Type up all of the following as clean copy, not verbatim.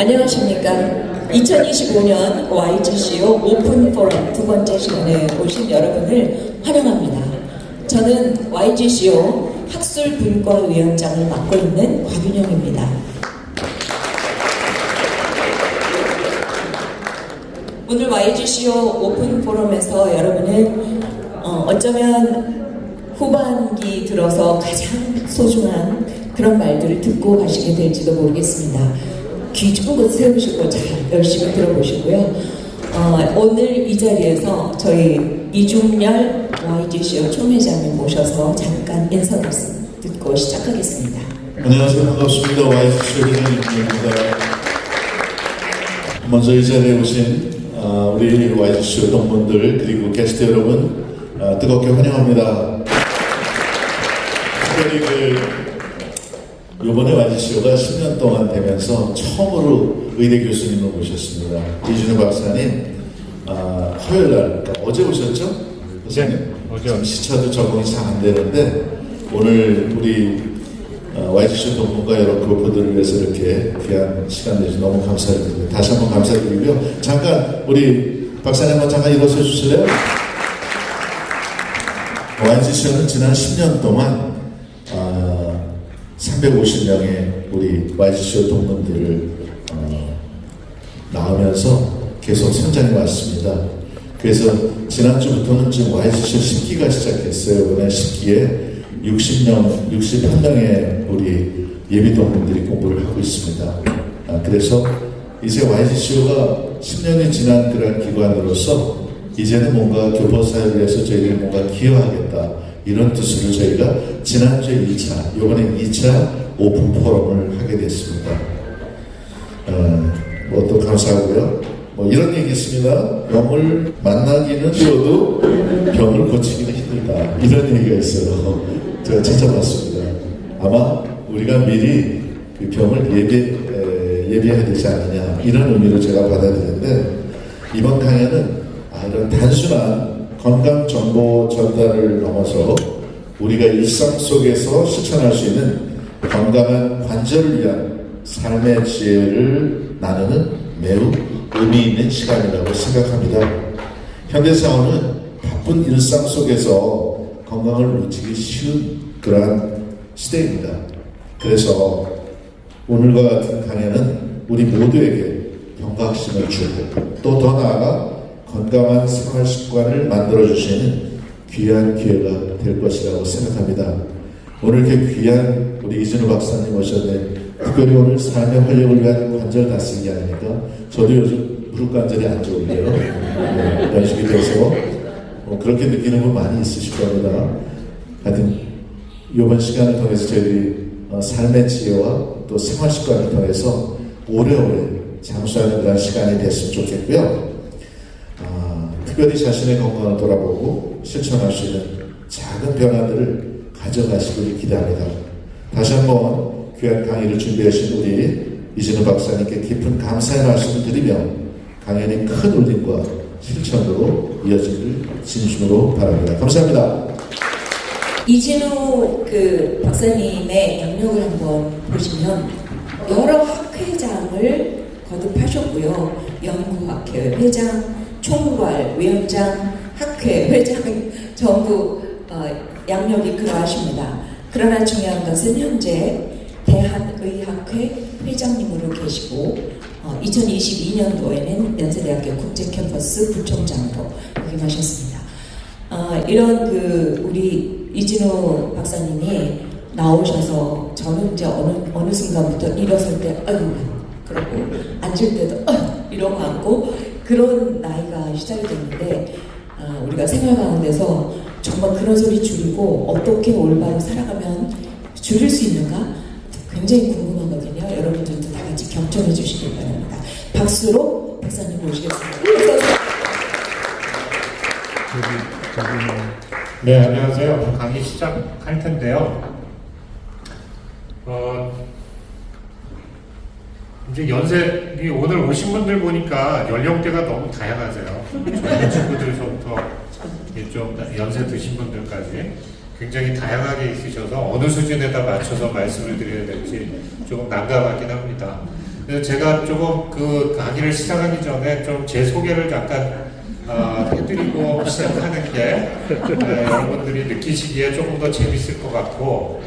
안녕하십니까. 2025년 YGCO 오픈 포럼 두 번째 시간에 오신 여러분을 환영합니다. 저는 YGCO 학술분과위원장을 맡고 있는 곽윤영입니다. 오늘 YGCO 오픈 포럼에서 여러분은 어쩌면 후반기 들어서 가장 소중한 그런 말들을 듣고 가시게 될지도 모르겠습니다. 귀 쫑긋 세우시고 잘 열심히 들어보시고요. 오늘 이 자리에서 저희 이중열 YGCO 총회장님 모셔서 잠깐 인사 말씀 듣고 시작하겠습니다. 안녕하세요. 반갑습니다. YGCO 회장님입니다. 먼저 이 자리에 오신 우리 YGCO 동문들 그리고 게스트 여러분 뜨겁게 환영합니다. 특별히 이번에 YGCO가 10년 동안 되면서 처음으로 의대 교수님을 모셨습니다. 이준우 박사님 화요일날 그러니까 어제 오셨죠? 네, 어제. 시차도 적응이 잘 안 되는데 오늘 우리 YGCO 동문과 여러 교포들을 위해서 이렇게 귀한 시간 내주셔서 너무 감사드립니다. 다시 한번 감사드리고요. 잠깐 우리 박사님 한번 잠깐 일어서 주실래요? YGCO는 지난 10년 동안 350명의 우리 YGCO 동문들을 낳으면서 계속 성장해 왔습니다. 그래서 지난주부터는 지금 YGCO 10기가 시작했어요. 이번에 10기에 61명의 우리 예비 동문들이 공부를 하고 있습니다. 그래서 이제 YGCO가 10년이 지난 그런 기관으로서 이제는 뭔가 교포 사회를 위해서 저희들이 뭔가 기여하겠다. 이런 뜻으로 저희가 지난주에 2차, 이번에 2차 오픈 포럼을 하게 됐습니다. 또 감사하고요. 이런 얘기 있습니다. 병을 만나기는 쉬워도 병을 고치기는 힘들다. 이런 얘기가 있어요. 제가 찾아봤습니다. 아마 우리가 미리 그 병을 예비해야 되지 않느냐. 이런 의미로 제가 받아들였는데 이번 강연은 이런 단순한 건강 정보 전달을 넘어서 우리가 일상 속에서 실천할 수 있는 건강한 관절을 위한 삶의 지혜를 나누는 매우 의미 있는 시간이라고 생각합니다. 현대사회는 바쁜 일상 속에서 건강을 놓치기 쉬운 그러한 시대입니다. 그래서 오늘과 같은 강연은 우리 모두에게 경각심을 주고 또 더 나아가 건강한 생활 습관을 만들어주시는 귀한 기회가 될 것이라고 생각합니다. 오늘 이렇게 귀한 우리 이준우 박사님 오셨는데 특별히 오늘 삶의 활력을 위한 관절 다스리기 아닙니까? 저도 요즘 무릎 관절이 안 좋은데요. 연식이 돼서 그렇게 느끼는 분 많이 있으실 겁니다. 하여튼 이번 시간을 통해서 저희들이 삶의 지혜와 또 생활 습관을 통해서 오래오래 장수하는 그런 시간이 됐으면 좋겠고요. 특별히 자신의 건강을 돌아보고 실천할 수 있는 작은 변화들을 가져가시길 기대합니다. 다시 한번 귀한 강의를 준비하신 우리 이진우 박사님께 깊은 감사의 말씀을 드리며 강연이 큰 울림과 실천으로 이어지기를 진심으로 바랍니다. 감사합니다. 이진우 박사님의 양력을 한번 보시면 여러 학회장을 거듭하셨고요. 연구학회 회장, 총괄, 위원장, 학회, 회장 전부 양력이 그러하십니다. 그러나 중요한 것은 현재 대한의학회 회장님으로 계시고 2022년도에는 연세대학교 국제캠퍼스 부총장으로 역임하셨습니다. 이런 우리 이진우 박사님이 나오셔서 저는 이제 어느 순간부터 일어설 때 아이고 그러고 앉을 때도 이러고 앉고 그런 나이가 시작이 됐는데 우리가 생활 가운데서 정말 그런 소리 줄이고 어떻게 올바로 살아가면 줄일 수 있는가 굉장히 궁금하거든요. 여러분들도 다 같이 경청해 주시길 바랍니다. 박수로 박사님 모시겠습니다. 네, 안녕하세요. 강의 시작할 텐데요. 이제 연세이 오늘 오신 분들 보니까 연령대가 너무 다양하세요. 젊은 친구들서부터 좀 연세 드신 분들까지 굉장히 다양하게 있으셔서 어느 수준에다 맞춰서 말씀을 드려야 될지 조금 난감하긴 합니다. 그래서 제가 조금 그 강의를 시작하기 전에 좀 제 소개를 잠깐 해드리고 시작하는 게 여러분들이 느끼시기에 조금 더 재밌을 것 같고,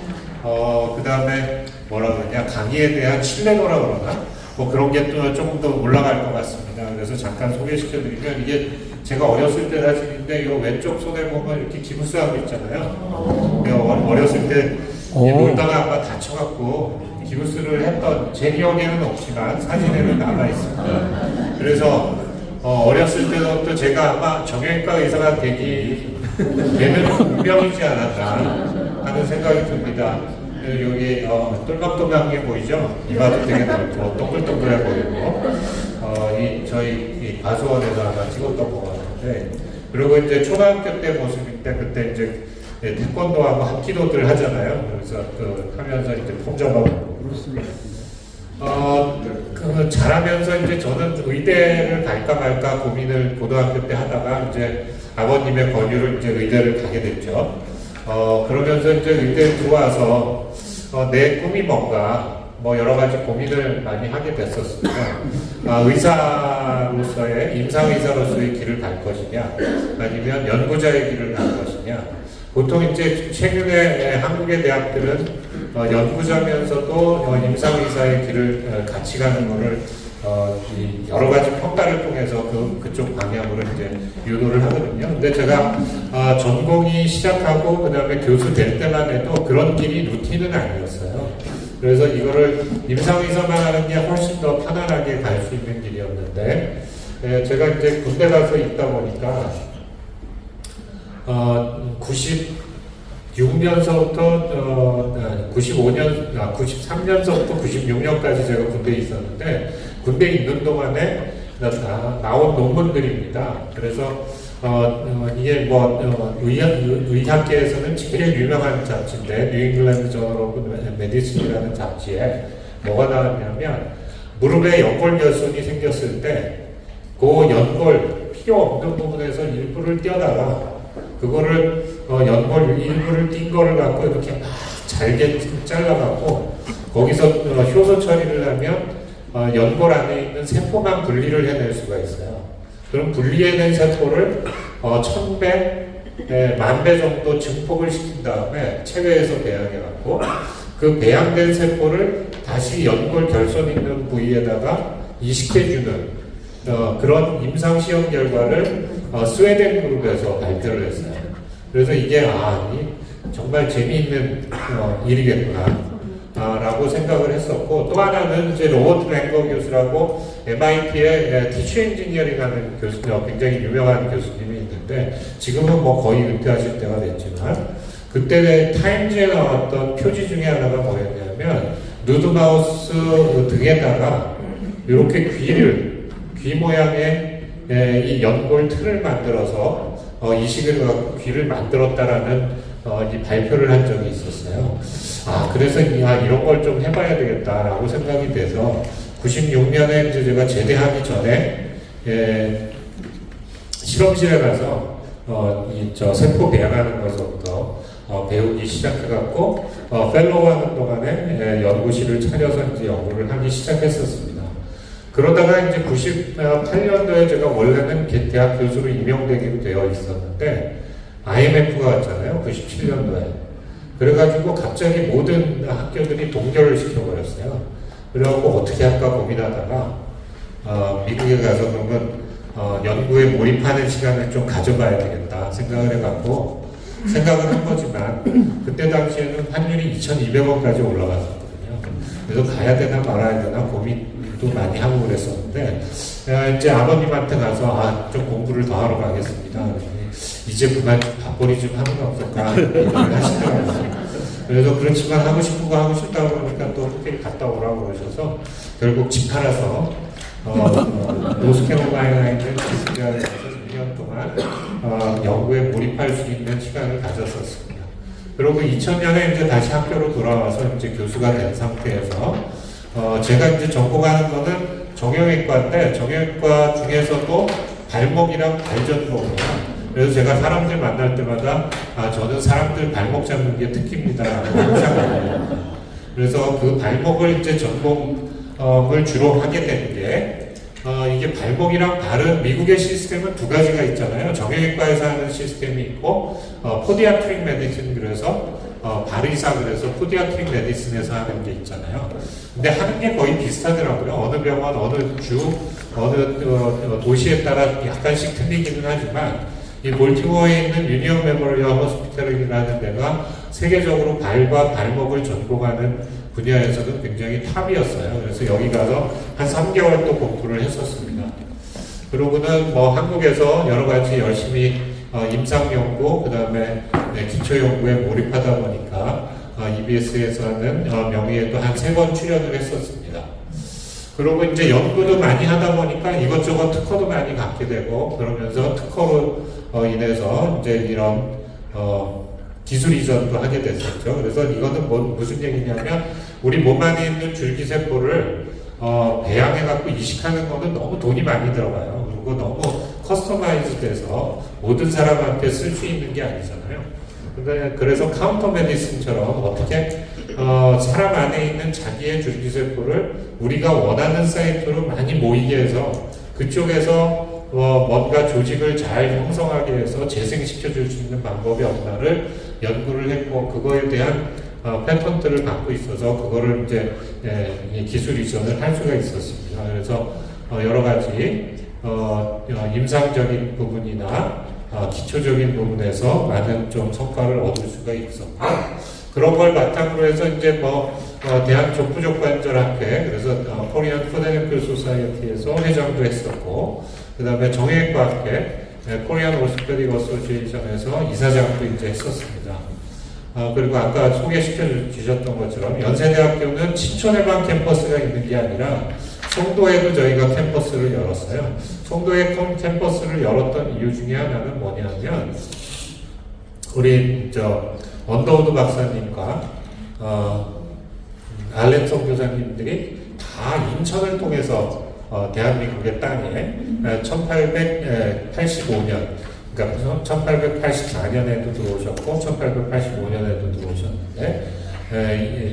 그 다음에 뭐라 그러냐, 강의에 대한 신뢰도라 그러나 뭐 그런 게 또 조금 더 올라갈 것 같습니다. 그래서 잠깐 소개시켜드리면, 이게 제가 어렸을 때 사진인데, 이 왼쪽 손에 보면 이렇게 기부스하고 있잖아요. 어렸을 때 놀다가 아마 다쳐갖고 기부스를 했던 제 기억에는 없지만 사진에는 남아 있습니다. 그래서 어렸을 때부터 제가 아마 정형외과 의사가 되는 운명이지 않았나 하는 생각이 듭니다. 여기 똘망똘망한 게 보이죠? 이마도 되게 넓고 동글동글해 보이고, 저희 과수원에서 아마 찍었던 것 같은데, 그리고 이제 초등학교 때 모습인데, 그때 이제 태권도하고 합기도들 하잖아요. 그래서 하면서 이제 폼잡아보고. 잘하면서 이제 저는 의대를 갈까 말까 고민을 고등학교 때 하다가 이제 아버님의 권유를 이제 의대를 가게 됐죠. 그러면서 이제 의대에 들어와서 내 꿈이 뭔가 뭐 여러 가지 고민을 많이 하게 됐었습니다. 의사로서의, 임상의사로서의 길을 갈 것이냐, 아니면 연구자의 길을 갈 것이냐. 보통 이제 최근에 한국의 대학들은 연구자면서도 임상의사의 길을 같이 가는 거를 여러 가지 평가를 통해서 그쪽 방향으로 이제 유도를 하거든요. 근데 제가 전공이 시작하고 그 다음에 교수 될 때만 해도 그런 길이 루틴은 아니었어요. 그래서 이거를 임상의사만 하는 게 훨씬 더 편안하게 갈 수 있는 길이었는데, 제가 이제 군대 가서 있다 보니까 96년서부터 93년서부터 96년까지 제가 군대에 있었는데, 군대에 있는 동안에 나온 논문들입니다. 그래서 이게 뭐 의학계에서는 제일 유명한 잡지인데, 뉴잉글랜드 저널 오브 메디슨이라는 잡지에 뭐가 나왔냐면, 무릎에 연골결손이 생겼을 때 그 연골 필요 없는 부분에서 일부를 떼어다가 그거를 연골 일부를 띈 거를 갖고 이렇게 막 잘게 잘라갖고 거기서 효소 처리를 하면 연골 안에 있는 세포만 분리를 해낼 수가 있어요. 그럼 분리해낸 세포를 1000배, 10,000배 정도 증폭을 시킨 다음에 체외에서 배양해갖고 그 배양된 세포를 다시 연골 결손 있는 부위에다가 이식해주는 그런 임상시험 결과를 스웨덴 그룹에서 발표를 했어요. 그래서 이게 정말 재미있는 일이겠구나 라고 생각을 했었고, 또 하나는 이제 로버트 랭거 교수라고 MIT의 티슈 엔지니어링하는 교수님, 굉장히 유명한 교수님이 있는데 지금은 뭐 거의 은퇴하실 때가 됐지만, 그때 타임즈에 나왔던 표지 중에 하나가 뭐였냐면, 누드마우스 등에다가 이렇게 귀 모양의 이 연골 틀을 만들어서 이식을 갖고 귀를 만들었다라는 이 발표를 한 적이 있었어요. 그래서 이런 걸 좀 해봐야 되겠다라고 생각이 돼서 96년에 이제 제가 제대하기 전에 실험실에 가서 세포 배양하는 것부터 배우기 시작해갖고 펠로우 하는 동안에 연구실을 차려서 이제 연구를 하기 시작했었습니다. 그러다가 이제 98년도에 제가 원래는 대학 교수로 임용되기로 되어 있었는데 IMF가 왔잖아요. 97년도에. 그래가지고 갑자기 모든 학교들이 동결을 시켜버렸어요. 그래갖고 어떻게 할까 고민하다가 미국에 가서 그러면 연구에 몰입하는 시간을 좀 가져봐야 되겠다 생각을 해갖고 생각을 한 거지만, 그때 당시에는 환율이 2,200원까지 올라갔었거든요. 그래서 가야 되나 말아야 되나 고민도 많이 하고 그랬었는데, 이제 아버님한테 가서 좀 공부를 더 하러 가겠습니다. 이제 그만 밥벌이 좀 하는 거 없을까 얘기를 하시더라고요. 그래서 그렇지만 하고 싶은 거 하고 싶다고 그러니까 또 호텔 갔다 오라고 그러셔서 결국 집 팔아서 노스캐롤라이나에 있는 기술자에서 2년 동안 연구에 몰입할 수 있는 시간을 가졌었습니다. 그리고 2000년에 이제 다시 학교로 돌아와서 이제 교수가 된 상태에서 제가 이제 전공하는 거는 정형외과인데, 정형외과 중에서도 발목이랑 발 전공이에요. 그래서 제가 사람들 만날 때마다 저는 사람들 발목 잡는 게 특기입니다 라고 항상 말해요. 그래서 그 발목을 이제 전공 을 주로 하게 되는 게 이게 발목이랑 다른 미국의 시스템은 두 가지가 있잖아요. 정형외과에서 하는 시스템이 있고 포디아트릭 메디슨 그래서 발의사 그래서 포디아트릭 메디슨에서 하는 게 있잖아요. 근데 하는 게 거의 비슷하더라고요. 어느 병원, 어느 주, 어느 도시에 따라 약간씩 틀리기는 하지만 이 볼티모어에 있는 유니온 메모리얼 호스피탈이라는 데가 세계적으로 발과 발목을 전공하는 분야에서는 굉장히 탑이었어요. 그래서 여기 가서 한 3개월 또 공부를 했었습니다. 그러고는 뭐 한국에서 여러 가지 열심히 임상 연구, 그 다음에 기초 연구에 몰입하다 보니까 EBS에서 하는 명의에 또 한 3번 출연을 했었습니다. 그리고 이제 연구도 많이 하다 보니까 이것저것 특허도 많이 갖게 되고 그러면서 특허로 인해서 이제 이런 기술 이전도 하게 됐었죠. 그래서 이거는 무슨 얘기냐면 우리 몸 안에 있는 줄기세포를 배양해갖고 이식하는 거는 너무 돈이 많이 들어가요. 그리고 너무 커스터마이즈 돼서 모든 사람한테 쓸 수 있는 게 아니잖아요. 근데 그래서 카운터 메디슨처럼 어떻게 사람 안에 있는 자기의 줄기세포를 우리가 원하는 사이트로 많이 모이게 해서 그쪽에서 뭔가 조직을 잘 형성하게 해서 재생시켜 줄 수 있는 방법이 없나를 연구를 했고 그거에 대한 패턴트를 갖고 있어서 그거를 이제 기술 이전을 할 수가 있었습니다. 그래서 여러 가지 임상적인 부분이나 기초적인 부분에서 많은 좀 성과를 얻을 수가 있었고 그런 걸 바탕으로 해서 이제 대한 족부족관절학회 그래서 코리안 푸드앤플 소사이어티에서 회장도 했었고 그 다음에 정형외과학회 코리안 오스페딕 어소시에이션에서 이사장도 이제 했었습니다. 그리고 아까 소개시켜 주셨던 것처럼 연세대학교는 친촌에만 캠퍼스가 있는 게 아니라 송도에도 저희가 캠퍼스를 열었어요. 송도에 캠퍼스를 열었던 이유 중에 하나는 뭐냐면 우리 언더우드 박사님과 알렌성 교사님들이 다 인천을 통해서 대한민국의 땅에 1885년 그러니까 1884년에도 들어오셨고 1885년에도 들어오셨는데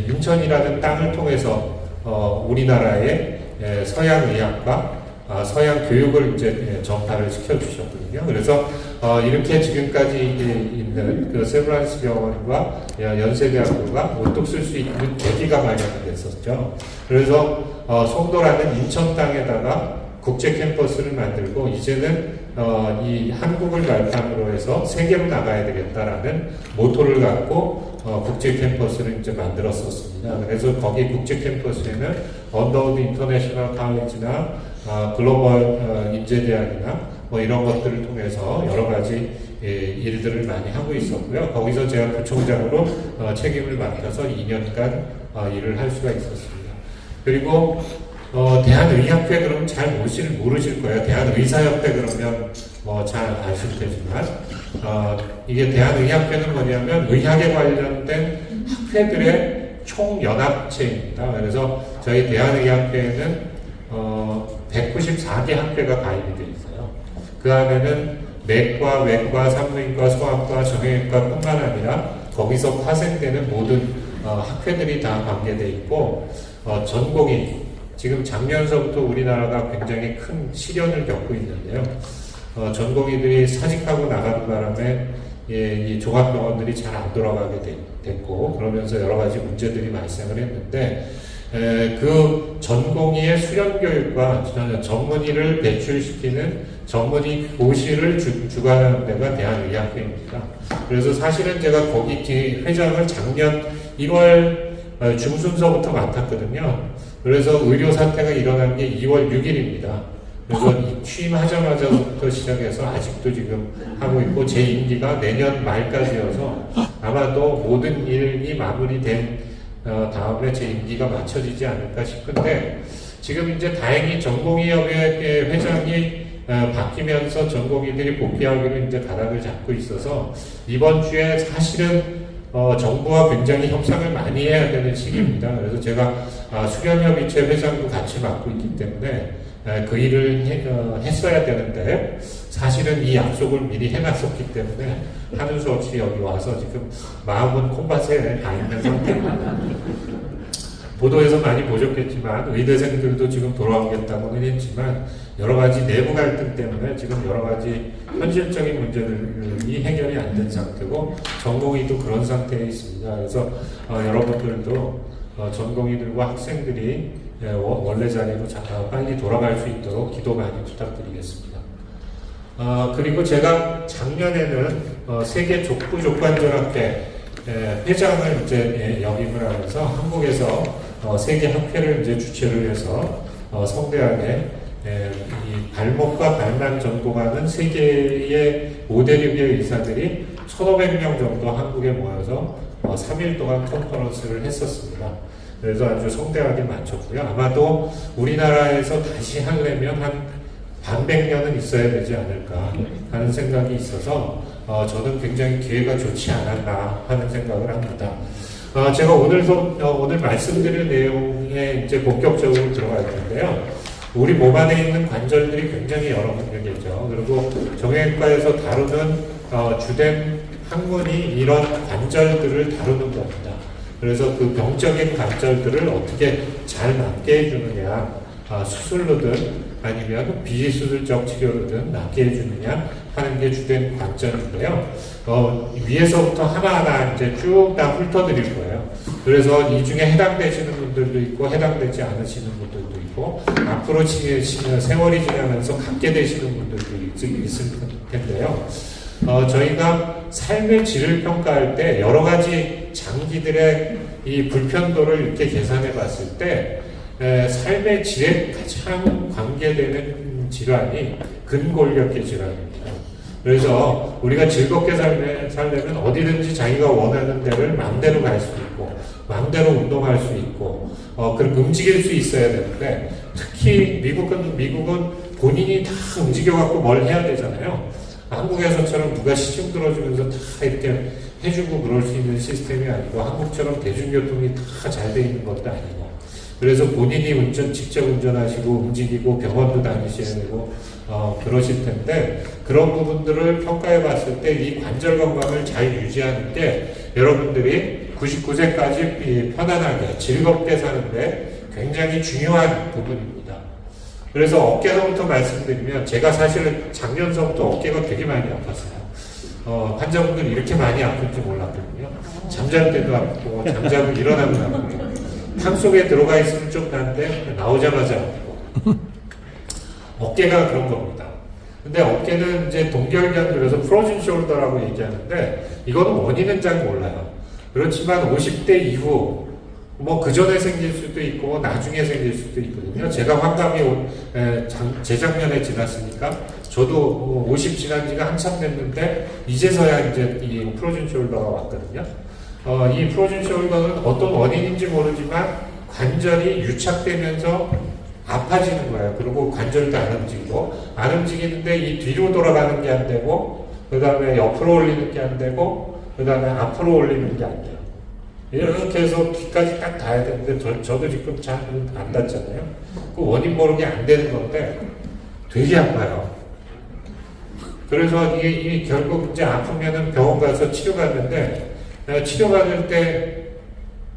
인천이라는 땅을 통해서 우리나라의 서양의학과 서양 교육을 이제 전파를 시켜주셨거든요. 그래서 이렇게 지금까지 있는 그 세브란스 병원과 연세대학교가 우뚝 쓸 수 있는 계기가 마련됐었죠. 그래서 송도라는 인천 땅에다가 국제 캠퍼스를 만들고 이제는 이 한국을 발판으로 해서 세계로 나가야 되겠다라는 모토를 갖고 국제 캠퍼스를 이제 만들었었습니다. 그래서 거기 국제 캠퍼스에는 언더우드 인터내셔널 칼리지나 글로벌 인재대학이나 뭐 이런 것들을 통해서 여러 가지 일들을 많이 하고 있었고요. 거기서 제가 부총장으로 책임을 맡아서 2년간 일을 할 수가 있었습니다. 그리고 대한의학회 그러면 잘 모르실 거예요. 대한의사협회 그러면 잘 아실 테지만 이게 대한의학회는 뭐냐면 의학에 관련된 학회들의 총연합체입니다. 그래서 저희 대한의학회에는 194개 학회가 가입이 되어 있어요. 그 안에는 내과, 외과, 산부인과, 소아과, 정형외과뿐만 아니라 거기서 파생되는 모든 학회들이 다 관계되어 있고 전공이 지금 작년서부터 우리나라가 굉장히 큰 시련을 겪고 있는데요. 전공의들이 사직하고 나가는 바람에 이 종합병원들이 잘 안 돌아가게 됐고 그러면서 여러 가지 문제들이 발생을 했는데 그 전공의의 수련교육과 전문의를 배출시키는 전문의 교실을 주관하는 데가 대한의학회입니다. 그래서 사실은 제가 거기 회장을 작년 1월 중순서부터 맡았거든요. 그래서 의료 사태가 일어난 게 2월 6일입니다. 그래서 취임하자마자부터 시작해서 아직도 지금 하고 있고 제 임기가 내년 말까지여서 아마도 모든 일이 마무리된 다음에 제 임기가 맞춰지지 않을까 싶은데 지금 이제 다행히 전공의협회 회장이 바뀌면서 전공의들이 복귀하기로 이제 가닥을 잡고 있어서 이번 주에 사실은 정부와 굉장히 협상을 많이 해야 되는 시기입니다. 그래서 제가 수련협의체 회장도 같이 맡고 있기 때문에 그 일을 했어야 되는데 사실은 이 약속을 미리 해놨었기 때문에 하는 수 없이 여기 와서 지금 마음은 콩밭에 가 있는 상태입니다. 보도에서 많이 보셨겠지만 의대생들도 지금 돌아오겠다고는 했지만 여러 가지 내부 갈등 때문에 지금 여러 가지 현실적인 문제들이 해결이 안 된 상태고 전공의도 그런 상태에 있습니다. 그래서 여러분들도 전공의들과 학생들이 원래 자리로 빨리 돌아갈 수 있도록 기도 많이 부탁드리겠습니다. 그리고 제가 작년에는 세계 족부 족관절학회 회장을 이제 역임을 하면서 한국에서 세계 학회를 이제 주최를 해서 성대하게 이 발목과 발만 전공하는 세계의 5대륙의 의사들이 1,500명 정도 한국에 모여서 3일 동안 컨퍼런스를 했었습니다. 그래서 아주 성대하게 마쳤고요. 아마도 우리나라에서 다시 하려면 한 반백년은 있어야 되지 않을까 하는 생각이 있어서 저는 굉장히 기회가 좋지 않았나 하는 생각을 합니다. 제가 오늘 말씀드릴 내용에 이제 본격적으로 들어갈 텐데요. 우리 몸 안에 있는 관절들이 굉장히 여러 개죠. 그리고 정형외과에서 다루는 주된 학문이 이런 관절들을 다루는 겁니다. 그래서 그 병적인 관절들을 어떻게 잘 낫게 해주느냐, 수술로든 아니면 비수술적 치료로든 낫게 해주느냐 하는 게 주된 관점인데요. 위에서부터 하나하나 이제 쭉 다 훑어드릴 거예요. 그래서 이 중에 해당되시는 분들도 있고 해당되지 않으시는 분들도 있고 앞으로 세월이 지나면서 갖게 되시는 분들도 있을 텐데요. 저희가 삶의 질을 평가할 때 여러 가지 장기들의 이 불편도를 이렇게 계산해 봤을 때 삶의 질에 가장 관계되는 질환이 근골격계 질환입니다. 그래서 우리가 즐겁게 살려면 어디든지 자기가 원하는 데를 마음대로 갈 수 있고 마음대로 운동할 수 있고 그리고 움직일 수 있어야 되는데 특히 미국은 본인이 다 움직여갖고 뭘 해야 되잖아요. 한국에서처럼 누가 시중 들어주면서 다 이렇게 해주고 그럴 수 있는 시스템이 아니고 한국처럼 대중교통이 다 잘 돼 있는 것도 아니고 그래서 본인이 직접 운전하시고 움직이고 병원도 다니셔야 되고 그러실 텐데 그런 부분들을 평가해 봤을 때 이 관절 건강을 잘 유지하는 게 여러분들이 99세까지 편안하게 즐겁게 사는데 굉장히 중요한 부분입니다. 그래서 어깨서부터 말씀드리면 제가 사실 작년서부터 어깨가 되게 많이 아팠어요. 환자분들이 이렇게 많이 아픈지 몰랐거든요. 잠잘 때도 아프고 잠자고 일어나면 아프고 탕 속에 들어가 있으면 좀 나는데 나오자마자 아프고 어깨가 그런 겁니다. 근데 어깨는 이제 동결견 그래서 프로즌 숄더라고 얘기하는데 이거는 원인은 잘 몰라요. 그렇지만 50대 이후 그 전에 생길 수도 있고 나중에 생길 수도 있거든요. 제가 환감이 재작년에 지났으니까 저도 50 지난 지가 한참 됐는데 이제서야 이제 이 프로즌 숄더가 왔거든요. 이 프로즌 숄더는 어떤 원인인지 모르지만 관절이 유착되면서 아파지는 거예요. 그리고 관절도 안 움직이고 안 움직이는데 이 뒤로 돌아가는 게 안 되고 그 다음에 옆으로 올리는 게 안 되고 그 다음에 앞으로 올리는 게 안 돼요. 이렇게 해서 귀까지 딱 닿아야 되는데 저도 지금 잘 안 닿잖아요. 그 원인 모르게 안 되는 건데 되게 아파요. 그래서 이게 결국 이제 아프면은 병원 가서 치료받는데 치료받을 때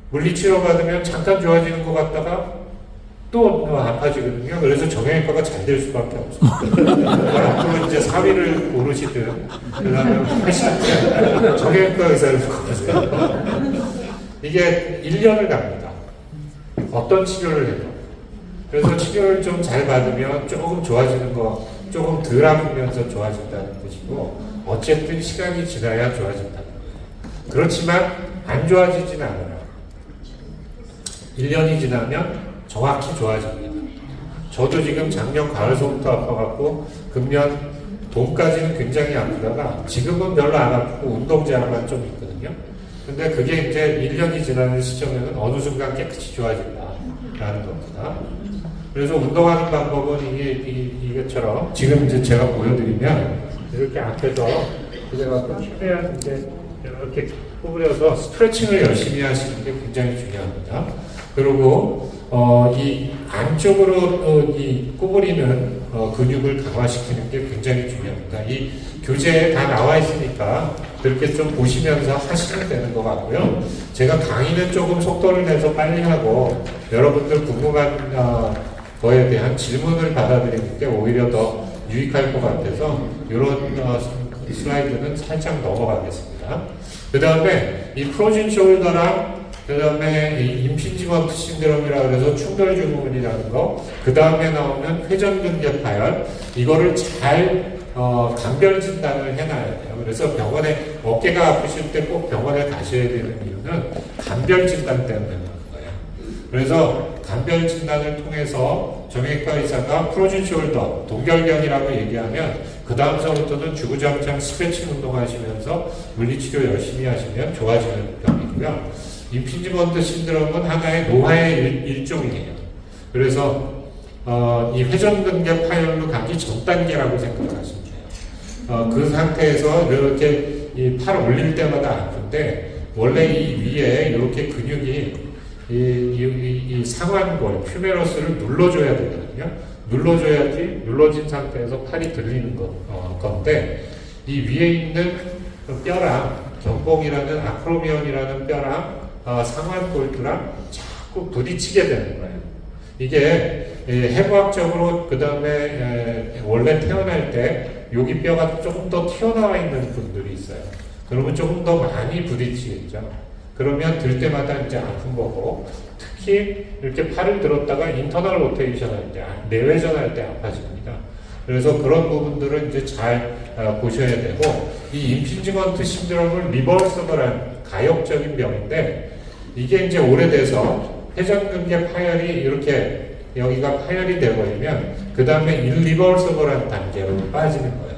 물리치료 받으면 잠깐 좋아지는 것 같다가 또 아파지거든요. 그래서 정형외과가 잘 될 수밖에 없어요. 앞으로 이제 4위를 오르시든 그다음에 하시든 정형외과 의사를 바꾸세요. 이게 1년을 갑니다. 어떤 치료를 해도. 그래서 치료를 좀 잘 받으면 조금 좋아지는 거, 조금 덜 아프면서 좋아진다는 뜻이고, 어쨌든 시간이 지나야 좋아진다는 거예요. 그렇지만 안 좋아지진 않아요. 1년이 지나면 정확히 좋아집니다. 저도 지금 작년 가을서부터 아파갖고, 금년 봄까지는 굉장히 아프다가, 지금은 별로 안 아프고 운동 제한만 좀 있거든요. 근데 그게 이제 1년이 지나는 시점에는 어느 순간 깨끗이 좋아진다라는 겁니다. 그래서 운동하는 방법은 이것처럼 지금 이제 제가 보여드리면 이렇게 앞에서 제가 최대한 이제 이렇게 구부려서 스트레칭을 열심히 하시는 게 굉장히 중요합니다. 그리고 이 안쪽으로 이 구부리는 근육을 강화시키는 게 굉장히 중요합니다. 이 교재에 다 나와 있으니까 그렇게 좀 보시면서 하시면 되는 것 같고요. 제가 강의는 조금 속도를 내서 빨리 하고 여러분들 궁금한 거에 대한 질문을 받아들이는 게 오히려 더 유익할 것 같아서 이런 슬라이드는 살짝 넘어가겠습니다. 그 다음에 이 프로진 숄더랑 그 다음에 이 임피지먼트 신드롬이라 그래서 충돌 증후군이라는 거, 그 다음에 나오는 회전근개 파열, 이거를 잘 감별 진단을 해놔야 돼요. 그래서 병원에 어깨가 아프실 때 꼭 병원에 가셔야 되는 이유는 감별 진단 때문에 그런 거예요. 그래서 감별 진단을 통해서 정형외과 의사가 프로진 숄더, 동결견이라고 얘기하면 그 다음서부터는 주구장창 스트레칭 운동하시면서 물리치료 열심히 하시면 좋아지는 병이고요. 임피지먼트 신드롬은 하나의 노화의 일종이에요. 그래서 이 회전근개 파열로 가기 전 단계라고 생각하시면 돼요. 그 상태에서 이렇게 이 팔 올릴 때마다 아픈데 원래 이 위에 이렇게 근육이 이 상완골, 퓨메러스를 눌러줘야 되거든요. 눌러줘야지 눌러진 상태에서 팔이 들리는 건데 이 위에 있는 뼈랑 경봉이라는 아크로미온이라는 뼈랑 상완골두랑 자꾸 부딪히게 되는 거예요. 이게 해부학적으로 그 다음에 원래 태어날 때 여기 뼈가 조금 더 튀어나와 있는 분들이 있어요. 그러면 조금 더 많이 부딪히겠죠. 그러면 들 때마다 이제 아픈 거고, 특히 이렇게 팔을 들었다가 인터널 로테이션 할 때, 내외전 할 때 아파집니다. 그래서 그런 부분들은 이제 잘 보셔야 되고, 이 임피지먼트 신드롬은 리버서블한 가역적인 병인데, 이게 이제 오래돼서 회전근개 파열이 이렇게 여기가 파열이 되어버리면 그 다음에 일리버서블한 단계로 빠지는 거예요.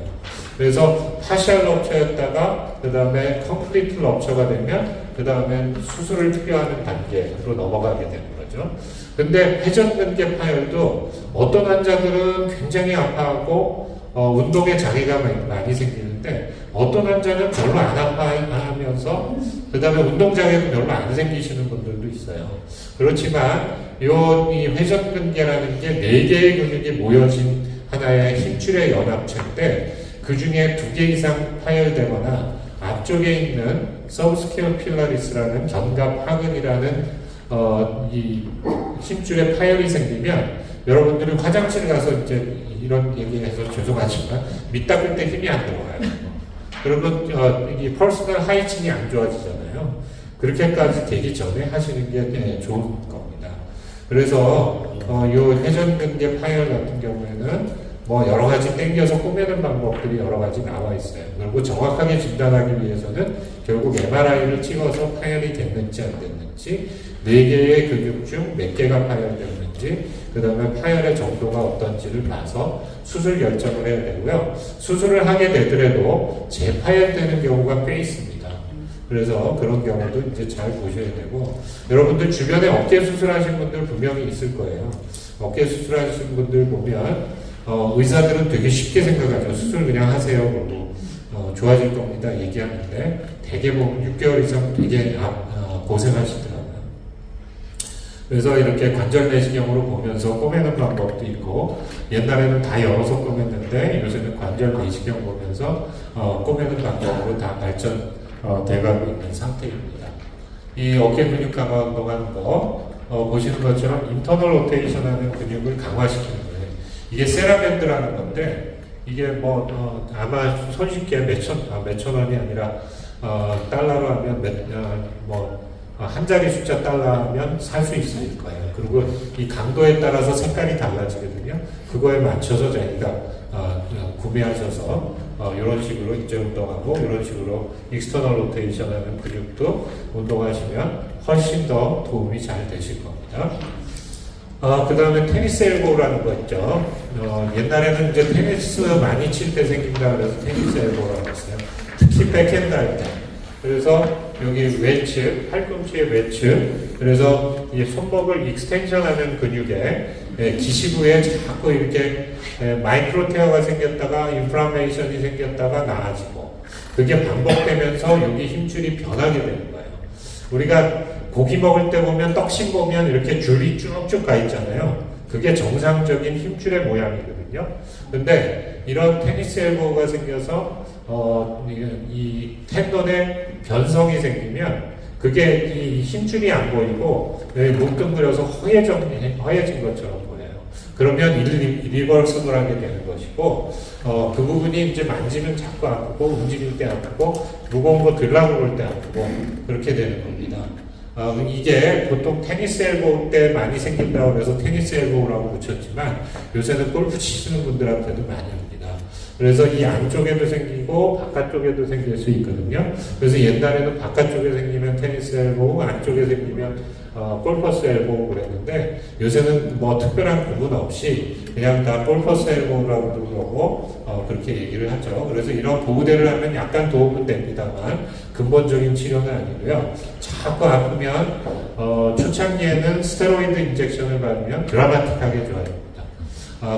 그래서 파셜 럽처였다가 그 다음에 컴플리트 럽처가 되면 그 다음에 수술을 필요하는 단계로 넘어가게 되는 거죠. 근데 회전근개 파열도 어떤 환자들은 굉장히 아파하고 운동에 장애가 많이 생기는데 어떤 환자는 별로 안 아파하면서 그 다음에 운동장애도 별로 안 생기시는 분들도 있어요. 그렇지만 이 회전근개라는 게 4개의 근육이 모여진 하나의 힘줄의 연합체인데 그 중에 2개 이상 파열되거나 앞쪽에 있는 서브스퀘어 필라리스라는 견갑 하근이라는 이 힘줄에 파열이 생기면 여러분들이 화장실 가서 이제 이런 얘기해서 죄송하지만 밑 닦을 때 힘이 안 들어가요. 그러면 이 퍼스널 하이진이 안 좋아지잖아요. 그렇게까지 되기 전에 하시는 게 좋은 겁니다. 그래서 이 회전근개 파열 같은 경우에는 뭐 여러 가지 땡겨서 꼬매는 방법들이 여러 가지 나와 있어요. 그리고 정확하게 진단하기 위해서는 결국 MRI를 찍어서 파열이 됐는지 안 됐는지, 4개의 근육 중 몇 개가 파열됐는지, 그 다음에 파열의 정도가 어떤지를 봐서 수술 결정을 해야 되고요. 수술을 하게 되더라도 재파열되는 경우가 꽤 있습니다. 그래서 그런 경우도 이제 잘 보셔야 되고, 여러분들 주변에 어깨 수술하신 분들 분명히 있을 거예요. 어깨 수술하신 분들 보면 의사들은 되게 쉽게 생각하죠. 수술 그냥 하세요. 그러고 좋아질 겁니다. 얘기하는데 대개 보면 6개월 이상 되게 고생하시더라고요. 그래서 이렇게 관절 내시경으로 보면서 꼬매는 방법도 있고, 옛날에는 다 열어서 꼬맸는데 요새는 관절 내시경 보면서 꼬매는 방법으로 다 발전돼가고 있는 상태입니다. 이 어깨 근육 강화 운동하는 거 보시는 것처럼 인터널 로테이션 하는 근육을 강화시키는 거예요. 이게 세라밴드라는 건데, 이게 뭐 아마 손쉽게 몇천 원이 아니라 달러로 하면 한 자리 숫자 달러면 살 수 있을 거예요. 그리고 이 강도에 따라서 색깔이 달라지거든요. 그거에 맞춰서 저희가 구매하셔서 이런 식으로 이제 운동하고 이런 식으로 익스터널 로테이션 하는 근육도 운동하시면 훨씬 더 도움이 잘 되실 겁니다. 그 다음에 테니스 엘보라는 거 있죠. 옛날에는 이제 테니스 많이 칠 때 생긴다 그래서 테니스 엘보라고 했어요. 특히 백핸드 할 때. 그래서 여기 웨츠, 팔꿈치의 웨츠. 그래서 이 손목을 익스텐션하는 근육에 기시부에 자꾸 이렇게 마이크로 테어가 생겼다가 인플라메이션이 생겼다가 나아지고, 그게 반복되면서 여기 힘줄이 변하게 되는 거예요. 우리가 고기 먹을 때 보면 떡심 보면 이렇게 줄이 쭉쭉 가 있잖아요. 그게 정상적인 힘줄의 모양이거든요. 근데 이런 테니스 엘보가 생겨서 이 텐던에 변성이 생기면 그게 이 힘줄이 안 보이고 뭉뚱그려서 허해진 것처럼 보여요. 그러면 리버스를 하게 되는 것이고 그 부분이 이제 만지면 자꾸 아프고 움직일 때 아프고 무거운 거 들라고 그럴 때 아프고 그렇게 되는 겁니다. 이게 보통 테니스 엘보 때 많이 생긴다고 해서 테니스 엘보라고 붙였지만 요새는 골프 치시는 분들한테도 많이 옵니다. 그래서 이 안쪽에도 생기고 바깥쪽에도 생길 수 있거든요. 그래서 옛날에는 바깥쪽에 생기면 테니스 엘보, 안쪽에 생기면 골퍼스 엘보 그랬는데 요새는 뭐 특별한 구분 없이 그냥 다 골퍼스 엘보라고 그러고 그렇게 얘기를 하죠. 그래서 이런 보호대를 하면 약간 도움은 됩니다만 근본적인 치료는 아니고요. 자꾸 아프면 초창기에는 스테로이드 인젝션을 받으면 드라마틱하게 좋아집니다.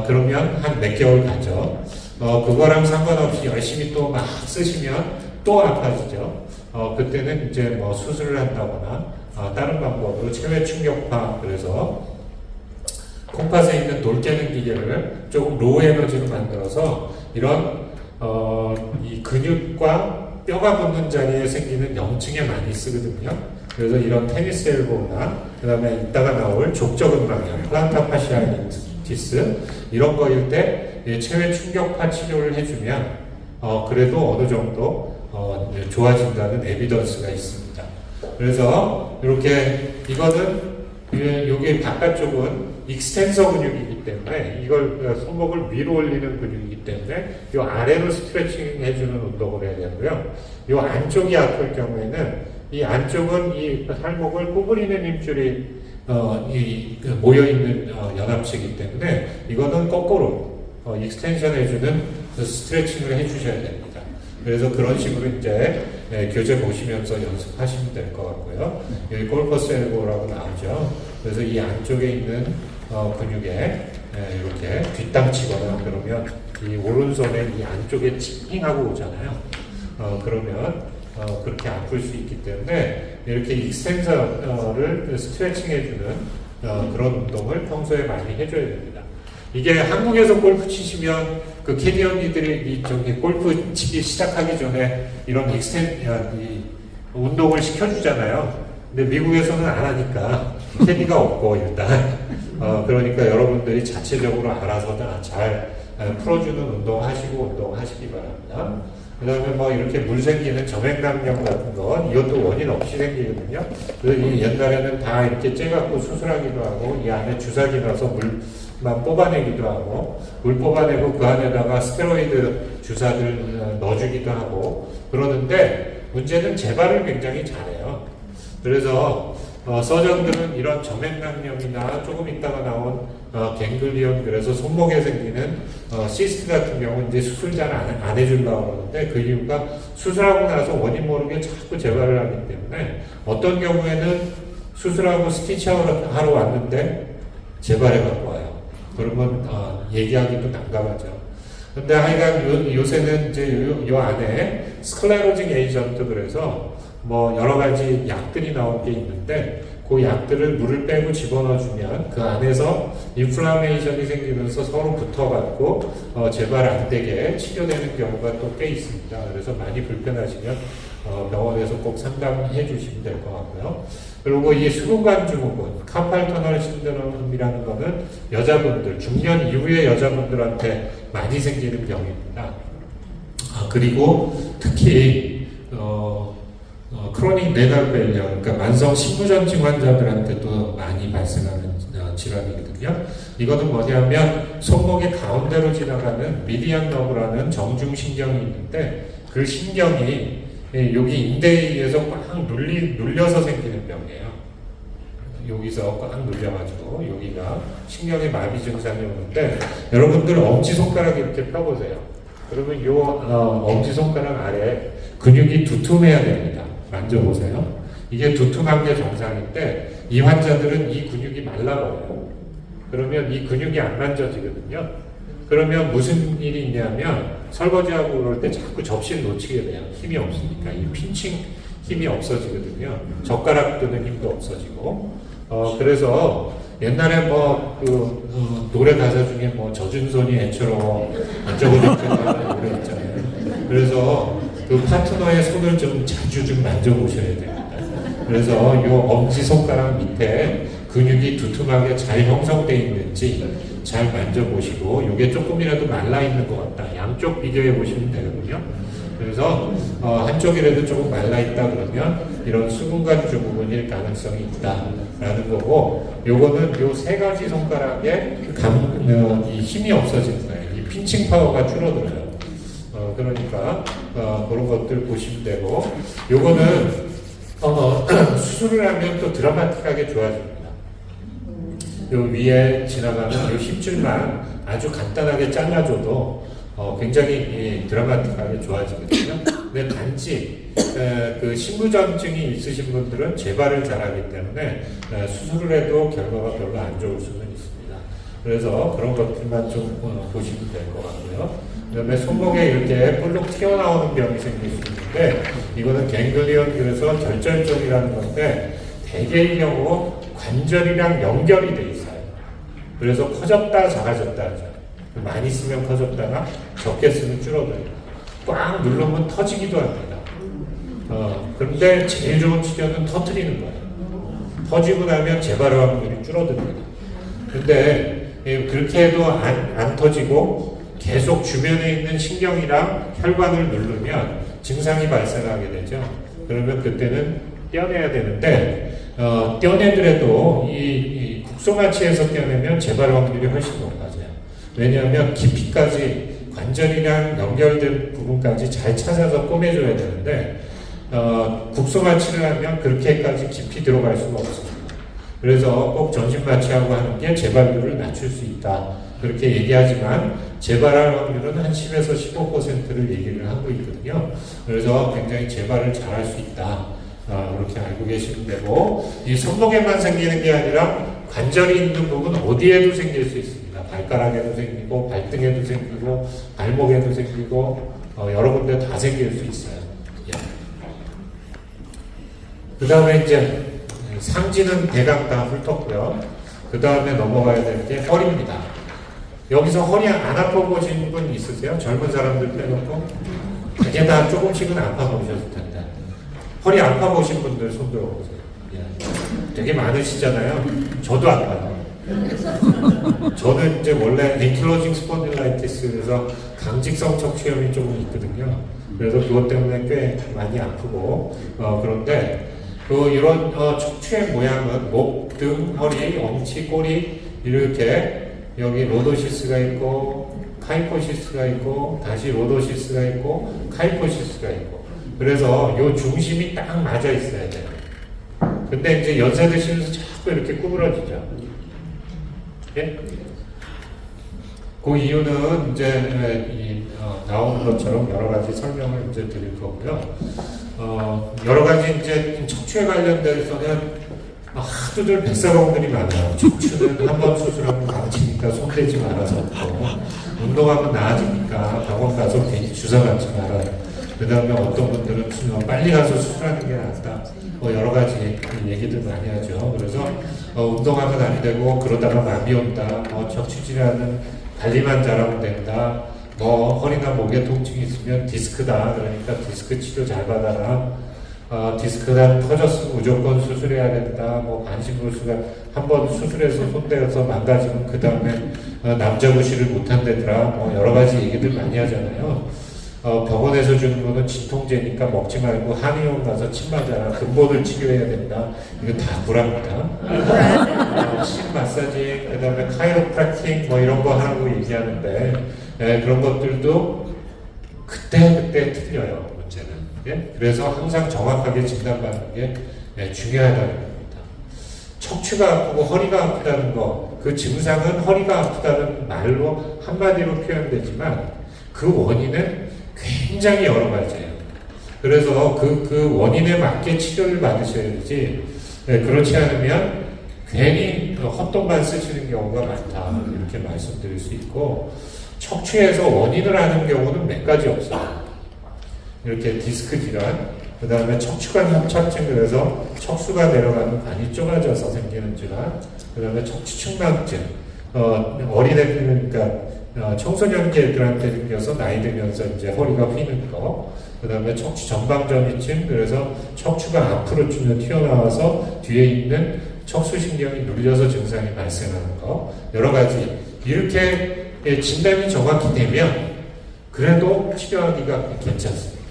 그러면 한 몇 개월 가죠. 그거랑 상관없이 열심히 또 막 쓰시면 또 아파지죠. 그때는 이제 뭐 수술을 한다거나 다른 방법으로 체외 충격파, 그래서 콩팥에 있는 돌 깨는 기계를 조금 로우 에너지로 만들어서 이런 이 근육과 뼈가 붙는 자리에 생기는 염증에 많이 쓰거든요. 그래서 이런 테니스 엘보나 그 다음에 이따가 나올 족저근막염, 플란타 파시아이티스 이런 거일 때 체외 충격파 치료를 해주면 그래도 어느 정도 좋아진다는 에비던스가 있습니다. 그래서 이렇게 이거는 여기 바깥쪽은 익스텐서 근육이기 때문에 이걸 손목을 위로 올리는 근육이기 때문에 이 아래로 스트레칭 해주는 운동을 해야 되고요. 이 안쪽이 아플 경우에는 이 안쪽은 이 살목을 구부리는 힘줄이 모여 있는 연합체이기 때문에 이거는 거꾸로 익스텐션 해주는 그 스트레칭을 해주셔야 됩니다. 그래서 그런 식으로 이제 교재 보시면서 연습하시면 될 것 같고요. 여기 골퍼스 엘보라고 나오죠. 그래서 이 안쪽에 있는 근육에 이렇게 뒷땅치거나 그러면 이 오른손에 이 안쪽에 칭칭하고 오잖아요. 그러면 그렇게 아플 수 있기 때문에 이렇게 익스텐서를 스트레칭 해주는 그런 운동을 평소에 많이 해줘야 됩니다. 이게 한국에서 골프 치시면 그 캐디 언니들이 저기 골프 치기 시작하기 전에 이런 이 운동을 시켜주잖아요. 근데 미국에서는 안 하니까 캐디가 없고 일단 그러니까 여러분들이 자체적으로 알아서 다 잘 풀어주는 운동하시고 운동하시기 바랍니다. 그 다음에 뭐 이렇게 물 생기는 점액감염 같은 건 이것도 원인 없이 생기거든요. 그래서 이 옛날에는 다 이렇게 째갖고 수술하기도 하고 이 안에 주사기 넣어서 물만 뽑아내기도 하고 물 뽑아내고 그 안에다가 스테로이드 주사들 넣어주기도 하고 그러는데 문제는 재발을 굉장히 잘해요. 그래서 서전들은 이런 점액낭염이나 조금 있다가 나온 갱글리온, 그래서 손목에 생기는 시스트 같은 경우는 이제 수술 잘 안 해주려고 그러는데 그 이유가 수술하고 나서 원인 모르게 자꾸 재발을 하기 때문에 어떤 경우에는 수술하고 스티치하러 하러 왔는데 재발해 갖고 와요. 그러면 얘기하기도 난감하죠. 근데 하여간 요새는 이제 요 안에 스클레로징 에이전트, 그래서 뭐 여러 가지 약들이 나온 게 있는데 그 약들을 물을 빼고 집어넣어주면 그 안에서 인플라메이션이 생기면서 서로 붙어갖고 재발 안 되게 치료되는 경우가 또 꽤 있습니다. 그래서 많이 불편하시면 병원에서 꼭 상담해 주시면 될 것 같고요. 그리고 이 수분관 증후군, 카팔 터널 신드롬이라는 거는 여자분들, 중년 이후의 여자분들한테 많이 생기는 병입니다. 그리고 특히 크로닉 레날 페일리어, 그러니까 만성 신부전증 환자들한테도 많이 발생하는 질환이거든요. 이거는 뭐냐면 손목의 가운데로 지나가는 미디안 너브라는 정중신경이 있는데 그 신경이 여기 인대에 의해서 꽉 눌려서 생기는 병이에요. 여기서 꽉 눌려가지고 여기가 신경의 마비 증상이 오는데 여러분들 엄지손가락 이렇게 펴보세요. 그러면 요 엄지손가락 아래 근육이 두툼해야 됩니다. 만져보세요. 이게 두툼한 게 정상인데 이 환자들은 이 근육이 말라버려요. 그러면 이 근육이 안 만져지거든요. 그러면 무슨 일이 있냐면 설거지하고 그럴 때 자꾸 접시를 놓치게 돼요. 힘이 없으니까. 이 핀칭 힘이 없어지거든요. 젓가락 드는 힘도 없어지고. 그래서 옛날에 노래 가사 중에 젖은 손이 애처럼 어쩌고 저쩌고 노래 있잖아요. 그래서 그 파트너의 손을 좀 자주 좀 만져보셔야 됩니다. 그래서 요 엄지 손가락 밑에 근육이 두툼하게 잘 형성되어 있는지 잘 만져보시고, 요게 조금이라도 말라 있는 것 같다. 양쪽 비교해 보시면 되거든요. 그래서 한쪽이라도 조금 말라 있다 그러면 이런 수분관 증후군일 가능성이 있다라는 거고, 요거는 요 세 가지 손가락에 이 힘이 없어지는 거예요. 이 핀칭 파워가 줄어들어요. 그러니까 그런 것들 보시면 되고, 요거는 수술을 하면 또 드라마틱하게 좋아집니다. 요 위에 지나가는 요 힘줄만 아주 간단하게 잘라줘도 굉장히 드라마틱하게 좋아지거든요. 근데 단지 그 신부전증이 있으신 분들은 재발을 잘하기 때문에 수술을 해도 결과가 별로 안 좋을 수는 있습니다. 그래서 그런 것들만 좀 보시면 될 것 같고요. 그 다음에 손목에 이렇게 볼록 튀어나오는 병이 생길 수 있는데, 이거는 갱글리온, 그래서 결절종이라는 건데, 대개의 경우 관절이랑 연결이 돼 있어요. 그래서 커졌다 작아졌다 하죠. 많이 쓰면 커졌다가 적게 쓰면 줄어들어요. 꽉 누르면 터지기도 합니다. 그런데 제일 좋은 치료는 터뜨리는 거예요. 터지고 나면 재발 확률이 줄어듭니다. 근데 그렇게 해도 안 터지고 계속 주변에 있는 신경이랑 혈관을 누르면 증상이 발생하게 되죠. 그러면 그때는 떼어내야 되는데, 떼어내더라도 이 국소마취에서 떼어내면 재발 확률이 훨씬 높아져요. 왜냐하면 깊이까지 관절이랑 연결된 부분까지 잘 찾아서 꼬매줘야 되는데, 국소마취를 하면 그렇게까지 깊이 들어갈 수가 없습니다. 그래서 꼭 전신마취하고 하는 게 재발률을 낮출 수 있다, 그렇게 얘기하지만 재발할 확률은 한 10에서 15%를 얘기를 하고 있거든요. 그래서 굉장히 재발을 잘할 수 있다, 그렇게 알고 계시면 되고, 이 손목에만 생기는 게 아니라 관절이 있는 부분 어디에도 생길 수 있습니다. 발가락에도 생기고, 발등에도 생기고, 발목에도 생기고, 여러 군데 다 생길 수 있어요. 예. 그 다음에 이제 상지는 대강 다 훑었고요. 그 다음에 넘어가야 될 게 허리입니다. 여기서 허리 안 아파 보신 분 있으세요? 젊은 사람들 빼놓고? 그게 다 조금씩은 아파 보셨을 텐데. 허리 아파 보신 분들 손 들어보세요. 예. 되게 많으시잖아요. 저도 아파요. 저는 이제 원래 앵킬로징 스폰딜라이티스에서 강직성 척추염이 조금 있거든요. 그래서 그것 때문에 꽤 많이 아프고, 그런데 이런 척추의 모양은 목, 등, 허리, 엉치, 꼬리 이렇게 여기 로도시스가 있고 카이포시스가 있고 다시 로도시스가 있고 카이포시스가 있고, 그래서 요 중심이 딱 맞아 있어야 돼요. 근데 이제 연세 드시면서 자꾸 이렇게 구부러지죠. 예? 그 이유는 이제 나오는 것처럼 여러 가지 설명을 이제 드릴 거고요. 여러 가지 이제 척추에 관련돼서는 하도들 백사공들이 많아요. 척추는 한 번 수술하면 망치니까 손대지 말아서 없고, 운동하면 나아지니까 병원 가서 괜히 주사 맞지 말아요. 그 다음에 어떤 분들은 빨리 가서 수술하는 게 낫다, 여러 가지 얘기들 많이 하죠. 그래서 운동하면 안 되고, 그러다가 마비 온다, 척추 질환은 관리만 잘하면 된다, 허리나 목에 통증이 있으면 디스크다, 그러니까 디스크 치료 잘 받아라, 디스크가 터졌으면 무조건 수술해야 된다, 반신불수가 한번 수술해서 손대어서 망가지면 그 다음에 남자 구실을 못한다더라, 여러 가지 얘기들 많이 하잖아요. 병원에서 주는 거는 진통제니까 먹지 말고 한의원 가서 침 맞아라, 근본을 치료해야 된다, 이거 다 불합니다. 침 마사지, 그 다음에 카이로프랙팅 이런 거 하라고 얘기하는데, 그런 것들도 그때 틀려요, 문제는. 예? 그래서 항상 정확하게 진단받는 게 중요하다는 겁니다. 척추가 아프고 허리가 아프다는 거, 그 증상은 허리가 아프다는 말로 한마디로 표현되지만 그 원인은 굉장히 여러 가지예요. 그래서 그 원인에 맞게 치료를 받으셔야 되지, 그렇지 않으면 괜히 헛돈만 쓰시는 경우가 많다, 이렇게 말씀드릴 수 있고, 척추에서 원인을 아는 경우는 몇 가지 없어요. 이렇게 디스크 질환, 그 다음에 척추관 협착증, 그래서 척수가 내려가는 관이 좁아져서 생기는 질환, 그 다음에 척추측만증, 어린애들, 그러니까 청소년기 애들한테 생겨서 나이 들면서 이제 허리가 휘는 거, 그 다음에 척추 전방전이증, 그래서 척추가 앞으로 쭉 튀어나와서 뒤에 있는 척수신경이 눌려서 증상이 발생하는 거, 여러 가지. 이렇게 진단이 정확히 되면 그래도 치료하기가 괜찮습니다.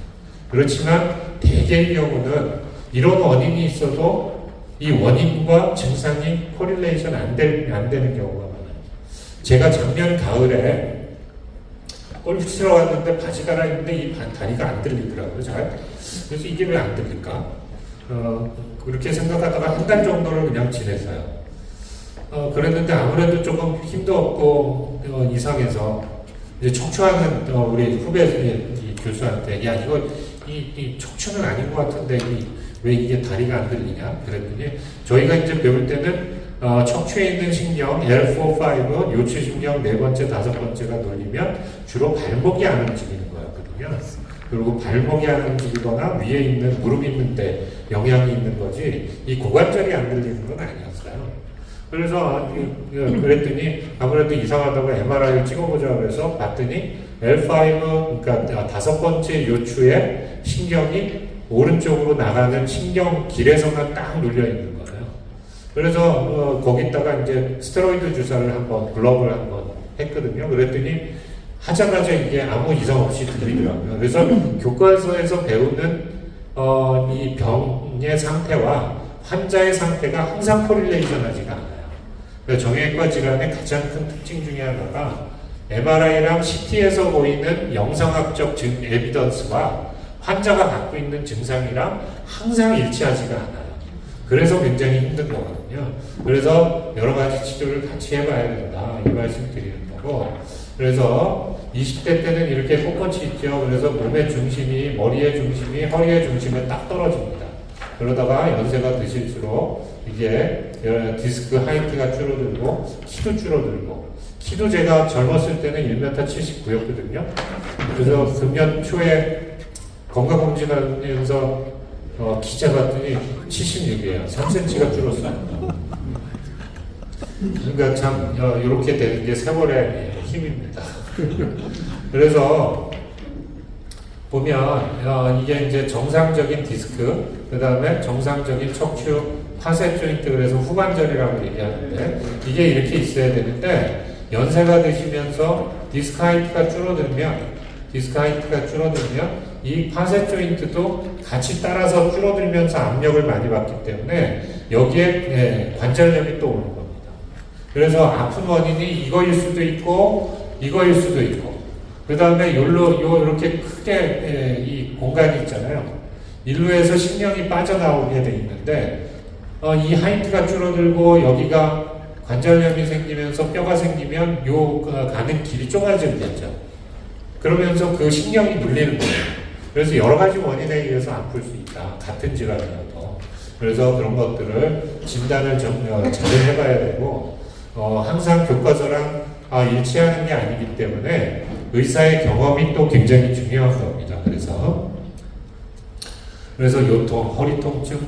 그렇지만 대개의 경우는 이런 원인이 있어도 이 원인과 증상이 코릴레이션 안 되는 경우가 많아요. 제가 작년 가을에 골프 치러 왔는데 바지 갈아입는데 이 다리가 안 들리더라고요, 잘. 그래서 이게 왜 안 들릴까? 그렇게 생각하다가 한 달 정도를 그냥 지냈어요. 그랬는데 아무래도 조금 힘도 없고 이상해서 이제 척추하는 우리 후배 이 교수한테 야 이거 이 척추는 아닌 것 같은데 왜 이게 다리가 안 들리냐? 그랬더니 저희가 이제 배울 때는 척추에 있는 신경 L4, 5, 요추 신경 4번째, 5번째가 눌리면 주로 발목이 안 움직이는 거였거든요. 그리고 발목이 안 움직이거나 위에 있는 무릎 있는 데 영향이 있는 거지 이 고관절이 안 들리는 건 아니었어요. 그래서 그랬더니 아무래도 이상하다고 MRI를 찍어보자 그래서 봤더니 L5 그러니까 5번째 요추에 신경이 오른쪽으로 나가는 신경길에서만 딱 눌려 있는 거예요. 그래서 거기다가 이제 스테로이드 주사를 한번 블럭을 한번 했거든요. 그랬더니 하자마자 이게 아무 이상 없이 들리더라고요. 그래서 교과서에서 배우는 이 병의 상태와 환자의 상태가 항상 코릴레이션하지가 않아요. 그래서 정형외과 질환의 가장 큰 특징 중에 하나가 MRI랑 CT에서 보이는 영상학적 에비던스와 환자가 갖고 있는 증상이랑 항상 일치하지가 않아요. 그래서 굉장히 힘든 거거든요. 그래서 여러 가지 치료를 같이 해봐야 된다. 이 말씀 드리는 거고. 그래서 20대 때는 이렇게 꼿꼿이 있죠. 그래서 몸의 중심이, 머리의 중심이, 허리의 중심에 딱 떨어집니다. 그러다가 연세가 드실수록 이게 디스크 하이트가 줄어들고, 키도 줄어들고, 키도 제가 젊었을 때는 1m 79였거든요. 그래서 금년 초에 건강검진하면서 키 재봤더니 76이에요. 3cm가 줄었어요. 그러니까 참 이렇게 되는 게 세월의 힘입니다. 그래서 보면 이게 이제 정상적인 디스크, 그 다음에 정상적인 척추 파세 조인트, 그래서 후관절이라고 얘기하는데 이게 이렇게 있어야 되는데 연세가 드시면서 디스크 하이트가 줄어들면 이 파세 조인트도 같이 따라서 줄어들면서 압력을 많이 받기 때문에 여기에 관절염이 또 오는 겁니다. 그래서 아픈 원인이 이거일 수도 있고 이거일 수도 있고 그 다음에 이렇게 크게 이 공간이 있잖아요. 일루에서 신경이 빠져나오게 돼 있는데 이 하이트가 줄어들고 여기가 관절염이 생기면서 뼈가 생기면 가는 길이 좁아지겠죠. 그러면서 그 신경이 눌리는 거예요. 그래서 여러 가지 원인에 의해서 아플 수 있다. 같은 질환이라도. 그래서 그런 것들을 진단을 잘 해봐야 되고 항상 교과서랑 일치하는 게 아니기 때문에 의사의 경험이 또 굉장히 중요한 겁니다. 그래서 요통, 허리 통증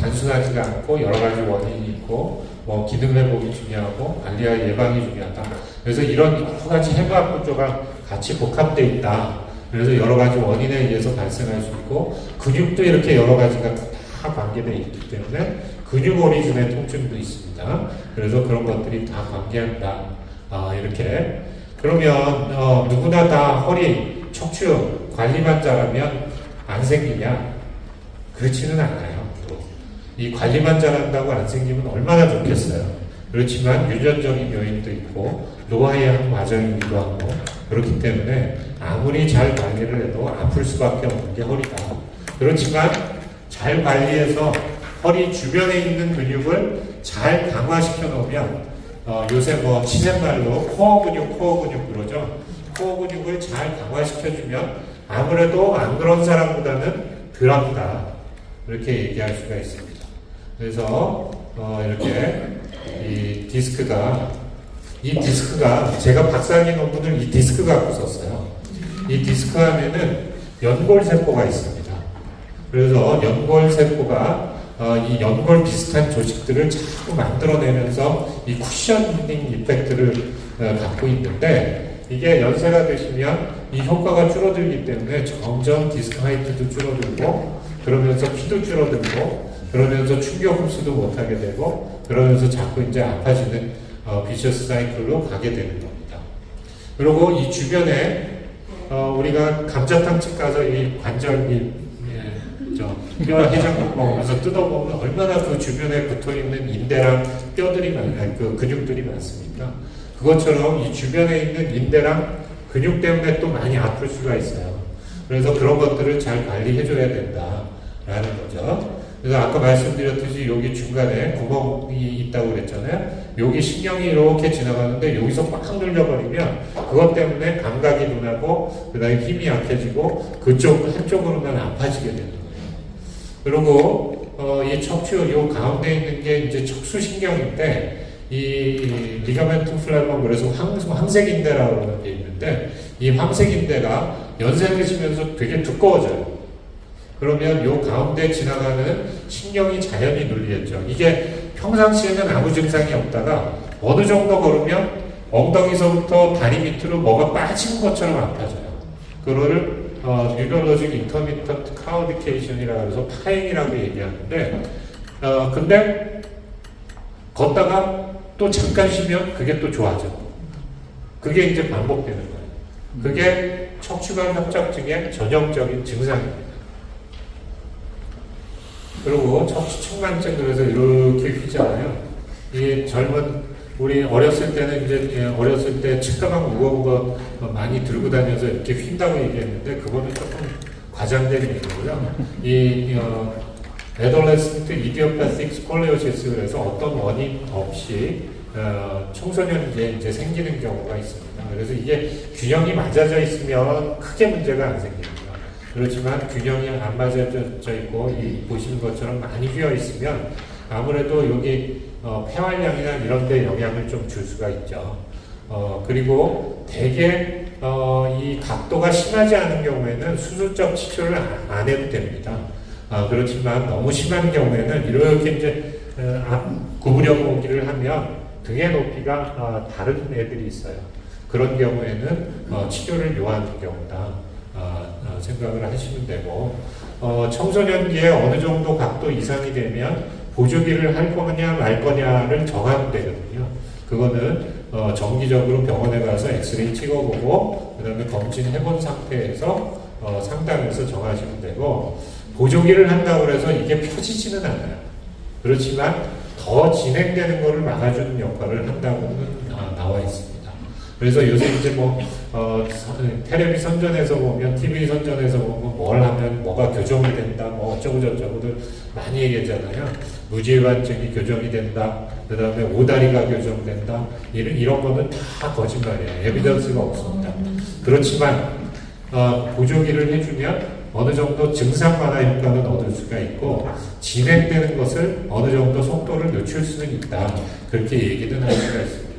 단순하지가 않고 여러 가지 원인이 있고 기능 회복이 중요하고 관리와 예방이 중요하다. 그래서 이런 여러 가지 해부학 구조가 같이 복합되어 있다. 그래서 여러 가지 원인에 의해서 발생할 수 있고 근육도 이렇게 여러 가지가 다 관계되어 있기 때문에 근육 오리진의 통증도 있습니다. 그래서 그런 것들이 다 관계한다. 이렇게 그러면 누구나 다 허리, 척추 관리만 잘하면 안 생기냐? 그렇지는 않아요. 이 관리만 잘한다고 안 생기면 얼마나 좋겠어요. 그렇지만 유전적인 요인도 있고 노화의 한 과정이기도 하고 그렇기 때문에 아무리 잘 관리를 해도 아플 수밖에 없는 게 허리다. 그렇지만 잘 관리해서 허리 주변에 있는 근육을 잘 강화시켜 놓으면 요새 시샘말로 코어 근육 그러죠. 코어 근육을 잘 강화시켜주면 아무래도 안 그런 사람보다는 덜 아프다. 이렇게 얘기할 수가 있습니다. 그래서 이렇게 이 디스크가 제가 박사학위 논문을 이 디스크 갖고 썼어요. 이 디스크 안에는 연골세포가 있습니다. 그래서 연골세포가 이 연골 비슷한 조직들을 자꾸 만들어내면서 이 쿠셔닝 이펙트를 갖고 있는데, 이게 연세가 드시면 이 효과가 줄어들기 때문에 점점 디스크 하이트도 줄어들고, 그러면서 피도 줄어들고, 그러면서 충격 흡수도 못하게 되고, 그러면서 자꾸 이제 아파지는 비셔스 사이클로 가게 되는 겁니다. 그리고 이 주변에 우리가 감자탕집 가서 이 관절, 뼈 해장국 먹으면서 뜯어보면 얼마나 그 주변에 붙어있는 인대랑 뼈들이 그 근육들이 많습니까? 그것처럼 이 주변에 있는 인대랑 근육 때문에 또 많이 아플 수가 있어요. 그래서 그런 것들을 잘 관리해줘야 된다라는 거죠. 그래서 아까 말씀드렸듯이 여기 중간에 구멍이 있다고 그랬잖아요. 여기 신경이 이렇게 지나가는데 여기서 꽉 눌려버리면 그것 때문에 감각이 둔하고 그 다음에 힘이 약해지고 그쪽 한쪽으로만 아파지게 되는 거예요. 그리고 이 척추 요 가운데 있는 게 이제 척수신경인데, 이 리가멘트 플레범, 그래서 황색인대라고 그러는 게 있는데, 이 황색인대가 연세 드시면서 되게 두꺼워져요. 그러면 요 가운데 지나가는 신경이 자연히 눌리겠죠. 이게 평상시에는 아무 증상이 없다가 어느 정도 걸으면 엉덩이서부터 다리 밑으로 뭐가 빠진 것처럼 아파져요. 그거를 뉴럴로직 인터미턴트 카우디케이션이라고 해서 파행이라고 얘기하는데, 근데 걷다가 또 잠깐 쉬면 그게 또 좋아져. 그게 이제 반복되는 거예요. 그게 척추관 협착증의 전형적인 증상입니다. 그리고 척추측만증, 그래서 이렇게 휘잖아요. 이 젊은 우리 어렸을 때는 이제 어렸을 때 측가방 무거운 거 많이 들고 다녀서 이렇게 휜다고 얘기했는데, 그거는 조금 과장된 얘기고요. 이 adolescent idiopathic scoliosis, 그래서 어떤 원인 없이 청소년기에 이제 생기는 경우가 있습니다. 그래서 이게 균형이 맞아져 있으면 크게 문제가 안 생깁니다. 그렇지만 균형이 안 맞아져 있고 이 보시는 것처럼 많이 휘어 있으면 아무래도 여기 폐활량이나 이런 데 영향을 좀 줄 수가 있죠. 그리고 대개 이 각도가 심하지 않은 경우에는 수술적 치료를 안 해도 됩니다. 그렇지만 너무 심한 경우에는 이렇게 이제 구부려 보기를 하면 등의 높이가 다른 애들이 있어요. 그런 경우에는 치료를 요하는 경우다 생각을 하시면 되고, 청소년기에 어느 정도 각도 이상이 되면 보조기를 할 거냐 말 거냐를 정하면 되거든요. 그거는 정기적으로 병원에 가서 엑스레이 찍어보고 그 다음에 검진해본 상태에서 상담해서 정하시면 되고, 보조기를 한다고 해서 이게 펴지지는 않아요. 그렇지만 더 진행되는 것을 막아주는 역할을 한다고는 나와 있습니다. 그래서 요새 이제 텔레비 선전에서 보면, TV 선전에서 보면 뭘 하면 뭐가 교정이 된다, 뭐 어쩌고저쩌고들 많이 얘기하잖아요. 무지관증이 교정이 된다, 그 다음에 오다리가 교정된다, 이런 거는 다 거짓말이에요. 에비던스가 없습니다. 그렇지만 보조기를 해주면 어느 정도 증상 완화 효과는 얻을 수가 있고, 진행되는 것을 어느 정도 속도를 늦출 수는 있다, 그렇게 얘기는 할 수가 있습니다.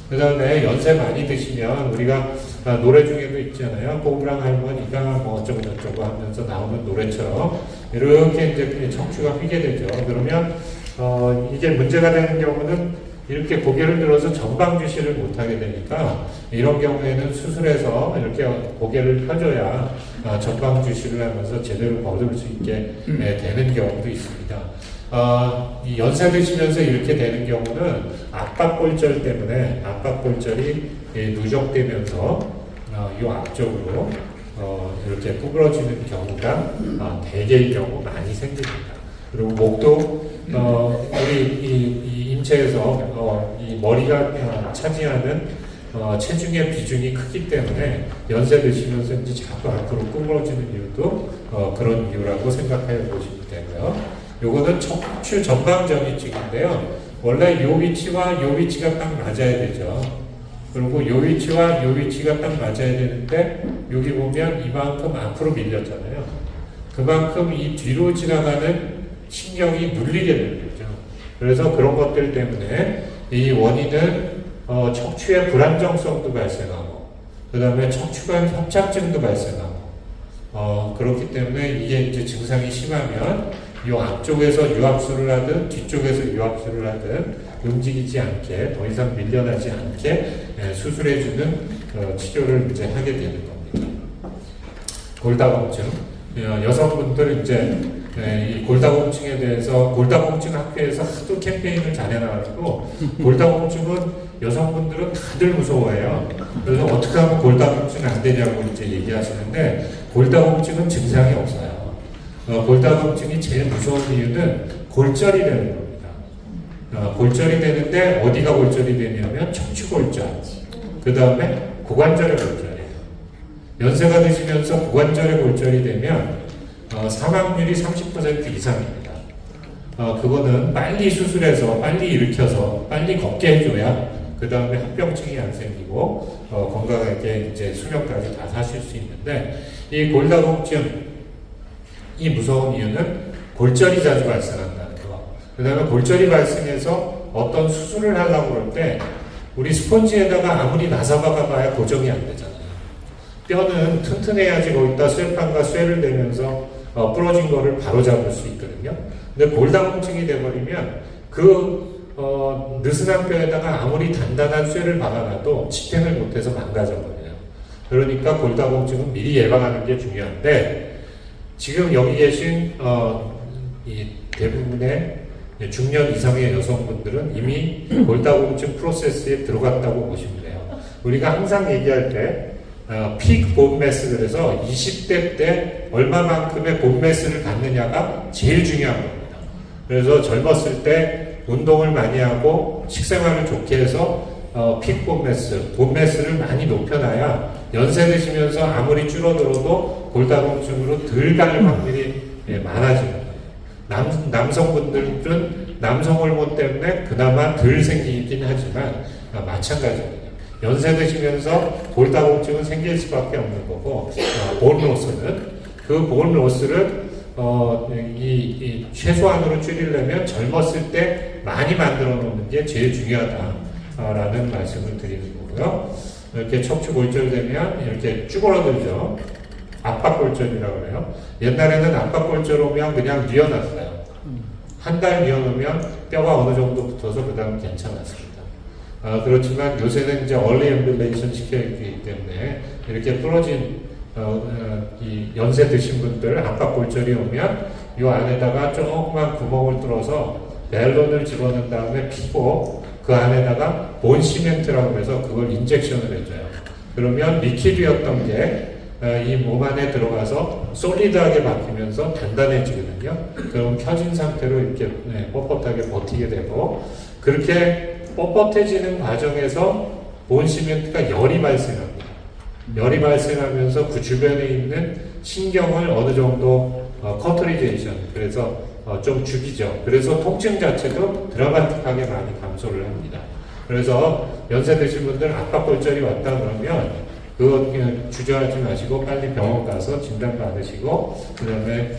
그 다음에 연세 많이 드시면 우리가 노래 중에도 있잖아요. 보브랑 할머니가 뭐 어쩌고저쩌고 하면서 나오는 노래처럼 이렇게 이제 척추가 휘게 되죠. 그러면 이게 문제가 되는 경우는 이렇게 고개를 들어서 전방 주시를 못하게 되니까, 이런 경우에는 수술해서 이렇게 고개를 펴줘야 전방 주시를 하면서 제대로 거둘 수 있게 되는 경우도 있습니다. 이 연세 드시면서 이렇게 되는 경우는 압박골절 때문에 압박골절이 누적되면서 이 앞쪽으로 이렇게 구부러지는 경우가 대개의 경우 많이 생깁니다. 그리고 목도 우리 이 인체에서 이 머리가 차지하는 체중의 비중이 크기 때문에 연세 드시면서 이제 자꾸 앞으로 구부러지는 이유도 그런 이유라고 생각해 보시면 되고요. 요거는 척추 전방전이증인데요. 원래 요 위치와 요 위치가 딱 맞아야 되죠. 그리고 요 위치와 요 위치가 딱 맞아야 되는데, 여기 보면 이만큼 앞으로 밀렸잖아요. 그만큼 이 뒤로 지나가는 신경이 눌리게 되는 거죠. 그래서 그런 것들 때문에 이 원인은 척추의 불안정성도 발생하고, 그 다음에 척추관 협착증도 발생하고, 그렇기 때문에 이게 이제 증상이 심하면 이 앞쪽에서 유압수를 하든 뒤쪽에서 유압수를 하든 움직이지 않게 더 이상 밀려나지 않게 수술해주는 치료를 이제 하게 되는 겁니다. 골다공증 여성분들 이제 이 골다공증에 대해서 골다공증 학회에서 하도 캠페인을 잘 해놔가지고 골다공증은 여성분들은 다들 무서워해요. 그래서 어떻게 하면 골다공증 안 되냐고 이제 얘기하시는데 골다공증은 증상이 없어요. 골다공증이 제일 무서운 이유는 골절이 되는 겁니다. 골절이 되는데 어디가 골절이 되냐면 척추골절, 그 다음에 고관절의 골절이에요. 연세가 드시면서 고관절의 골절이 되면 사망률이 30% 이상입니다. 그거는 빨리 수술해서 빨리 일으켜서 빨리 걷게 해줘야 그 다음에 합병증이 안 생기고 건강하게 이제 수명까지 다 사실 수 있는데 이 골다공증 이 무서운 이유는 골절이 자주 발생한다는 거. 그 다음에 골절이 발생해서 어떤 수술을 하려고 그럴 때 우리 스펀지에다가 아무리 나사박아 봐야 고정이 안 되잖아요. 뼈는 튼튼해야지 거기다 쇠판과 쇠를 대면서 부러진 거를 바로 잡을 수 있거든요. 근데 골다공증이 돼버리면 느슨한 뼈에다가 아무리 단단한 쇠를 박아놔도 지탱을 못해서 망가져버려요. 그러니까 골다공증은 미리 예방하는 게 중요한데 지금 여기 계신 이 대부분의 중년 이상의 여성분들은 이미 골다공증 프로세스에 들어갔다고 보시면 돼요. 우리가 항상 얘기할 때 픽 본매스 그래서 20대 때 얼마만큼의 본매스를 갖느냐가 제일 중요한 겁니다. 그래서 젊었을 때 운동을 많이 하고 식생활을 좋게 해서 픽 본매스를 많이 높여놔야 연세 드시면서 아무리 줄어들어도 골다공증으로 덜 갈 확률이 많아지는 거예요. 남성분들은 남성 호르몬 때문에 그나마 덜 생기긴 하지만 마찬가지입니다. 연세 드시면서 골다공증은 생길 수밖에 없는 거고 본로스는 그 본로스를 이 최소한으로 줄이려면 젊었을 때 많이 만들어 놓는 게 제일 중요하다라는 말씀을 드리는 거고요. 이렇게 척추 골절되면 이렇게 쭈그러들죠. 압박골절이라고 그래요. 옛날에는 압박골절 오면 그냥 뉘어놨어요. 한 달 뉘어놓으면 뼈가 어느 정도 붙어서 그 다음 괜찮았습니다. 그렇지만 요새는 이제 얼리 앰뷸레이션 시켜있기 때문에 이렇게 부러진 이 연세 드신 분들 압박골절이 오면 이 안에다가 조그만 구멍을 뚫어서 벨론을 집어넣은 다음에 피고 그 안에다가 본 시멘트라고 해서 그걸 인젝션을 해줘요. 그러면 리퀴드였던 게 이 몸 안에 들어가서 솔리드하게 바뀌면서 단단해지거든요. 그럼 펴진 상태로 이렇게 뻣뻣하게 버티게 되고 그렇게 뻣뻣해지는 과정에서 본 시멘트가 열이 발생합니다. 열이 발생하면서 그 주변에 있는 신경을 어느 정도 커트리제이션 그래서 좀 죽이죠. 그래서 통증 자체도 드라마틱하게 많이 감소를 합니다. 그래서 연세 드신 분들 압박골절이 왔다 그러면 그거 그냥 주저하지 마시고 빨리 병원 가서 진단 받으시고 그 다음에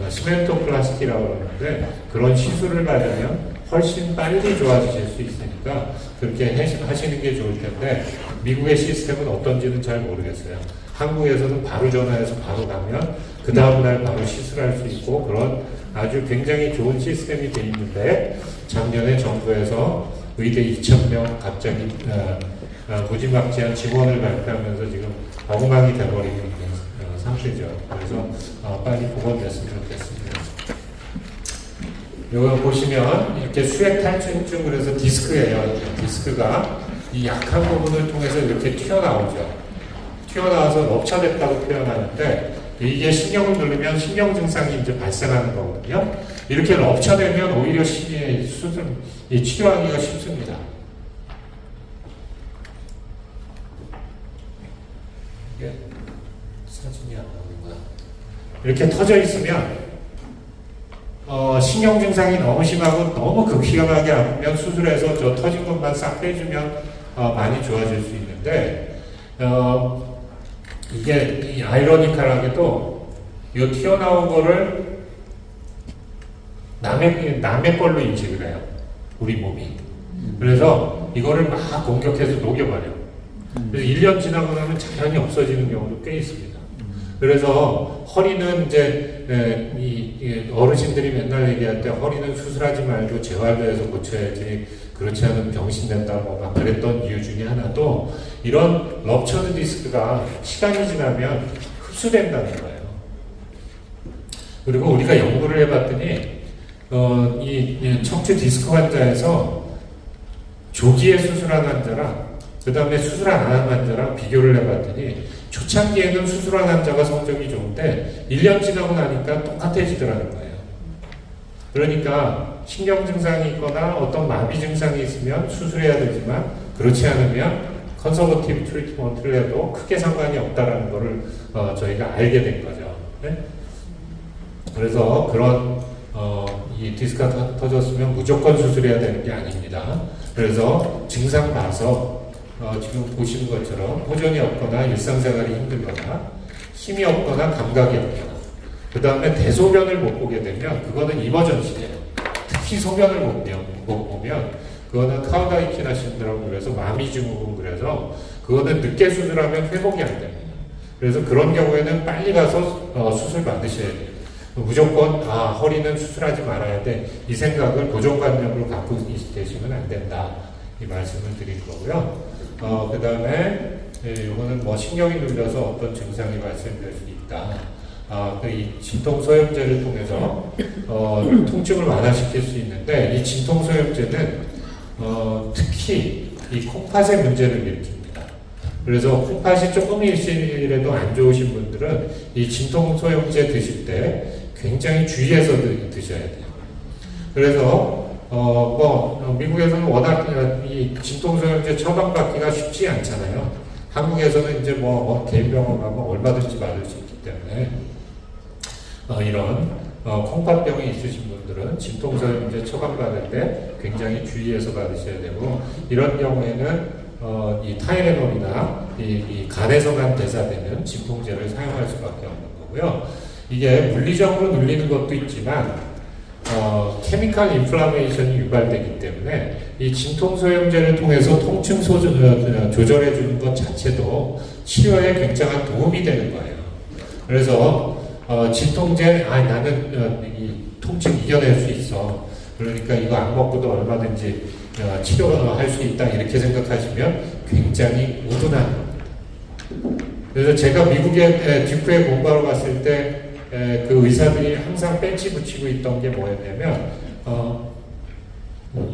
시멘토플라스티라고 그러는데 그런 시술을 받으면 훨씬 빨리 좋아지실 수 있으니까 그렇게 하시는 게 좋을 텐데 미국의 시스템은 어떤지는 잘 모르겠어요. 한국에서는 바로 전화해서 바로 가면 그 다음날 바로 시술할 수 있고 그런 아주 굉장히 좋은 시스템이 돼 있는데 작년에 정부에서 의대 2,000명 갑자기 무지막지한 지원을 발표하면서 지금 엉망이 돼버리는 상태죠. 그래서 빨리 복원됐으면 좋겠습니다. 이거 보시면 이렇게 수액 탈출증 그래서 디스크예요. 디스크가 이 약한 부분을 통해서 이렇게 튀어나오죠. 튀어나와서 럽처됐다고 표현하는데 이게 신경을 누르면 신경 증상이 이제 발생하는 거거든요. 이렇게 럽처되면 오히려 치료하기가 쉽습니다. 이게 사진이 안 나오는구나. 이렇게 터져 있으면 신경 증상이 너무 심하고 너무 극심하게 아프면 수술해서 저 터진 것만 싹 빼주면 많이 좋아질 수 있는데 이게 이 아이러니컬하게도 이 튀어나온 거를 남의 걸로 인식을 해요. 우리 몸이. 그래서 이거를 막 공격해서 녹여버려요. 그래서 1년 지나고 나면 자연히 없어지는 경우도 꽤 있습니다. 그래서 허리는 이제 이 어르신들이 맨날 얘기할 때 허리는 수술하지 말고 재활로해서 고쳐야지 그렇지 않으면 병신된다 막 그랬던 이유 중에 하나도 이런 럽처드 디스크가 시간이 지나면 흡수된다는 거예요. 그리고 우리가 연구를 해봤더니 이 척추 디스크 환자에서 조기에 수술한 환자랑 그 다음에 수술 안 한 환자랑 비교를 해봤더니 초창기에는 수술한 환자가 성적이 좋은데 1년 지나고 나니까 똑같아지더라는 거예요. 그러니까 신경 증상이 있거나 어떤 마비 증상이 있으면 수술해야 되지만 그렇지 않으면 컨서버티브 트리트먼트를 해도 크게 상관이 없다라는 것을 저희가 알게 된 거죠. 네? 그래서 그런 이 디스크가 터졌으면 무조건 수술해야 되는 게 아닙니다. 그래서 증상 봐서 지금 보시는 것처럼 호전이 없거나 일상생활이 힘들거나 힘이 없거나 감각이 없거나 그 다음에 대소변을 못 보게 되면 그거는 이머전시예요. 특히 소변을 못 보면 그거는 카우다이키나 신드롬 그래서 마미증후군 그래서 그거는 늦게 수술하면 회복이 안 됩니다. 그래서 그런 경우에는 빨리 가서 수술 받으셔야 돼요. 무조건 허리는 수술하지 말아야 돼 이 생각을 고정관념으로 갖고 계시면 안 된다 이 말씀을 드릴 거고요. 그 다음에 이거는 뭐 신경이 눌려서 어떤 증상이 발생될 수 있다. 이 진통소염제를 통해서 통증을 완화시킬 수 있는데 이 진통소염제는 특히 이 콩팥의 문제를 일으킵니다. 그래서 콩팥이 조금이라도 안 좋으신 분들은 이 진통소염제 드실 때 굉장히 주의해서 드셔야 돼요. 그래서 미국에서는 워낙 이 진통소염제 처방받기가 쉽지 않잖아요. 한국에서는 이제 개인 병원 가면 얼마든지 받을 수 있기 때문에 이런 콩팥병이 있으신 분들은 진통소염제 처방받을 때 굉장히 주의해서 받으셔야 되고 이런 경우에는 이 타이레놀이나 이 간에서만 대사되는 진통제를 사용할 수밖에 없는 거고요. 이게 물리적으로 눌리는 것도 있지만 케미컬 인플라메이션이 유발되기 때문에 이 진통소염제를 통해서 통증 조절해 주는 것 자체도 치료에 굉장한 도움이 되는 거예요. 그래서 진통제 나는 이 통증 이겨낼 수 있어. 그러니까 이거 안 먹고도 얼마든지 치료할 수 있다 이렇게 생각하시면 굉장히 우둔한 겁니다. 그래서 제가 미국에 듀크에 공부하러 갔을 때 그 의사들이 항상 벤치 붙이고 있던 게 뭐였냐면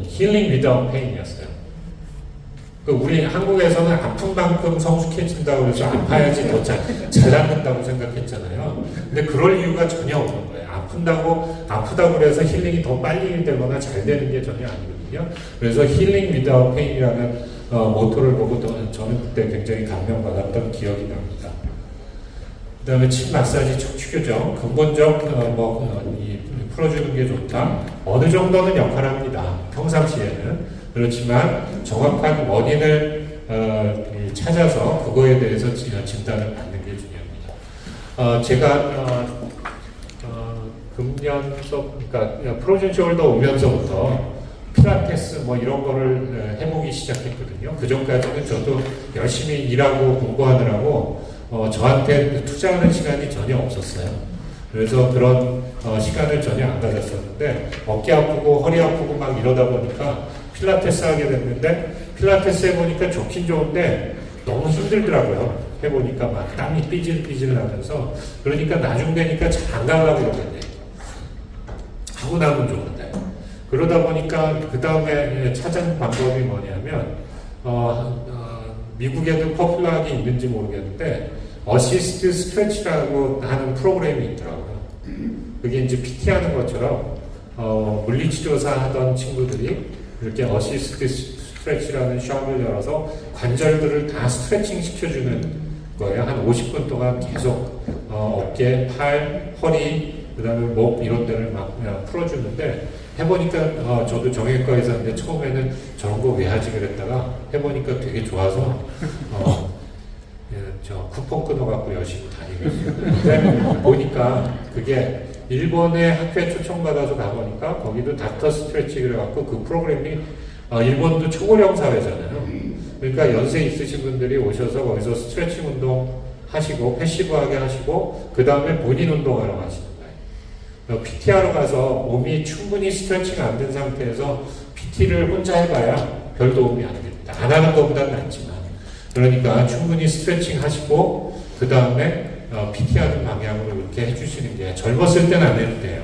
힐링 위다웃 페인이었어요. 우리 한국에서는 아픈 만큼 성숙해진다고 해서 아파야지 더 잘 낫는다고 생각했잖아요. 근데 그럴 이유가 전혀 없는 거예요. 아프다고 그래서 힐링이 더 빨리 되거나 잘 되는 게 전혀 아니거든요. 그래서 힐링 위다웃 페인이라는 모토를 보고 저는 그때 굉장히 감명받았던 기억이 납니다. 그 다음에 침 마사지, 척추 교정, 근본적 풀어주는 게 좋다. 어느 정도는 역할합니다. 평상시에는. 그렇지만 정확한 원인을 찾아서 그거에 대해서 진단을 받는 게 중요합니다. 제가 금년서, 그러니까 프로즌 숄더 오면서부터 필라테스 이런 거를 해보기 시작했거든요. 그 전까지는 저도 열심히 일하고 공부하느라고 저한테 투자하는 시간이 전혀 없었어요. 그래서 그런 시간을 전혀 안 가졌었는데 어깨 아프고 허리 아프고 막 이러다 보니까 필라테스 하게 됐는데 필라테스 해보니까 좋긴 좋은데 너무 힘들더라고요. 해보니까 막 땀이 삐질삐질 나면서 그러니까 나중 되니까 잘 안 가려고 그러는데 하고 나면 좋은데 그러다 보니까 그 다음에 찾은 방법이 뭐냐면 미국에도 포퓰러하게 있는지 모르겠는데 어시스트 스트레치라고 하는 프로그램이 있더라고요. 그게 이제 PT 하는 것처럼 물리치료사 하던 친구들이 이렇게 어시스트 스트레치라는 샵을 열어서 관절들을 다 스트레칭 시켜주는 거예요. 한 50분 동안 계속 어깨, 팔, 허리, 그 다음에 목 이런 데를 막 그냥 풀어주는데 해보니까 저도 정형외과에서 했는데 처음에는 저런 거 왜 하지 그랬다가 해보니까 되게 좋아서 저 쿠폰 끊어갖고 열심히 다니고 있어요. 근데 보니까 그게 일본의 학교에 초청받아서 가보니까 거기도 닥터 스트레치 그래갖고 그 프로그램이 일본도 초고령 사회잖아요. 그러니까 연세 있으신 분들이 오셔서 거기서 스트레칭 운동 하시고 패시브하게 하시고 그 다음에 본인 운동하러 가시는 거예요. PT하러 가서 몸이 충분히 스트레칭 안 된 상태에서 PT를 혼자 해봐야 별 도움이 안 됩니다. 안 하는 것보다는 낫지만. 그러니까 충분히 스트레칭 하시고 그 다음에 PT 하는 방향으로 이렇게 해주시는 게, 젊었을 때는 안 해도 돼요.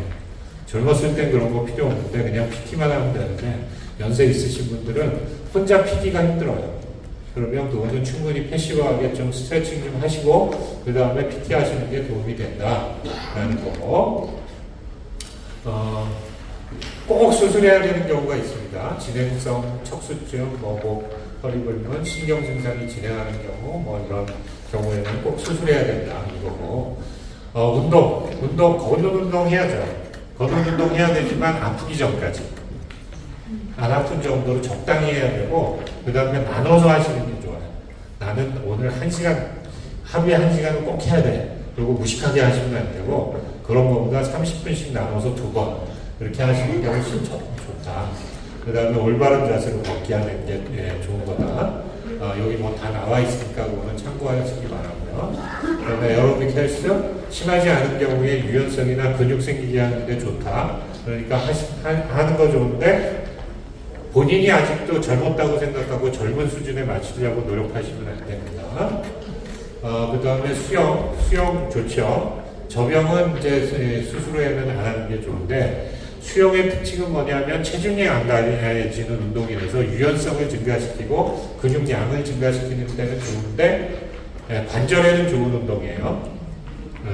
젊었을 땐 그런 거 필요 없는데 그냥 PT만 하면 되는데, 연세 있으신 분들은 혼자 PT가 힘들어요. 그러면 그거는 충분히 패시브하게 좀 스트레칭 좀 하시고 그 다음에 PT 하시는 게 도움이 된다라는 거고, 꼭 수술해야 되는 경우가 있습니다. 진행성 척수증, 목, 허리 불면, 신경 증상이 진행하는 경우, 이런 경우에는 꼭 수술해야 된다 이거고, 걷는 운동 해야죠. 걷는 운동 해야 되지만 아프기 전까지, 안 아픈 정도로 적당히 해야 되고, 그 다음에 나눠서 하시는 게 좋아요. 나는 오늘 1시간, 하루에 1시간은 꼭 해야 돼. 그리고 무식하게 하시면 안 되고, 그런 것보다 30분씩 나눠서 2번 그렇게 하시는 게 훨씬 좋다. 그 다음에 올바른 자세로 걷기 하는 게 좋은 거다. 여기 뭐 다 나와 있으니까 그거는 참고하시기 바라고요. 그 다음에 에어로빅 헬스, 심하지 않은 경우에 유연성이나 근육 생기게 하는 데 좋다. 그러니까 하는 거 좋은데 본인이 아직도 젊었다고 생각하고 젊은 수준에 맞추려고 노력하시면 안 됩니다. 그 다음에 수영 좋죠. 저병은 이제 수술 후에는 안 하는 게 좋은데, 수영의 특징은 뭐냐면 체중이 안 가해지는 운동이라서 유연성을 증가시키고 근육량을 증가시키는 데는 좋은데, 관절에는 좋은 운동이에요.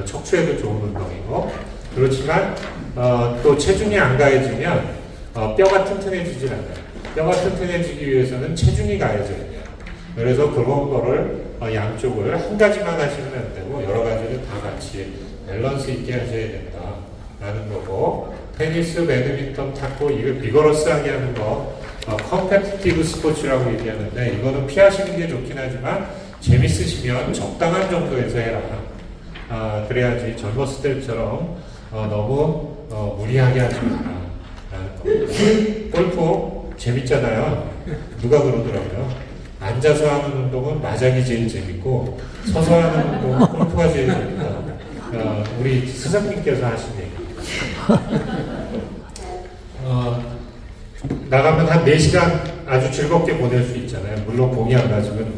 척추에도 좋은 운동이고, 그렇지만 또 체중이 안 가해지면 뼈가 튼튼해지질 않아요. 뼈가 튼튼해지기 위해서는 체중이 가해져야 돼요. 그래서 그런 거를 양쪽을 한 가지만 하시면 안 되고 여러 가지를 다 같이 밸런스 있게 하셔야 된다라는 거고, 테니스, 배드민턴, 탁구, 이걸 비거러스하게 하는 거 컴페티티브 스포츠라고 얘기하는데, 이거는 피하시는 게 좋긴 하지만 재밌으시면 적당한 정도에서 해라. 그래야지 젊었을 때처럼 너무 무리하게 하지 마라라는 겁니다. 골프 재밌잖아요. 누가 그러더라고요. 앉아서 하는 운동은 마작이 제일 재밌고 서서 하는 운동은 골프가 제일 재밌다. 우리 스승님께서 하신 얘기. 나가면 한 4시간 아주 즐겁게 보낼 수 있잖아요. 물론 공이 안 맞으면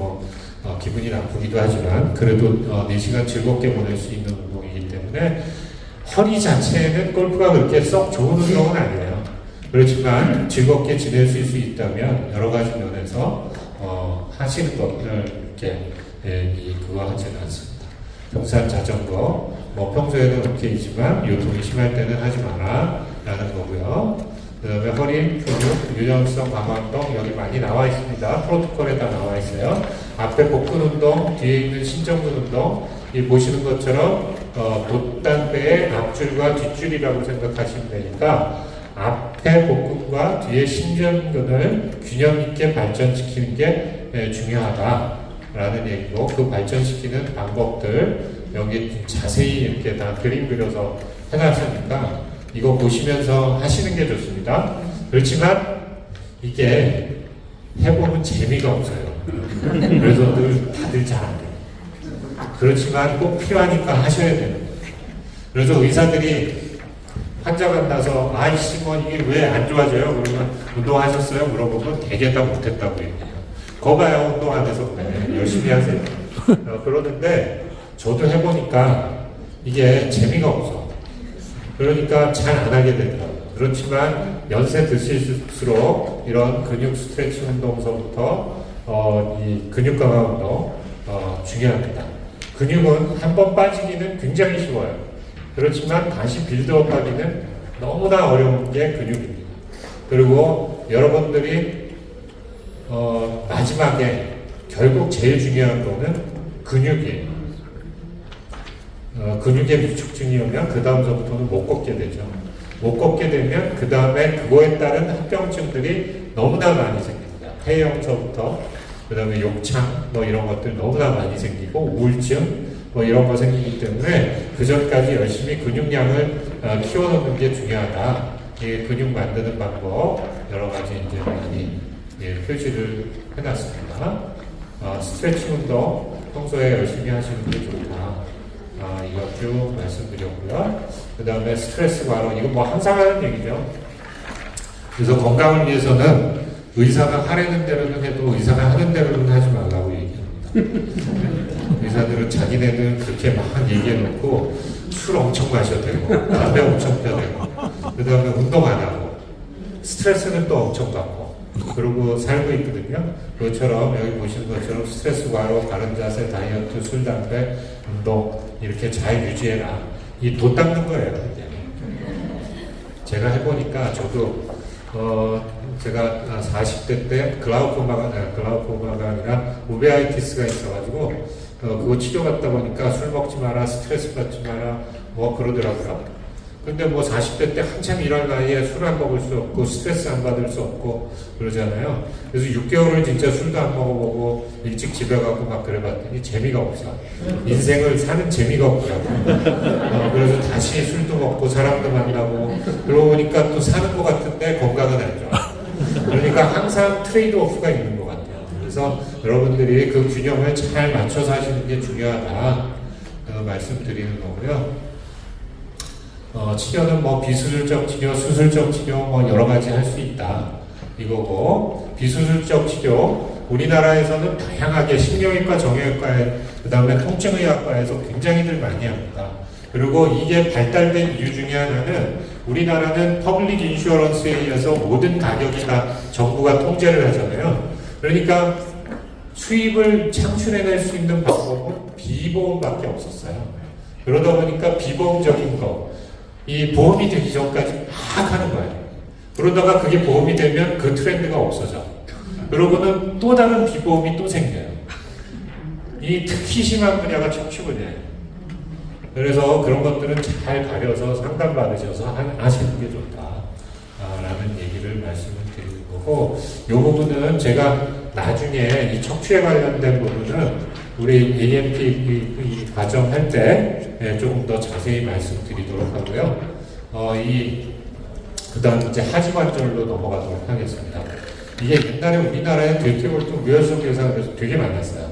기분이 나쁘기도 하지만 그래도 4시간 즐겁게 보낼 수 있는 운동이기 때문에, 허리 자체는 골프가 그렇게 썩 좋은 운동은 아니에요. 그렇지만 즐겁게 지낼 수 있다면 여러 가지 면에서 하시는 것을 이렇게 그거 하지는 않습니다. 등산, 자전거, 평소에는 오케이지만 요통이 심할 때는 하지 마라 라는 거고요. 그 다음에 허리, 근육, 유연성 강화 운동 여기 많이 나와 있습니다. 프로토콜에 다 나와 있어요. 앞에 복근 운동, 뒤에 있는 신전근 운동, 이 보시는 것처럼 돛단배의 앞줄과 뒷줄이라고 생각하시면 되니까, 앞에 복근과 뒤에 신전근을 균형 있게 발전시키는 게 중요하다라는 얘기고, 그 발전시키는 방법들 여기 자세히 이렇게 다 그림 그려서 해놨으니까 이거 보시면서 하시는 게 좋습니다. 그렇지만 이게 해보면 재미가 없어요. 그래서 다들 잘 안 돼요. 그렇지만 꼭 필요하니까 하셔야 돼요. 그래서 의사들이 환자 만나서 아이씨 이게 왜 안 좋아져요? 그러면 운동하셨어요? 물어보면 되게 다 못했다고 얘기해요. 거 봐요, 운동 안 해서 그래. 열심히 하세요. 그러는데 저도 해보니까 이게 재미가 없어. 그러니까 잘 안 하게 되더라고요. 그렇지만 연세 드실수록 이런 근육 스트레칭 운동서부터 이 근육 강화 운동 중요합니다. 근육은 한번 빠지기는 굉장히 쉬워요. 그렇지만 다시 빌드업 하기는 너무나 어려운 게 근육입니다. 그리고 여러분들이 마지막에 결국 제일 중요한 거는 근육이에요. 근육의 위축증이 오면 그 다음서부터는 못 걷게 되죠. 못 걷게 되면 그 다음에 그거에 따른 합병증들이 너무나 많이 생깁니다. 폐영처부터 그 다음에 욕창 이런 것들 너무나 많이 생기고, 우울증 이런 거 생기기 때문에 그 전까지 열심히 근육량을 키워놓는 게 중요하다. 이 근육 만드는 방법 여러 가지 이제 많이 표시를 해놨습니다. 스트레칭 운동 평소에 열심히 하시는 게 좋다. 이것 쭉 말씀드렸고요. 그 다음에 스트레스 발언, 이거 뭐 항상 하는 얘기죠. 그래서 건강을 위해서는 의사가 하라는 대로는 해도 의사가 하는 대로는 하지 말라고 얘기합니다. 의사들은 자기네들 그렇게 막 얘기해놓고 술 엄청 마셔도 되고 담배 엄청 펴도 되고 그 다음에 운동 안 하고 스트레스는 또 엄청 받고 그러고 살고 있거든요. 그것처럼 여기 보시는 것처럼 스트레스 과로, 바른 자세, 다이어트, 술, 담배, 운동 이렇게 잘 유지해라. 이 돈 닦는 거예요. 이제. 제가 해보니까 저도 제가 40대 때 글라우코마가 아니라 우베아이티스가 있어가지고 그거 치료받다 보니까 술 먹지 마라, 스트레스 받지 마라 뭐 그러더라고요. 근데 뭐 40대 때 한참 일할 나이에 술 안 먹을 수 없고 스트레스 안 받을 수 없고 그러잖아요. 그래서 6개월을 진짜 술도 안 먹어보고 일찍 집에 가고 막 그래봤더니 재미가 없어. 인생을 사는 재미가 없더라고요. 그래서 다시 술도 먹고 사람도 만나고 그러고 보니까 또 사는 것 같은데 건강은 안 좋아. 그러니까 항상 트레이드 오프가 있는 것 같아요. 그래서 여러분들이 그 균형을 잘 맞춰서 하시는 게 중요하다 말씀드리는 거고요. 치료는 뭐 비수술적 치료, 수술적 치료 뭐 여러 가지 할 수 있다 이거고, 비수술적 치료 우리나라에서는 다양하게 신경외과, 정형외과에 그 다음에 통증의학과에서 굉장히들 많이 합니다. 그리고 이게 발달된 이유 중에 하나는 우리나라는 퍼블릭 인슈어런스에 의해서 모든 가격이 다 정부가 통제를 하잖아요. 그러니까 수입을 창출해낼 수 있는 방법은 비보험밖에 없었어요. 그러다 보니까 비보험적인 거, 이 보험이 되기 전까지 막 하는 거예요. 그러다가 그게 보험이 되면 그 트렌드가 없어져. 그러고는 또 다른 비보험이 또 생겨요. 이 특히 심한 분야가 척추 분야예요. 그래서 그런 것들은 잘 가려서 상담받으셔서 하시는 게 좋다라는 얘기를 말씀을 드리는 거고, 이 부분은 제가 나중에 이 척추에 관련된 부분은 우리 AMP 이 과정 할 때 조금 더 자세히 말씀드리도록 하고요. 그 다음 이제 하지관절로 넘어가도록 하겠습니다. 이게 옛날에 우리나라에 대퇴골두 무혈성 괴사가 되게 많았어요.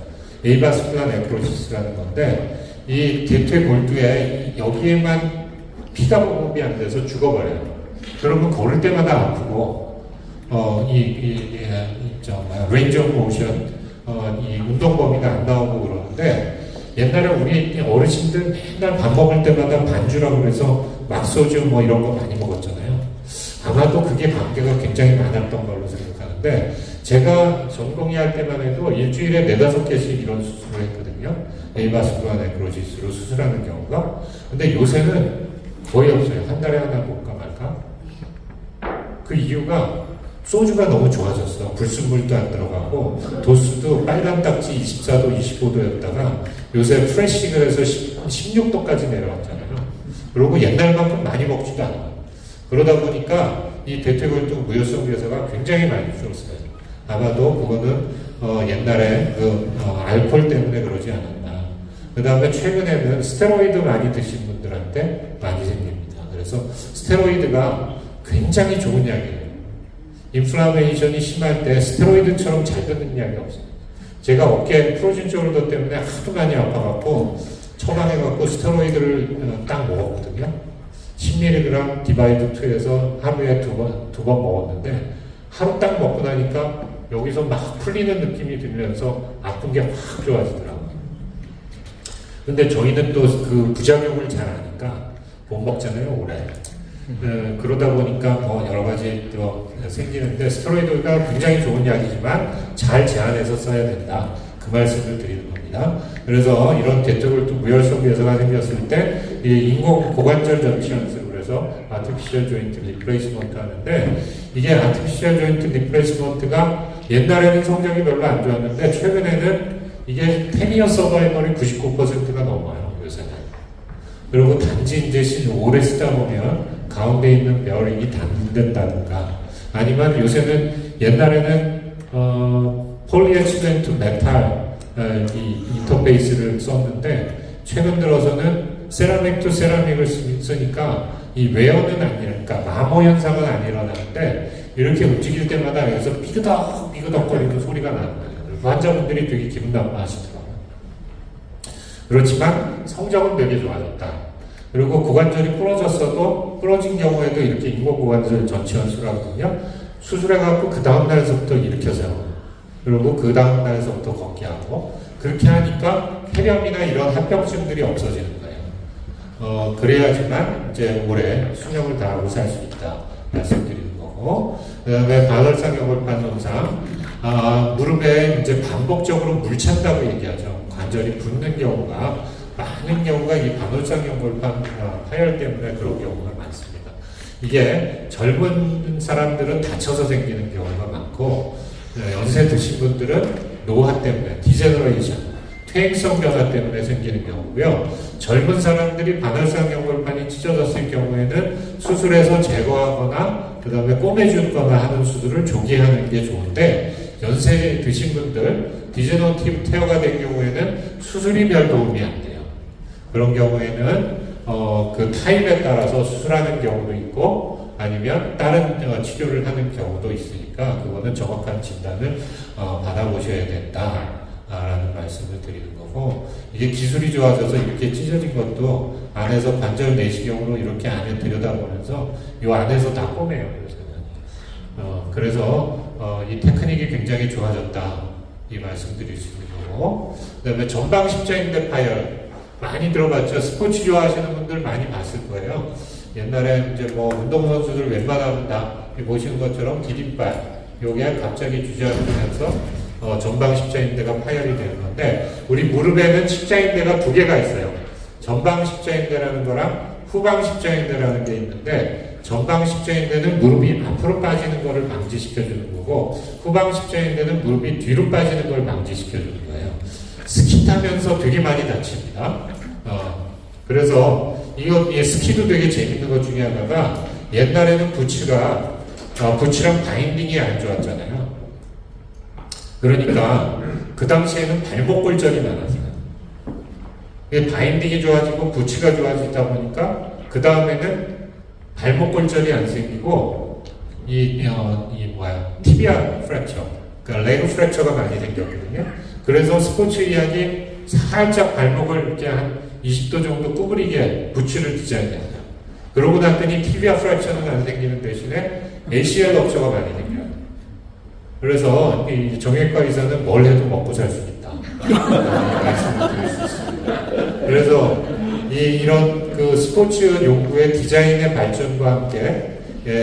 에이바스쿨라 네크로시스라는 건데, 이 대퇴골두에 여기에만 피가 공급이 안 돼서 죽어버려요. 그러면 걸을 때마다 아프고, 레인지 오브 모션, 이 운동 범위가 안 나오고 그러는데, 옛날에 우리 어르신들 맨날 밥 먹을 때마다 반주라고 그래서 막소주 뭐 이런 거 많이 먹었잖아요. 아마도 그게 관계가 굉장히 많았던 걸로 생각하는데, 제가 전공의 할 때만 해도 일주일에 4-5개씩 이런 수술을 했거든요. 에이바스쿨라 네크로시스로 수술하는 경우가. 근데 요새는 거의 없어요. 한 달에 하나 볼까 말까. 그 이유가 소주가 너무 좋아졌어. 불순물도 안 들어가고 도수도 빨간 딱지 24도, 25도였다가 요새 프레시를 해서 16도까지 내려왔잖아요. 그리고 옛날만큼 많이 먹지도 않아. 그러다 보니까 이 대퇴골두 무혈성 괴사가 굉장히 많이 줄었어요. 아마도 그거는 옛날에 알코올 때문에 그러지 않았나. 그 다음에 최근에는 스테로이드 많이 드신 분들한테 많이 생깁니다. 그래서 스테로이드가 굉장히 좋은 약이에요. 인플라메이션이 심할 때 스테로이드처럼 잘 듣는 약이 없어요. 제가 어깨 프로진 숄더 때문에 하도 많이 아파갖고 처방해갖고 스테로이드를 딱 먹었거든요. 10mg 디바이드 2에서 하루에 두 번 먹었는데, 하루 딱 먹고 나니까 여기서 막 풀리는 느낌이 들면서 아픈 게 확 좋아지더라고요. 근데 저희는 또 그 부작용을 잘 아니까 못 먹잖아요, 오래. 그러다 보니까 뭐 여러 가지 또 생기는데, 스테로이드가 굉장히 좋은 약이지만 잘 제한해서 써야 된다. 그 말씀을 드리는 겁니다. 그래서 이런 대퇴골두 무혈성 괴사가 생겼을 때 이 인공 고관절 전치 연습을 해서 아티피셜 조인트 리플레이스먼트 하는데, 이게 아티피셜 조인트 리플레이스먼트가 옛날에는 성적이 별로 안 좋았는데 최근에는 이게 10이어 서바이벌이 99%가 넘어요, 요새는. 그리고 단지 이제 오래 쓰다 보면 가운데 있는 베어링이 단된다든가, 아니면 요새는 옛날에는 폴리에틸렌 투 메탈 이 인터페이스를 썼는데, 최근 들어서는 세라믹 투 세라믹을 쓰니까 이 웨어는 아니니까 마모 현상은 안 일어나는데, 이렇게 움직일 때마다 여기서 삐그덕 삐그덕거리는 소리가 나는 거예요. 환자분들이 되게 기분 나빠하시더라고요. 그렇지만 성적은 되게 좋아졌다. 그리고 고관절이 부러진 경우에도 이렇게 인공고관절 전치현수를 하거든요. 수술해갖고 그 다음날서부터 일으켜 세워. 그리고 그 다음날서부터 걷게 하고, 그렇게 하니까 폐렴이나 이런 합병증들이 없어지는 거예요. 그래야지만 이제 오래 수명을 다하고 살 수 있다 말씀드리는 거고, 그 다음에 반월상 연골판 손상, 무릎에 이제 반복적으로 물 찬다고 얘기하죠. 관절이 붓는 경우가 많은 경우가 이 반월상 연골판 파열 때문에 그런 경우가 많습니다. 이게 젊은 사람들은 다쳐서 생기는 경우가 많고, 연세 드신 분들은 노화 때문에 디제너레이션, 퇴행성 변화 때문에 생기는 경우고요. 젊은 사람들이 반월상 연골판이 찢어졌을 경우에는 수술해서 제거하거나 그 다음에 꼬매주거나 하는 수술을 조기에 하는 게 좋은데, 연세 드신 분들 디제너티브 테어가 된 경우에는 수술이 별 도움이 안 돼요. 그런 경우에는 그 타입에 따라서 수술하는 경우도 있고 아니면 다른 치료를 하는 경우도 있으니까 그거는 정확한 진단을 받아보셔야 된다라는 말씀을 드리는 거고, 이게 기술이 좋아져서 이렇게 찢어진 것도 안에서 관절 내시경으로 이렇게 안에 들여다보면서 이 안에서 다 꼬매요. 그래서 이 테크닉이 굉장히 좋아졌다 이 말씀드릴 수 있는 거고, 그 다음에 전방 십자인대 파열 많이 들어봤죠. 스포츠 좋아하시는 분들 많이 봤을 거예요. 옛날에 이제 뭐 운동선수들 웬만하면 다 보시는 것처럼 디딤발 요게 갑자기 주저앉으면서 전방 십자인대가 파열이 되는 건데, 우리 무릎에는 십자인대가 두 개가 있어요. 전방 십자인대라는 거랑 후방 십자인대라는 게 있는데, 전방 십자인대는 무릎이 앞으로 빠지는 것을 방지시켜 주는 거고, 후방 십자인대는 무릎이 뒤로 빠지는 걸 방지시켜 주는 거예요. 스키 타면서 되게 많이 다칩니다. 그래서 이 스키도 되게 재밌는 것 중에 하나가, 옛날에는 부츠랑 바인딩이 안 좋았잖아요. 그러니까 그 당시에는 발목 골절이 많았어요. 바인딩이 좋아지고 부츠가 좋아지다 보니까 그 다음에는 발목 골절이 안 생기고 티비아 프랙처, 그러니까 레그 프랙처가 많이 생겼거든요. 그래서 스포츠 이야기 살짝 발목을 이렇게 한 20도 정도 구부리게 부츠를 디자인했어요. 그러고 났더니 티비아 프랙처는 안 생기는 대신에 ACL 럽처가 많이 생겨요. 그래서 이 정형외과 의사는 뭘 해도 먹고 살 수 있다. 말씀을 드릴 수 있습니다. 그래서 이런 그 스포츠 연구의 디자인의 발전과 함께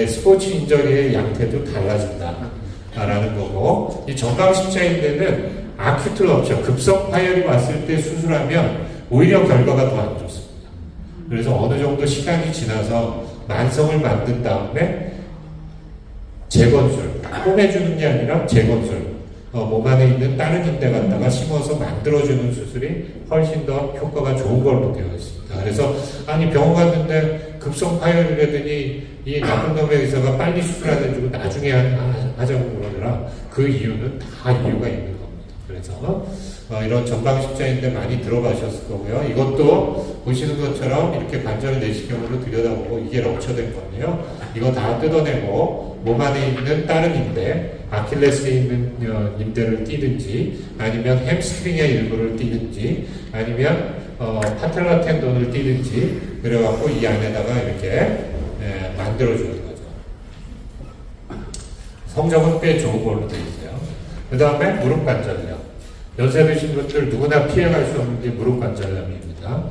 스포츠 인저리의 양태도 달라진다라는 거고, 이 전방 십자인대는 아큐트 럽처, 급성 파열이 왔을 때 수술하면 오히려 결과가 더 안 좋습니다. 그래서 어느 정도 시간이 지나서 만성을 만든 다음에 재건술, 꼬매주는 게 아니라 재건술, 몸 안에 있는 다른 인대 갖다가 심어서 만들어주는 수술이 훨씬 더 효과가 좋은 걸로 되어 있습니다. 그래서 병원 갔는데 급성 파열이라더니 이 나쁜 놈의 의사가 빨리 수술 안 해주고 나중에 하자고 그러더라. 그 이유는 다 이유가 있는 겁니다. 그래서 이런 전방 십자인대 많이 들어가셨을 거고요. 이것도 보시는 것처럼 이렇게 관절 내시경으로 들여다보고 이게 럽처된 건데요. 이거 다 뜯어내고 몸 안에 있는 다른 인대, 아킬레스에 있는 인대를 띄든지, 아니면 햄스트링의 일부를 띄든지, 아니면 파텔라 텐돈을 띄든지, 그래갖고 이 안에다가 이렇게 만들어주는 거죠. 성적은 꽤 좋은 걸로 되어 있어요. 그 다음에 무릎 관절염. 연세 드신 분들 누구나 피해갈 수 없는 게 무릎 관절염입니다.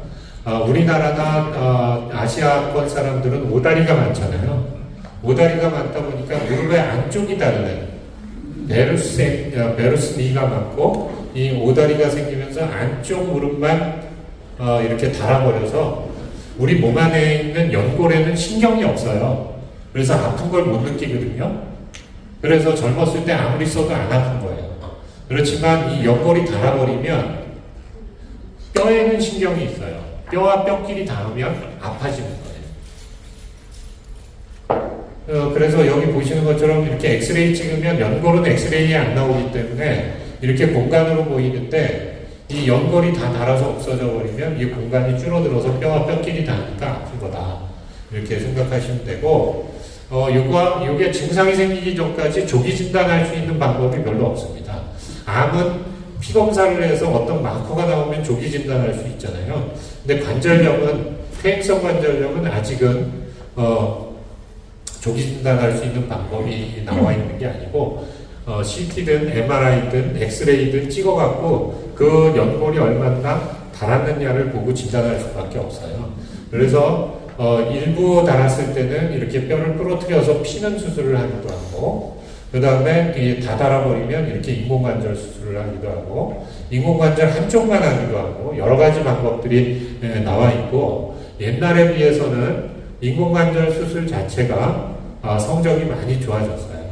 우리나라나 아시아권 사람들은 오다리가 많잖아요. 오다리가 많다 보니까 무릎의 안쪽이 다르네. 베루스 니가 많고, 이 오다리가 생기면서 안쪽 무릎만 이렇게 달아버려서 우리 몸 안에 있는 연골에는 신경이 없어요. 그래서 아픈 걸 못 느끼거든요. 그래서 젊었을 때 아무리 써도 안 아픈 거예요. 그렇지만 이 연골이 닳아버리면 뼈에는 신경이 있어요. 뼈와 뼈끼리 닿으면 아파지는 거예요. 그래서 여기 보시는 것처럼 이렇게 엑스레이 찍으면 연골은 엑스레이에 안 나오기 때문에 이렇게 공간으로 보이는데, 이 연골이 다 닳아서 없어져 버리면 이 공간이 줄어들어서 뼈와 뼈끼리 닿으니까 아픈 거다. 이렇게 생각하시면 되고, 요게 증상이 생기기 전까지 조기 진단할 수 있는 방법이 별로 없습니다. 암은 피 검사를 해서 어떤 마커가 나오면 조기 진단할 수 있잖아요. 근데 관절염은 퇴행성 관절염은 아직은 조기 진단할 수 있는 방법이 나와 있는 게 아니고 CT든 MRI든 엑스레이든 찍어갖고 그 연골이 얼마나 닳았느냐를 보고 진단할 수밖에 없어요. 그래서 일부 닳았을 때는 이렇게 뼈를 부러뜨려서 피는 수술을 하기도 하고, 그 다음에 다 닳아버리면 이렇게 인공관절 수술을 하기도 하고, 인공관절 한쪽만 하기도 하고, 여러 가지 방법들이 나와 있고, 옛날에 비해서는 인공관절 수술 자체가 성적이 많이 좋아졌어요.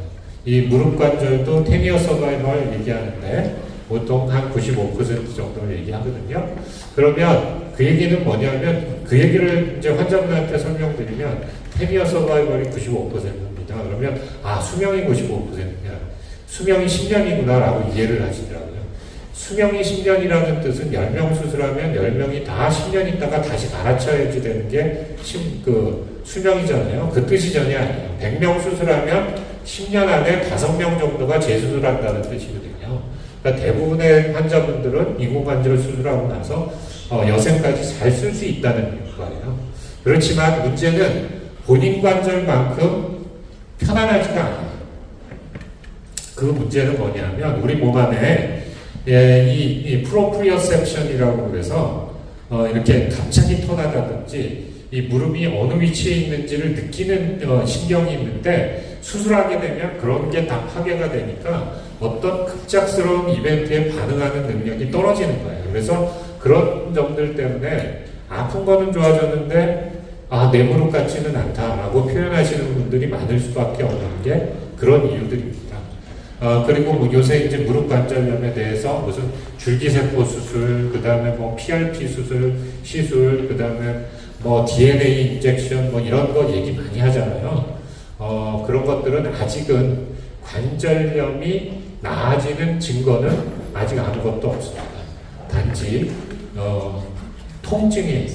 이 무릎관절도 10-year survival 얘기하는데 보통 한 95% 정도를 얘기하거든요. 그러면 그 얘기는 뭐냐면, 그 얘기를 이제 환자분한테 설명드리면 10-year survival이 95%입니다. 그러면 수명이 95%냐, 수명이 10년이구나 라고 이해를 하시더라고요. 수명이 10년이라는 뜻은 10명 수술하면 10명이 다 10년 있다가 다시 갈아쳐야지 되는 게 수명이잖아요. 그 뜻이 전혀 아니에요. 100명 수술하면 10년 안에 5명 정도가 재수술한다는 뜻이거든요. 그러니까 대부분의 환자분들은 인공관절 수술하고 나서 여생까지 잘 쓸 수 있다는 거예요. 그렇지만 문제는 본인 관절만큼 편안하지가 않아요. 그 문제는 뭐냐면 우리 몸 안에 이 프로프리어셉션이라고 그래서 이렇게 갑자기 터나다든지 이 무릎이 어느 위치에 있는지를 느끼는 신경이 있는데, 수술하게 되면 그런 게 다 파괴가 되니까 어떤 급작스러운 이벤트에 반응하는 능력이 떨어지는 거예요. 그래서 그런 점들 때문에 아픈 거는 좋아졌는데 내 무릎 같지는 않다라고 표현하시는 분들이 많을 수밖에 없는 게 그런 이유들입니다. 그리고 뭐 요새 이제 무릎 관절염에 대해서 무슨 줄기세포 수술, 그 다음에 뭐 PRP 수술, 시술, 그 다음에 뭐 DNA 인젝션 뭐 이런 거 얘기 많이 하잖아요. 그런 것들은 아직은 관절염이 나아지는 증거는 아직 아무것도 없습니다. 단지 통증이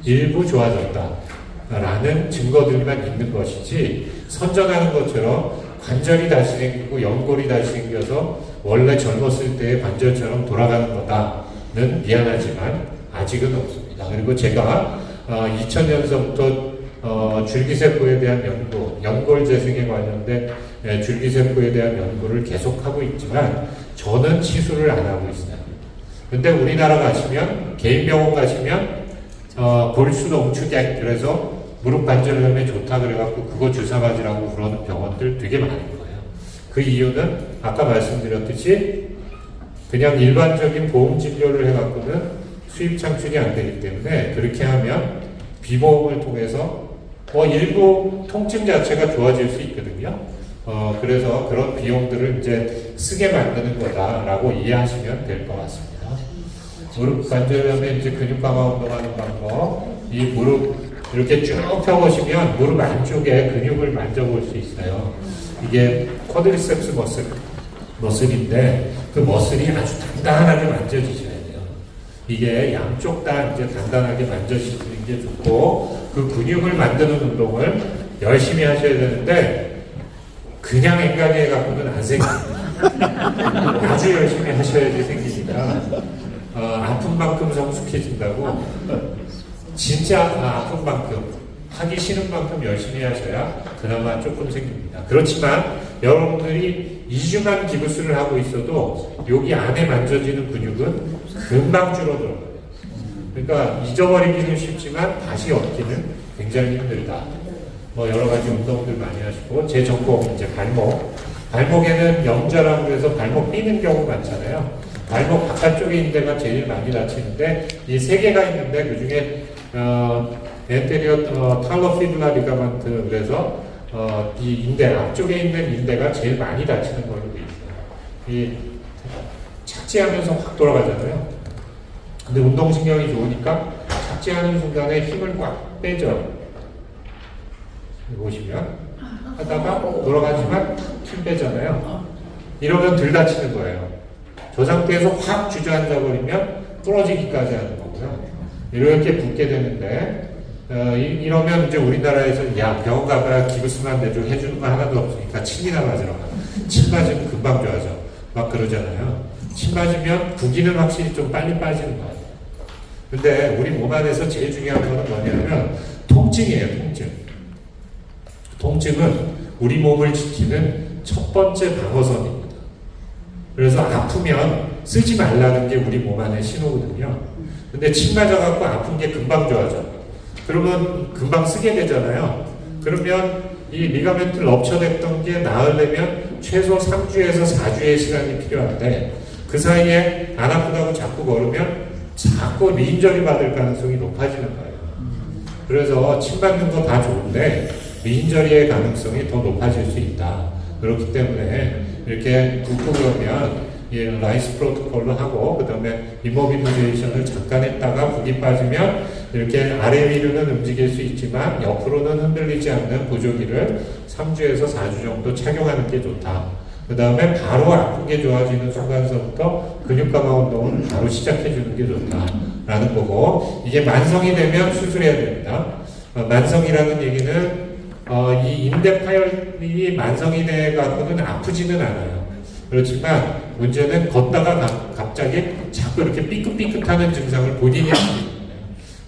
일부 좋아졌다라는 증거들만 있는 것이지, 선전하는 것처럼 관절이 다시 생기고 연골이 다시 생겨서 원래 젊었을 때의 관절처럼 돌아가는 거다는 미안하지만 아직은 없습니다. 그리고 제가 2000년서부터 줄기세포에 대한 연구, 연골 재생에 관련된 줄기세포에 대한 연구를 계속하고 있지만 저는 시술을 안 하고 있어요. 근데 우리나라 가시면, 개인 병원 가시면 골수농축액, 그래서 무릎 관절염에 좋다 그래갖고 그거 주사 맞으라고 그러는 병원들 되게 많은 거예요. 그 이유는 아까 말씀드렸듯이 그냥 일반적인 보험 진료를 해갖고는 수입 창출이 안 되기 때문에, 그렇게 하면 비보험을 통해서 일부 통증 자체가 좋아질 수 있거든요. 그래서 그런 비용들을 이제 쓰게 만드는 거다라고 이해하시면 될 것 같습니다. 무릎 관절염에 이제 근육 강화 운동하는 방법, 이 무릎 이렇게 쭉 펴보시면 무릎 안쪽에 근육을 만져볼 수 있어요. 이게 쿼드리셉스 머슬인데 그 머슬이 아주 단단하게 만져지셔야 돼요. 이게 양쪽 다 이제 단단하게 만져지는 게 좋고, 그 근육을 만드는 운동을 열심히 하셔야 되는데 그냥 앵간히 해갖고는 안 생깁니다. 아주 열심히 하셔야지 생기니까 아픈 만큼 성숙해진다고. 진짜 아픈 만큼, 하기 싫은 만큼 열심히 하셔야 그나마 조금 생깁니다. 그렇지만 여러분들이 2주만 기부스를 하고 있어도 여기 안에 만져지는 근육은 금방 줄어들어요. 그러니까 잊어버리기는 쉽지만 다시 얻기는 굉장히 힘들다. 뭐 여러 가지 운동들 많이 하시고, 제 전공 이제 발목에는 영자라고 해서 발목 삐는 경우 많잖아요. 발목 바깥쪽에 있는 데가 제일 많이 다치는데, 이 세 개가 있는데 그 중에 엔테리어 탈로피블라 리가먼트, 그래서 이 인대 앞쪽에 있는 인대가 제일 많이 다치는 걸로 돼 있어요. 이 착지하면서 확 돌아가잖아요. 근데 운동신경이 좋으니까 착지하는 순간에 힘을 꽉 빼죠. 보시면 하다가 돌아가지만 힘 빼잖아요. 이러면 덜 다치는 거예요. 저 상태에서 확 주저앉아 버리면 부러지기까지 하는 거고요. 이렇게 붓게 되는데 이러면 이제 우리나라에서 야, 병원 가봐야 기부스만 내줘, 해주는 거 하나도 없으니까 침이나 맞으러 가. 침 맞으면 금방 좋아져 막 그러잖아요. 침 맞으면 부기는 확실히 좀 빨리 빠지는 것 같아요. 근데 우리 몸 안에서 제일 중요한 거는 뭐냐면 통증이에요, 통증. 통증은 우리 몸을 지키는 첫 번째 방어선입니다. 그래서 아프면 쓰지 말라는 게 우리 몸 안의 신호거든요. 근데 침 맞아갖고 아픈 게 금방 좋아져. 그러면 금방 쓰게 되잖아요. 그러면 이 리가멘트 럽처됐던 게 나으려면 최소 3주에서 4주의 시간이 필요한데 그 사이에 안 아프다고 자꾸 걸으면 자꾸 리인저리 받을 가능성이 높아지는 거예요. 그래서 침 맞는 거 다 좋은데 리인저리의 가능성이 더 높아질 수 있다. 그렇기 때문에 이렇게 붓고 그러면 라이스 프로토콜로 하고 그 다음에 이모빌리제이션을 잠깐 했다가 붓이 빠지면 이렇게 아래 위로는 움직일 수 있지만 옆으로는 흔들리지 않는 보조기를 3주에서 4주 정도 착용하는 게 좋다. 그 다음에 바로 아픈 게 좋아지는 순간서부터 근육 강화 운동을 바로 시작해 주는 게 좋다라는 거고, 이게 만성이 되면 수술해야 됩니다. 만성이라는 얘기는 이 인대 파열이 만성이 돼 갖고는 아프지는 않아요. 그렇지만 문제는 걷다가 갑자기 자꾸 이렇게 삐끗삐끗하는 증상을 본인이 알고 있는 거예요.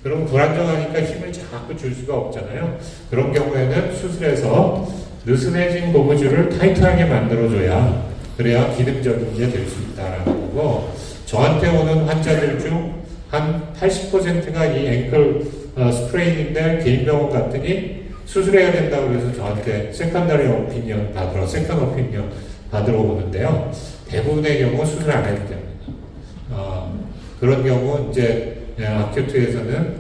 그럼 불안정하니까 힘을 자꾸 줄 수가 없잖아요. 그런 경우에는 수술해서 느슨해진 고무줄을 타이트하게 만들어줘야, 그래야 기능적인 게 될 수 있다라는 거고, 저한테 오는 환자들 중 한 80%가 이 앵클 스프레인인데 개인 병원 갔더니 수술해야 된다고 그래서 저한테 세컨더리 오피니언 세컨 오피니언 받으러 오는데요. 대부분의 경우 수술 안 해도 됩니다. 그런 경우 이제 아큐트에서는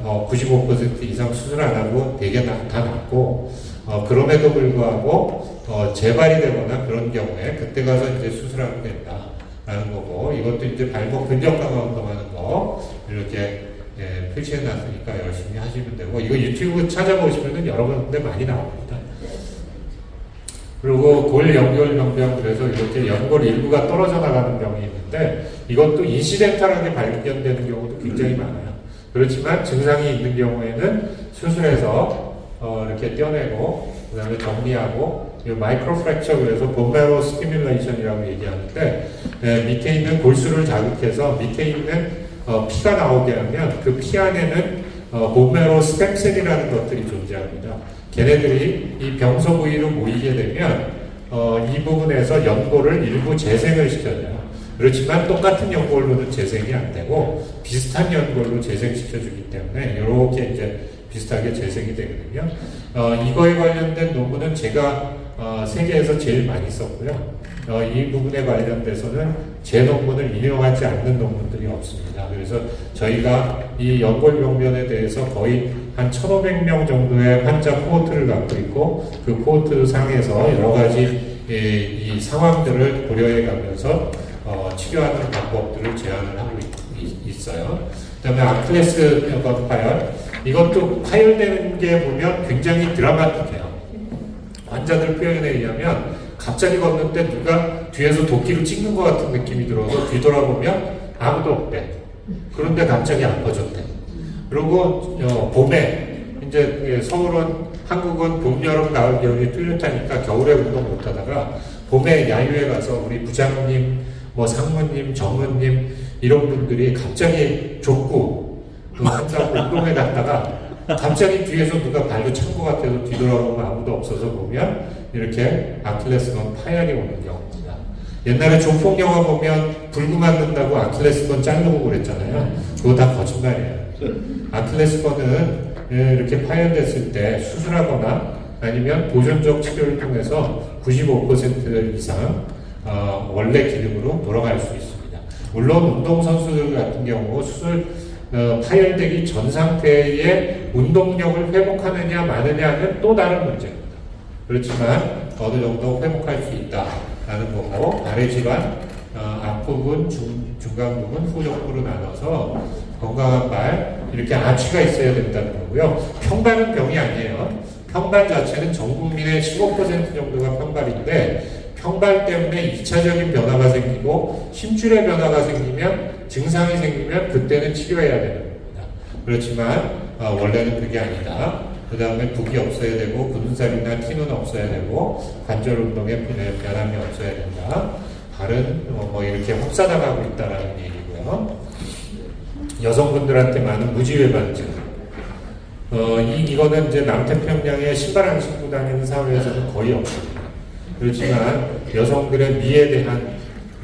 95% 이상 수술 안 하고 대개 다 낫고, 그럼에도 불구하고 재발이 되거나 그런 경우에 그때 가서 이제 수술하면 된다라는 거고, 이것도 이제 발목 근력 강화 운동하는 거 이렇게 표시해 놨으니까 열심히 하시면 되고, 이거 유튜브 찾아보시면은 여러 군데 많이 나옵니다. 그리고 골 연골 병변, 그래서 이렇게 연골 일부가 떨어져 나가는 병이 있는데 이것도 인시덴탈하게 발견되는 경우도 굉장히 많아요. 그렇지만 증상이 있는 경우에는 수술해서 이렇게 떼어내고 그 다음에 정리하고, 이 마이크로 프랙처, 그래서 본메로 스티뮬레이션이라고 얘기하는데 밑에 있는 골수를 자극해서 밑에 있는 피가 나오게 하면 그 피 안에는 본메로 스템셀이라는 것들이 존재합니다. 걔네들이 이 병소 부위로 모이게 되면 이 부분에서 연골을 일부 재생을 시켜줘요. 그렇지만 똑같은 연골로는 재생이 안 되고 비슷한 연골로 재생시켜주기 때문에 이렇게 이제 비슷하게 재생이 되거든요. 이거에 관련된 논문은 제가 세계에서 제일 많이 썼고요. 이 부분에 관련돼서는 제 논문을 인용하지 않는 논문들이 없습니다. 그래서 저희가 이 연골병변에 대해서 거의 한 1,500명 정도의 환자 코호트를 갖고 있고, 그 코호트 상에서 여러 가지 이 상황들을 고려해 가면서 치료하는 방법들을 제안을 하고 있어요. 그 다음에 아킬레스 파열, 이것도 파열되는 게 보면 굉장히 드라마틱해요. 환자들 표현에 의하면 갑자기 걷는데 누가 뒤에서 도끼로 찍는 것 같은 느낌이 들어서 뒤돌아보면 아무도 없대. 그런데 갑자기 아파졌대. 그리고 봄에 이제 한국은 봄, 여름, 가을, 겨울이 뚜렷하니까 겨울에 운동 못하다가 봄에 야유회 가서 우리 부장님, 상무님, 전무님 이런 분들이 갑자기 족구 한다고 운동회 갔다가 갑자기 뒤에서 누가 발로 찬 것 같아서 뒤돌아보면 아무도 없어서 보면 이렇게 아킬레스건 파열이 오는 경우입니다. 옛날에 조폭 영화 보면 불구 맞는다고 아킬레스건 자르고 그랬잖아요. 그거 다 거짓말이에요. 아킬레스건은 이렇게 파열됐을 때 수술하거나 아니면 보존적 치료를 통해서 95% 이상 원래 기능으로 돌아갈 수 있습니다. 물론 운동선수들 같은 경우 수술 파열되기 전 상태의 운동력을 회복하느냐 마느냐는 또 다른 문제입니다. 그렇지만 어느 정도 회복할 수 있다라는 거고, 발의 질환 앞부분, 중간 부분, 후족부로 나눠서 건강한 발, 이렇게 아치가 있어야 된다는 거고요. 평발은 병이 아니에요. 평발 자체는 전 국민의 15% 정도가 평발인데, 평발 때문에 2차적인 변화가 생기고 힘줄의 변화가 생기면, 증상이 생기면 그때는 치료해야 되는 겁니다. 그렇지만 원래는 그게 아니다. 그 다음에 붓이 없어야 되고 굳은살이나 티는 없어야 되고 관절 운동에 변함이 없어야 된다. 발은 뭐 이렇게 혹사당하고 있다라는 얘기고요. 여성분들한테 많은 무지외반증. 이거는 이제 남태평양에 신발 안 신고 다니는 사회에서는 거의 없습니다. 그렇지만 여성들의 미에 대한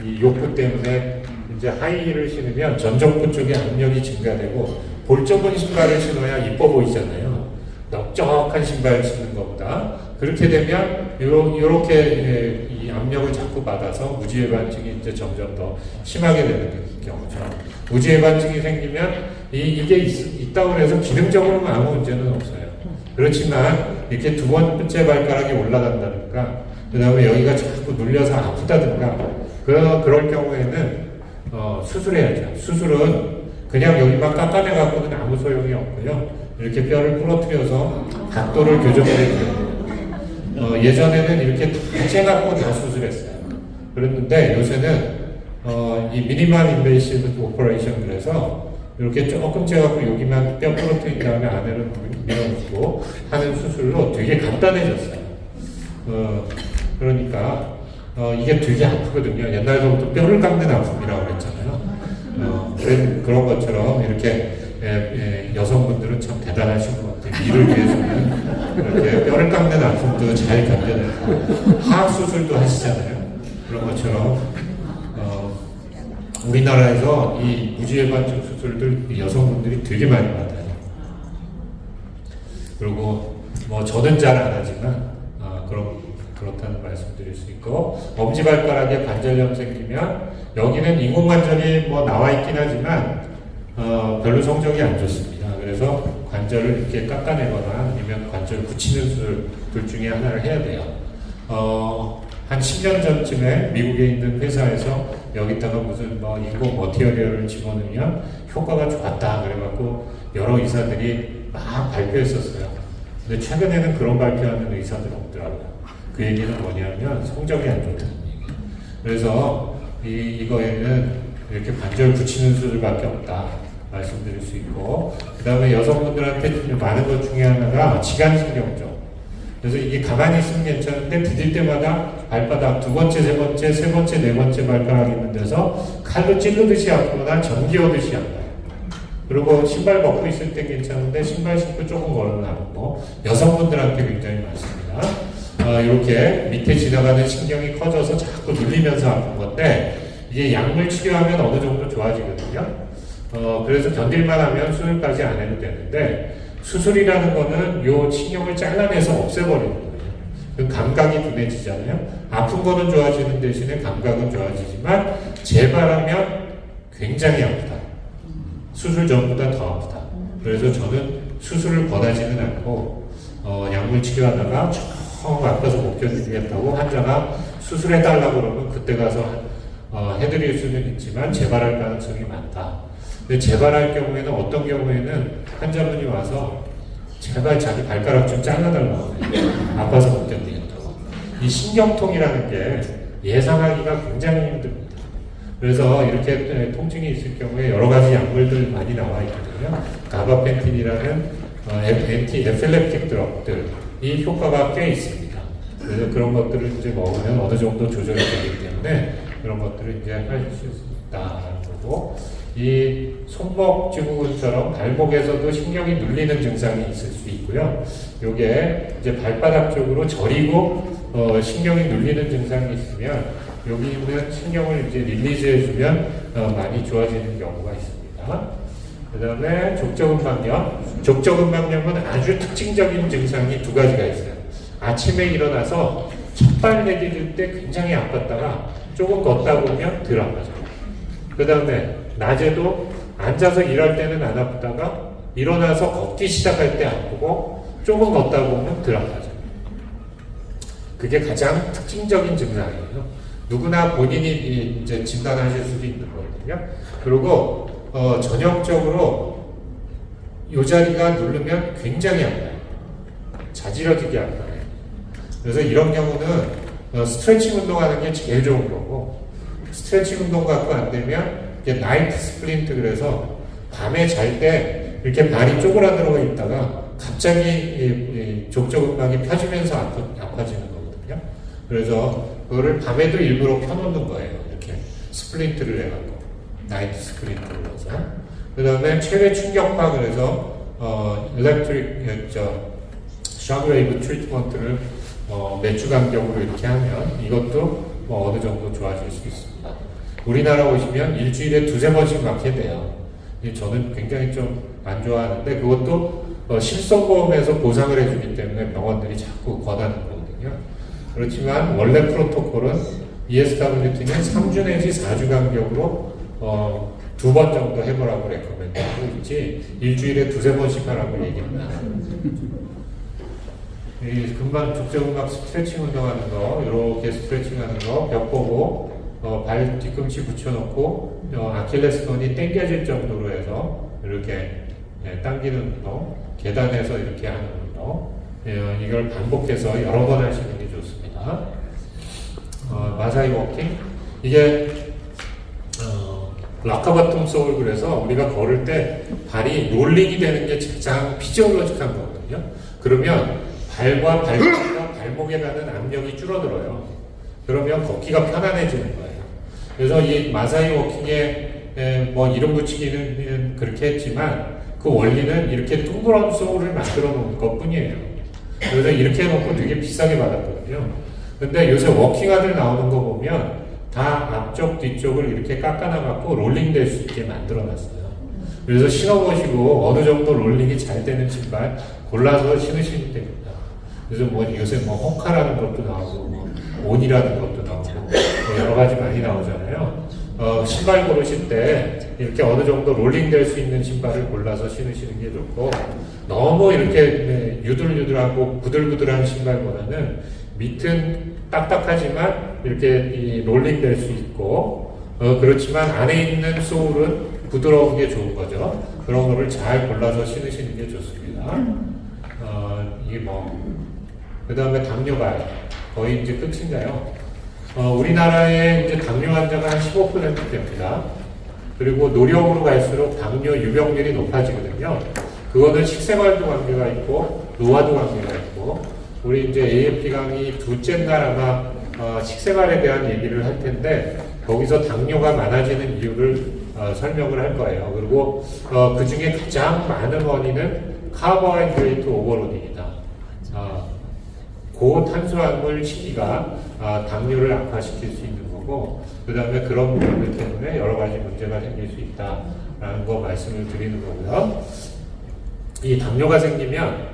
이 욕구 때문에 이제 하이힐을 신으면 전정부 쪽에 압력이 증가되고 볼 좁은 신발을 신어야 이뻐 보이잖아요. 넓적한 신발 신는 것보다. 그렇게 되면 요렇게 이 압력을 자꾸 받아서 무지외반증이 이제 점점 더 심하게 되는 경우죠. 무지외반증이 생기면 이게 있다고 해서 기능적으로는 아무 문제는 없어요. 그렇지만 이렇게 두 번째 발가락이 올라간다든가 그 다음에 여기가 자꾸 눌려서 아프다든가 그럴 경우에는 수술해야죠. 수술은 그냥 여기만 깎아내 갖고는 아무 소용이 없고요. 이렇게 뼈를 부러뜨려서 각도를 교정해줘요. 예전에는 이렇게 다 재갖고 다 수술했어요. 그랬는데 요새는 이 미니멀 인베이시브 오퍼레이션 그래서 이렇게 조금 재갖고 여기만 뼈 부러뜨린 다음에 안에를 밀어넣고 하는 수술로 되게 간단해졌어요. 그러니까 이게 되게 아프거든요. 옛날부터 뼈를 깎는 아픔이라고 그랬잖아요. 그런 것처럼 이렇게 여성분들은 참 대단하신 것 같아요. 이를 위해서는 이렇게 뼈를 깎는 아픔도 잘 견뎌내고 하악 수술도 하시잖아요. 그런 것처럼 우리나라에서 이 무지외반증 수술들 여성분들이 되게 많이 받아요. 그리고 뭐 저는 잘 안 하지만 그렇다는 말씀드릴 수 있고, 엄지발가락에 관절염 생기면 여기는 인공관절이 뭐 나와 있긴 하지만 별로 성적이 안 좋습니다. 그래서 관절을 이렇게 깎아내거나 아니면 관절 붙이는 수술 둘 중에 하나를 해야 돼요. 한 10년 전쯤에 미국에 있는 회사에서 여기다가 무슨 뭐 인공 머티리얼을 집어넣으면 효과가 좋았다 그래갖고 여러 의사들이 막 발표했었어요. 근데 최근에는 그런 발표하는 의사들 없더라고요. 그 얘기는 뭐냐면 성적이 안 좋다는 얘기. 그래서 이거에는 이렇게 관절 붙이는 수술밖에 없다 말씀드릴 수 있고, 그 다음에 여성분들한테 많은 것 중에 하나가 지간신경종. 그래서 이게 가만히 있으면 괜찮은데 디딜 때마다 발바닥 두 번째, 세 번째, 세 번째, 네 번째 발가락 있는 데서 칼로 찌르듯이 아프거나 전기오듯이 아파요. 그리고 신발 벗고 있을 때 괜찮은데 신발 신고 조금 걸으면 아프고, 여성분들한테 굉장히 많습니다. 이렇게 밑에 지나가는 신경이 커져서 자꾸 눌리면서 아픈 건데, 이게 약물 치료하면 어느 정도 좋아지거든요. 그래서 견딜만 하면 수술까지 안 해도 되는데, 수술이라는 거는 요 신경을 잘라내서 없애버리는 거예요. 그 감각이 둔해지잖아요. 아픈 거는 좋아지는 대신에 감각은 좋아지지만 재발하면 굉장히 아프다. 수술 전보다 더 아프다. 그래서 저는 수술을 권하지는 않고 약물 치료하다가 아파서 못 견디겠다고 환자가 수술해달라고 그러면 그때 가서 해드릴 수는 있지만 재발할 가능성이 많다. 근데 재발할 경우에는 어떤 경우에는 환자분이 와서 제발 자기 발가락 좀 잘라달라고 해요. 아파서 못 견디겠다고. 이 신경통이라는 게 예상하기가 굉장히 힘듭니다. 그래서 이렇게 통증이 있을 경우에 여러 가지 약물들 많이 나와 있거든요. 가바펜틴이라는 엔티 에필렙틱 드럭들, 이 효과가 꽤 있습니다. 그래서 그런 것들을 이제 먹으면 어느 정도 조절이 되기 때문에 그런 것들을 이제 할 수 있다는 거고, 이 손목 증후군처럼 발목에서도 신경이 눌리는 증상이 있을 수 있고요. 요게 이제 발바닥 쪽으로 저리고 신경이 눌리는 증상이 있으면 여기 있는 신경을 이제 릴리즈 해주면 많이 좋아지는 경우가 있습니다. 그 다음에 족저근막염. 족저근막염은 아주 특징적인 증상이 두 가지가 있어요. 아침에 일어나서 첫발 내디딜 때 굉장히 아팠다가 조금 걷다 보면 덜 아파져요. 그 다음에 낮에도 앉아서 일할 때는 안 아프다가 일어나서 걷기 시작할 때 아프고 조금 걷다 보면 덜 아파져요. 그게 가장 특징적인 증상이에요. 누구나 본인이 이제 진단하실 수도 있는 거거든요. 그리고 전형적으로 이 자리가 누르면 굉장히 아파요. 자지러지게 아파요. 그래서 이런 경우는 스트레칭 운동하는 게 제일 좋은 거고, 스트레칭 운동 갖고 안 되면 이게 나이트 스플린트, 그래서 밤에 잘 때 이렇게 발이 쪼그라들어 있다가 갑자기 이 족저근막이 펴지면서 아파지는 거거든요. 그래서 그거를 밤에도 일부러 펴놓는 거예요. 스플린트를 해갖고 나이트 스크린트를 넣어서 그 다음에 체외 충격파 그래서 일렉트릭 샤브웨이브 트리트먼트를 몇 주 간격으로 이렇게 하면 이것도 어느 정도 좋아질 수 있습니다. 우리나라 오시면 일주일에 2-3번씩 맞게 돼요. 저는 굉장히 좀 안 좋아하는데 그것도 실손보험에서 보상을 해주기 때문에 병원들이 자꾸 권하는 거거든요. 그렇지만 원래 프로토콜은 ESWT는 3주 내지 4주 간격으로 2번 정도 해보라고 레코멘드하고 있지 일주일에 2-3번씩 하라고 얘기는 안 합니다. 이 금방 죽전근막 스트레칭 운동하는 거 이렇게 스트레칭하는 거 벽 보고 발 뒤꿈치 붙여놓고 아킬레스건이 당겨질 정도로 해서 이렇게 당기는 운동, 계단에서 이렇게 하는 운동 이걸 반복해서 여러 번 하시는 게 좋습니다. 마사이 워킹 이게 락카바툼 소울 그래서 우리가 걸을 때 발이 롤링이 되는 게 가장 피지올로직한 거거든요. 그러면 발과 발목과 발목에 가는 압력이 줄어들어요. 그러면 걷기가 편안해지는 거예요. 그래서 이 마사이 워킹에 뭐 이름 붙이기는 그렇게 했지만 그 원리는 이렇게 둥그런 소울을 만들어 놓은 것 뿐이에요. 그래서 이렇게 해놓고 되게 비싸게 받았거든요. 근데 요새 워킹아들 나오는 거 보면 다 앞쪽 뒤쪽을 이렇게 깎아놔갖고 롤링 될 수 있게 만들어 놨어요. 그래서 신어보시고 어느 정도 롤링이 잘 되는 신발 골라서 신으시면 됩니다. 그래서 뭐 요새 뭐 호카라는 것도 나오고 뭐 온이라는 것도 나오고 뭐 여러 가지 많이 나오잖아요. 신발 고르실 때 이렇게 어느 정도 롤링 될 수 있는 신발을 골라서 신으시는 게 좋고 너무 이렇게 유들유들하고 부들부들한 신발보다는 밑은 딱딱하지만 이렇게 이 롤링 될 수 있고 그렇지만 안에 있는 소울은 부드러운 게 좋은 거죠. 그런 거를 잘 골라서 신으시는 게 좋습니다. 이게 그 다음에 당뇨발 거의 이제 끝인가요? 우리나라에 이제 당뇨 환자가 한 15% 됩니다. 그리고 노령으로 갈수록 당뇨 유병률이 높아지거든요. 그거는 식생활도 관계가 있고 노화도 관계가 있고 우리 이제 AFP 강의 둘째 날 아마 식생활에 대한 얘기를 할 텐데 거기서 당뇨가 많아지는 이유를 설명을 할 거예요. 그리고 그 중에 가장 많은 원인은 카보하이드레이트 오버로딩이다. 고탄수화물 식이가 당뇨를 악화시킬 수 있는 거고 그 다음에 그런 부분들 때문에 여러 가지 문제가 생길 수 있다라는 거 말씀을 드리는 거고요. 이 당뇨가 생기면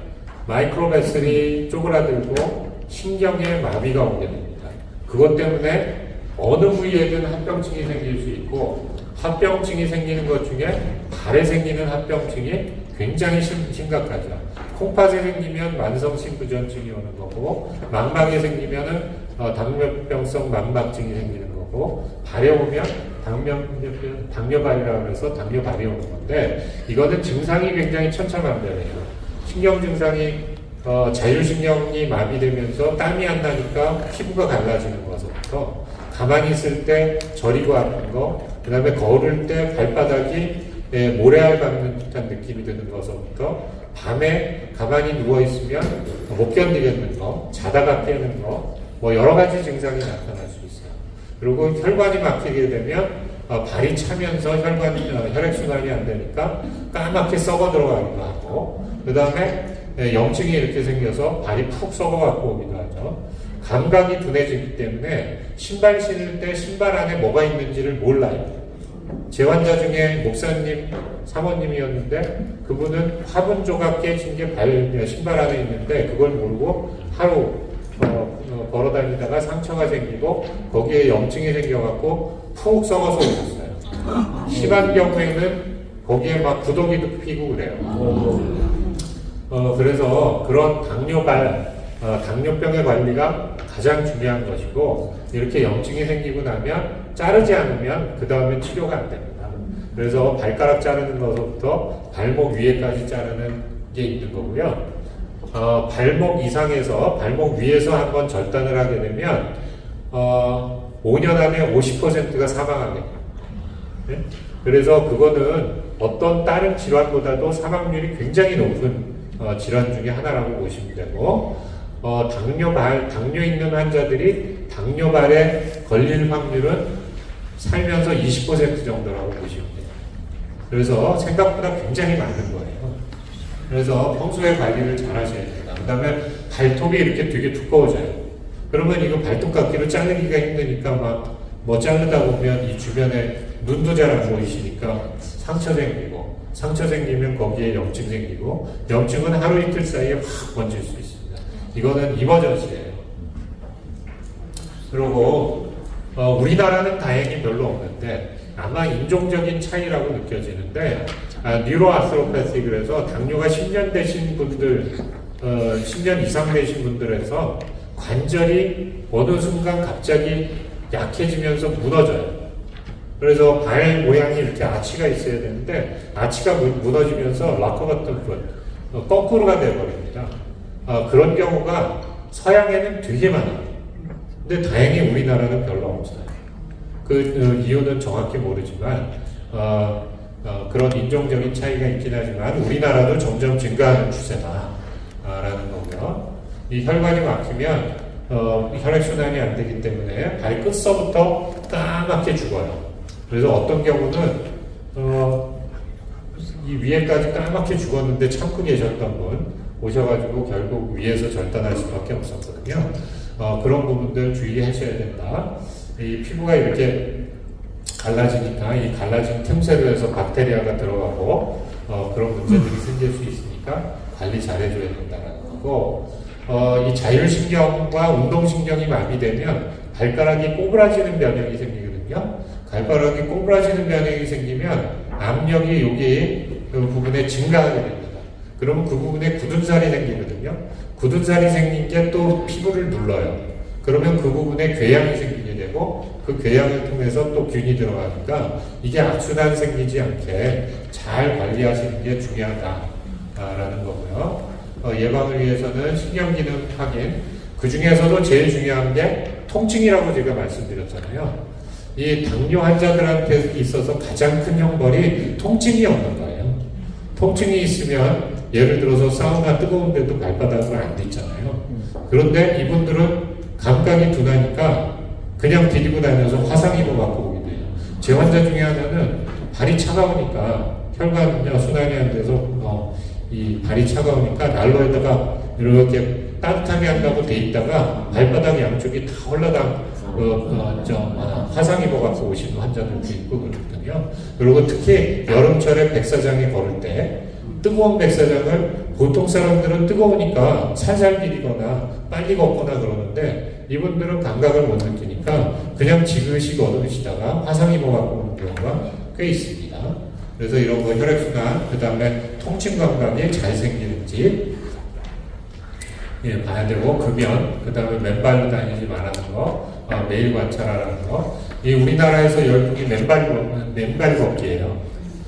마이크로베슬이 쪼그라들고 신경에 마비가 오게 됩니다. 그것 때문에 어느 부위에든 합병증이 생길 수 있고 합병증이 생기는 것 중에 발에 생기는 합병증이 굉장히 심각하죠. 콩팥에 생기면 만성심부전증이 오는 거고 망막에 생기면은 당뇨병성 만막증이 생기는 거고 발에 오면 당뇨발이라고 해서 당뇨발이 오는 건데 이거는 증상이 굉장히 천차만별이에요. 신경 증상이 자율신경이 마비되면서 땀이 안 나니까 피부가 갈라지는 것부터 가만히 있을 때 저리고 아픈 거, 그 다음에 걸을 때 발바닥이 모래알 밟는 듯한 느낌이 드는 것부터 밤에 가만히 누워있으면 못 견디겠는 거, 자다가 깨는 거, 뭐 여러 가지 증상이 나타날 수 있어요. 그리고 혈관이 막히게 되면 발이 차면서 혈액순환이 안 되니까 까맣게 썩어 들어가기도 하고 그 다음에 염증이 이렇게 생겨서 발이 푹 썩어갖고 오기도 하죠. 감각이 둔해지기 때문에 신발 신을 때 신발 안에 뭐가 있는지를 몰라요. 제 환자 중에 목사님, 사모님이었는데 그분은 화분 조각 깨진 게 신발 안에 있는데 그걸 모르고 하루 걸어 다니다가 상처가 생기고 거기에 염증이 생겨갖고 푹 썩어서 오셨어요. 심한 경우에는 거기에 막 구더기도 피고 그래요. 그래서 그런 당뇨병의 관리가 가장 중요한 것이고 이렇게 염증이 생기고 나면 자르지 않으면 그 다음에 치료가 안 됩니다. 그래서 발가락 자르는 것부터 발목 위에까지 자르는 게 있는 거고요. 발목 이상에서 발목 위에서 한번 절단을 하게 되면 5년 안에 50%가 사망하게 됩니다. 네? 그래서 그거는 어떤 다른 질환보다도 사망률이 굉장히 높은 질환 중에 하나라고 보시면 되고 당뇨 있는 환자들이 당뇨발에 걸릴 확률은 살면서 20% 정도라고 보시면 돼요. 그래서 생각보다 굉장히 많은 거예요. 그래서 평소에 관리를 잘 하셔야 됩니다. 그 다음에 발톱이 이렇게 되게 두꺼워져요. 그러면 이거 발톱깎이로 자르기가 힘드니까 막 뭐 자르다 보면 이 주변에 눈도 잘 안 보이시니까 상처 생기고, 상처 생기면 거기에 염증 생기고, 염증은 하루 이틀 사이에 확 번질 수 있습니다. 이거는 이머전시예요. 그리고 우리나라는 다행히 별로 없는데 아마 인종적인 차이라고 느껴지는데 뉴로아스로패시, 그래서 당뇨가 10년 되신 분들, 10년 이상 되신 분들에서 관절이 어느 순간 갑자기 약해지면서 무너져요. 그래서 발 모양이 이렇게 아치가 있어야 되는데 아치가 무너지면서 락커 같은 것, 거꾸로가 되어버립니다. 그런 경우가 서양에는 되게 많아요. 근데 다행히 우리나라는 별로 없어요. 그 이유는 정확히 모르지만 그런 인종적인 차이가 있긴 하지만 우리나라도 점점 증가하는 추세다라는 거고요. 이 혈관이 막히면 혈액순환이 안 되기 때문에 발끝서부터 까맣게 죽어요. 그래서 어떤 경우는 이 위에까지 까맣게 죽었는데 참고 계셨던 분 오셔가지고 결국 위에서 절단할 수밖에 없었거든요. 그런 부분들 주의하셔야 된다. 이 피부가 이렇게 갈라지니까 이 갈라진 틈새로 해서 박테리아가 들어가고 그런 문제들이 생길 수 있으니까 관리 잘 해줘야 된다는 거고, 이 자율신경과 운동신경이 마비되면 발가락이 꼬부라지는 변형이 생기거든요. 발가락이 꼬부라지는 변형이 생기면 압력이 여기 그 부분에 증가하게 됩니다. 그러면 그 부분에 굳은 살이 생기거든요. 굳은 살이 생긴 게 또 피부를 눌러요. 그러면 그 부분에 궤양이 생기게 되고 그 궤양을 통해서 또 균이 들어가니까 이게 악순환 생기지 않게 잘 관리하시는 게 중요하다라는 거고요. 예방을 위해서는 신경기능 확인, 그 중에서도 제일 중요한 게 통증이라고 제가 말씀드렸잖아요. 이 당뇨 환자들한테 있어서 가장 큰 형벌이 통증이 없는 거예요. 통증이 있으면 예를 들어서 사우나 뜨거운 데도 발바닥으로 안 딛잖아요. 그런데 이분들은 감각이 둔하니까 그냥 디디고 다녀서 화상 입어갖고 오게 돼요. 제 환자 중에 하나는 발이 차가우니까 혈관 순환이 안 돼서 이 발이 차가우니까 난로에다가 이렇게 따뜻하게 한다고 돼 있다가 발바닥 양쪽이 다 올라가 화상 입어갖고 오시는 환자들도 있고 그렇거든요. 그리고 특히 여름철에 백사장에 걸을 때 뜨거운 백사장을 보통 사람들은 뜨거우니까 살살 디디거나 빨리 걷거나 그러는데 이분들은 감각을 못 느끼니까 그냥 지그시 걸으시다가 화상 입어갖고 오는 경우가 꽤 있습니다. 그래서 이런 거 혈액순환, 그 다음에 통증 감각이 잘 생기는지 봐야 되고, 급연, 그 다음에 맨발로 다니지 말라는 거, 매일 관찰하라는 거. 이 우리나라에서 열풍이 맨발 걷기예요.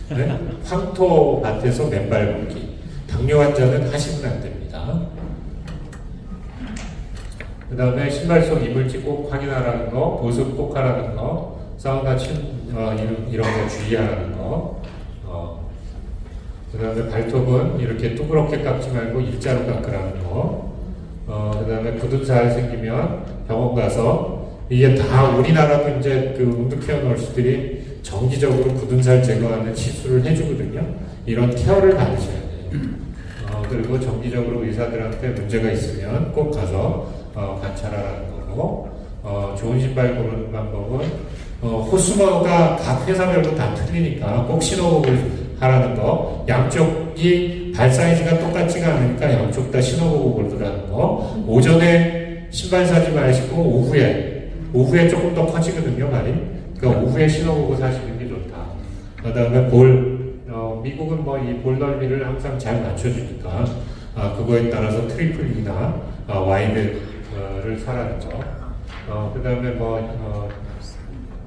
네? 황토 밭에서 맨발 걷기. 당뇨 환자는 하시면 안 됩니다. 그 다음에 신발 속 이물질 꼭 확인하라는 거, 보습 꼭 하라는 거, 사우나 이런 거 주의하라는 거. 그 다음에 발톱은 이렇게 둥그렇게 깎지 말고 일자로 깎으라는 거. 그 다음에 굳은 살 생기면 병원 가서, 이게 다 우리나라도 이제 그 운드케어 널스들이 정기적으로 굳은 살 제거하는 시술을 해주거든요. 이런 케어를 받으셔야 돼요. 그리고 정기적으로 의사들한테 문제가 있으면 꼭 가서 관찰하라는 거고, 좋은 신발 고르는 방법은 호수머가 각 회사별로 다 틀리니까 꼭 신어보고 하라는 거, 양쪽이 발 사이즈가 똑같지가 않으니까 양쪽 다 신어보고 고르라는 거, 오전에 신발 사지 마시고 오후에 조금 더 커지거든요, 발이. 그러니까 오후에 신어보고 사시는 게 좋다. 그 다음에 미국은 이 볼 넓이를 항상 잘 맞춰주니까 그거에 따라서 트리플 E나 와이드를 사라는 거. 그 다음에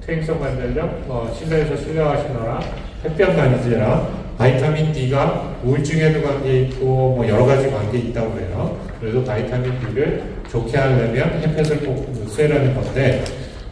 퇴행성 관절염, 실내에서 실내화시너라, 햇볕 다니지라, 바이타민 D가 우울증에도 관계 있고 여러 가지 관계 있다고 해요. 그래서 바이타민 D를 좋게 하려면 햇볕을 꼭 쐬라는 건데,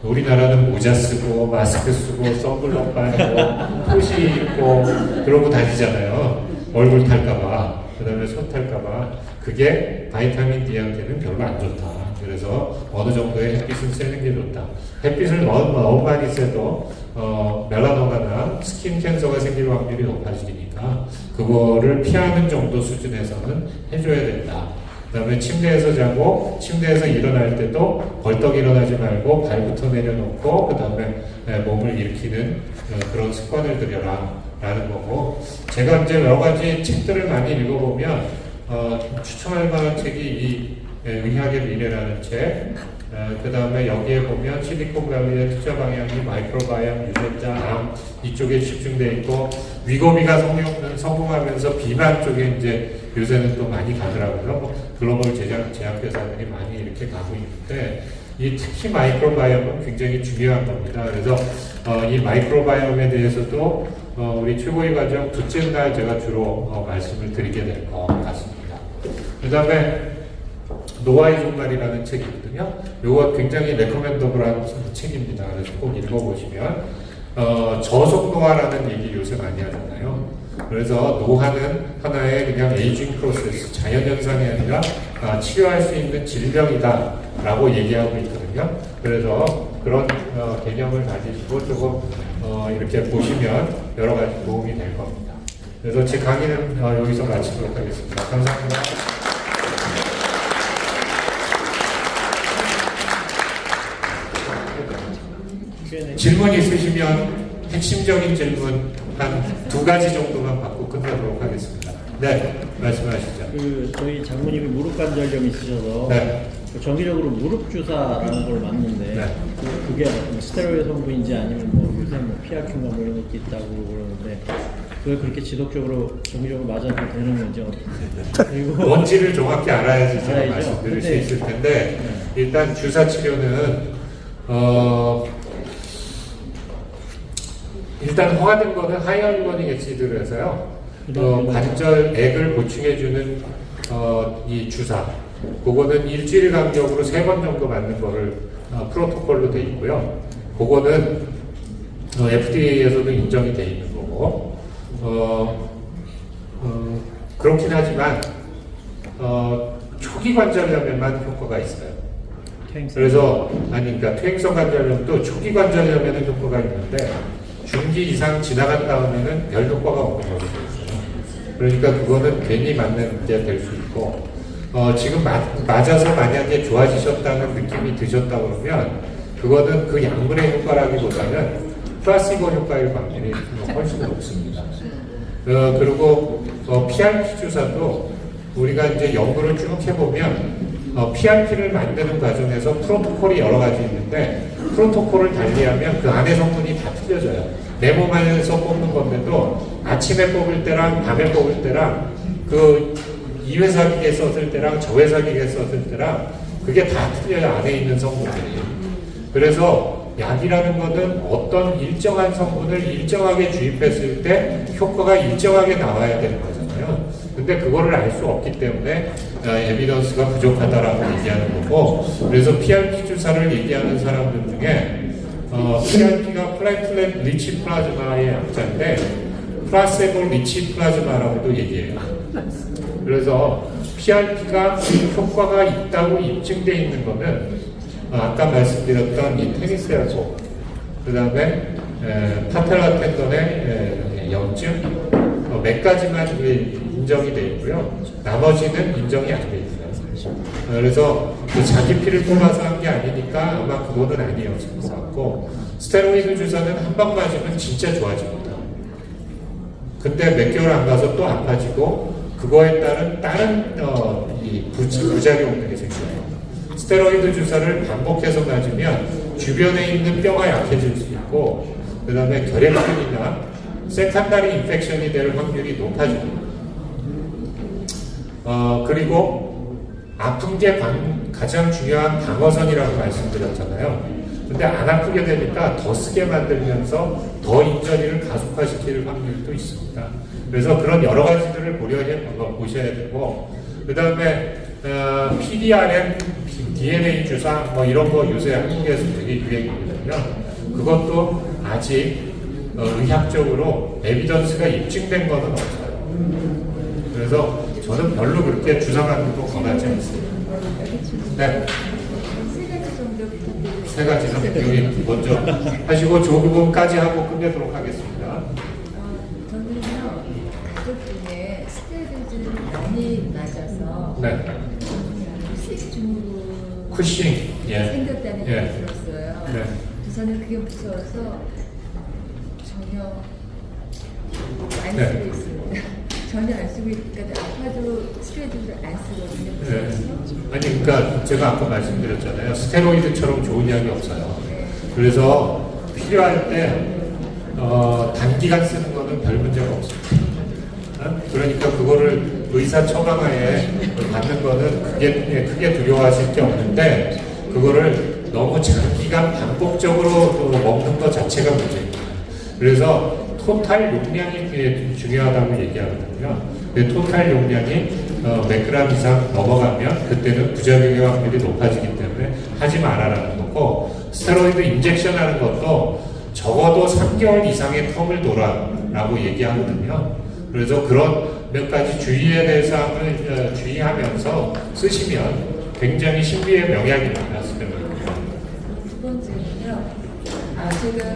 우리나라는 모자 쓰고 마스크 쓰고 선글라스 바르고 토시 입고 그러고 다니잖아요. 얼굴 탈까봐, 그 다음에 손 탈까봐. 그게 바이타민 D한테는 별로 안 좋다. 그래서 어느 정도의 햇빛은 쐬는 게 좋다. 햇빛을 너무 많이 쐬도 멜라노마나 스킨 캔서가 생길 확률이 높아지니까 그거를 피하는 정도 수준에서는 해줘야 된다. 그 다음에 침대에서 자고 침대에서 일어날 때도 벌떡 일어나지 말고 발부터 내려놓고 그 다음에 몸을 일으키는 그런 습관을 들여라 라는 거고, 제가 이제 여러 가지 책들을 많이 읽어보면 추천할 만한 책이 이 의학의 미래라는 책, 그 다음에 여기에 보면 실리콘밸리의 투자 방향이 마이크로바이옴, 유전자, 암 이쪽에 집중되어 있고, 위고비가 성공하면서 비만 쪽에 이제 요새는 또 많이 가더라고요. 뭐 글로벌 제약회사들이 많이 이렇게 가고 있는데, 이 특히 마이크로바이옴은 굉장히 중요한 겁니다. 그래서 이 마이크로바이옴에 대해서도 우리 최고위 과정 둘째 날 제가 주로 말씀을 드리게 될 것 같습니다. 그 다음에 노아의 종말이라는 책이거든요. 이거 굉장히 레코멘더블한 책입니다. 그래서 꼭 읽어보시면 저속노화라는 얘기 요새 많이 하잖아요. 그래서 노화는 하나의 그냥 에이징 프로세스, 자연현상이 아니라 치료할 수 있는 질병이다 라고 얘기하고 있거든요. 그래서 그런 개념을 가지시고 조금 이렇게 보시면 여러 가지 도움이 될 겁니다. 그래서 제 강의는 여기서 마치도록 하겠습니다. 감사합니다. 질문 있으시면 핵심적인 질문 한 2가지 정도만 받고 끝내도록 하겠습니다. 네, 말씀하시죠. 저희 장모님이 무릎 관절염이 있으셔서 네. 정기적으로 무릎 주사라는 걸 맞는데 네. 그게 스테로이드 성분인지 아니면 뭐 요새 뭐 피하균가 뭐 이런 것도 있다고 그러는데 그걸 그렇게 지속적으로 정기적으로 맞아도 되는 거죠? 그리고 원지를 정확히 알아야지 제가 알아야죠. 말씀드릴 수 근데- 있을 텐데 일단 주사 치료는 일단 허가된 거는 하이알루로닉 애시드를 해서요. 관절액을 보충해주는 이 주사, 그거는 일주일 간격으로 3번 정도 맞는 거를 프로토콜로 돼 있고요. 그거는 FDA에서도 인정이 돼 있는 거고, 그렇긴 하지만 초기 관절염에만 효과가 있어요. 그래서 그러니까 퇴행성 관절염도 초기 관절염에는 효과가 있는데 중기 이상 지나간 다음에는 별 효과가 없는 거죠. 그러니까 그거는 괜히 맞는 게 될 수 있고, 지금 맞아서 만약에 좋아지셨다는 느낌이 드셨다 그러면 그거는 그 약물의 효과라기보다는 플라시보 효과일 확률이 훨씬 높습니다. 그리고 PRP 주사도 우리가 이제 연구를 쭉 해보면 PRP를 만드는 과정에서 프로토콜이 여러 가지 있는데 프로토콜을 달리하면 그 안에 성분이 다 틀려져요. 내 몸 안에서 뽑는 건데도 아침에 뽑을 때랑 밤에 뽑을 때랑 그 이 회사 기계 썼을 때랑 저 회사 기계 썼을 때랑 그게 다 틀려요. 안에 있는 성분들이. 그래서 약이라는 것은 어떤 일정한 성분을 일정하게 주입했을 때 효과가 일정하게 나와야 되는 거잖아요. 근데 그거를 알 수 없기 때문에 에비던스가 부족하다라고 얘기하는 거고, 그래서 PRP 주사를 얘기하는 사람들 중에 PRP가 플레이틀렛 리치 플라즈마의 약자인데 플라세보 리치 플라즈마라고도 얘기해요. 그래서 PRP가 효과가 있다고 입증되어 있는 거는 아까 말씀드렸던 이 테니스하고 그 다음에 파텔라 텐던의 염증 몇 가지만 인정이 되어 있고요. 나머지는 인정이 안 되어 있어요. 그래서 그 자기 피를 뽑아서 한 게 아니니까 아마 그거는 아니었을 것 같고, 스테로이드 주사는 한 방 맞으면 진짜 좋아집니다. 근데 몇 개월 안 가서 또 아파지고 그거에 따른 다른 부작용들이 생겨요. 스테로이드 주사를 반복해서 맞으면 주변에 있는 뼈가 약해질 수 있고, 그 다음에 결핵균이나 세컨다리 인펙션이 될 확률이 높아집니다. 그리고 아픈 게 가장 중요한 방어선이라고 말씀드렸잖아요. 근데 안 아프게 되니까 더 쓰게 만들면서 더 인절미를 가속화시킬 확률도 있습니다. 그래서 그런 여러 가지들을 보셔야 되고, 그 다음에 PDRM, DNA 주사 뭐 이런 거 요새 한국에서 되게 유행이거든요. 그것도 아직 의학적으로 에비던스가 입증된 거는 없어요. 그래서 저는 별로 그렇게 주사 맞는 거 권하지 않습니다. 네. 세 가지는 여기 먼저 하시고 조교분까지 하고 끝내도록 하겠습니다. 저는요 가족 중에 스테로이드를 많이 맞아서 네. 수익중으로 쿠싱. 예. 생겼다는 예. 얘기 들었어요. 네. 저는 그게 무서워서 전혀 안 네. 쓰고 있습니다. 전혀 안 쓰고 있으니까 아파도 스테로이드를 안 쓰거든요. 네. 무서워서. 아니 그러니까 제가 아까 말씀드렸잖아요. 스테로이드처럼 좋은 약이 없어요. 그래서 필요할 때 단기간 쓰는 거는 별 문제가 없습니다. 그러니까 그거를 의사 처방하에 받는 거는 크게 두려워하실 게 없는데 그거를 너무 장기간 반복적으로 먹는 것 자체가 문제입니다. 그래서 토탈 용량이 중요하다고 얘기하거든요. 근데 토탈 용량이 몇 그램 이상 넘어가면 그때는 부작용의 확률이 높아지기 때문에 하지 말아라는 거고, 스테로이드 인젝션 하는 것도 적어도 3개월 이상의 텀을 둬라라고 얘기하거든요. 그래서 그런 몇 가지 주의의 대상을 주의하면서 쓰시면 굉장히 신비의 명약입니다. 스테로이드. 두 번째는요. 제가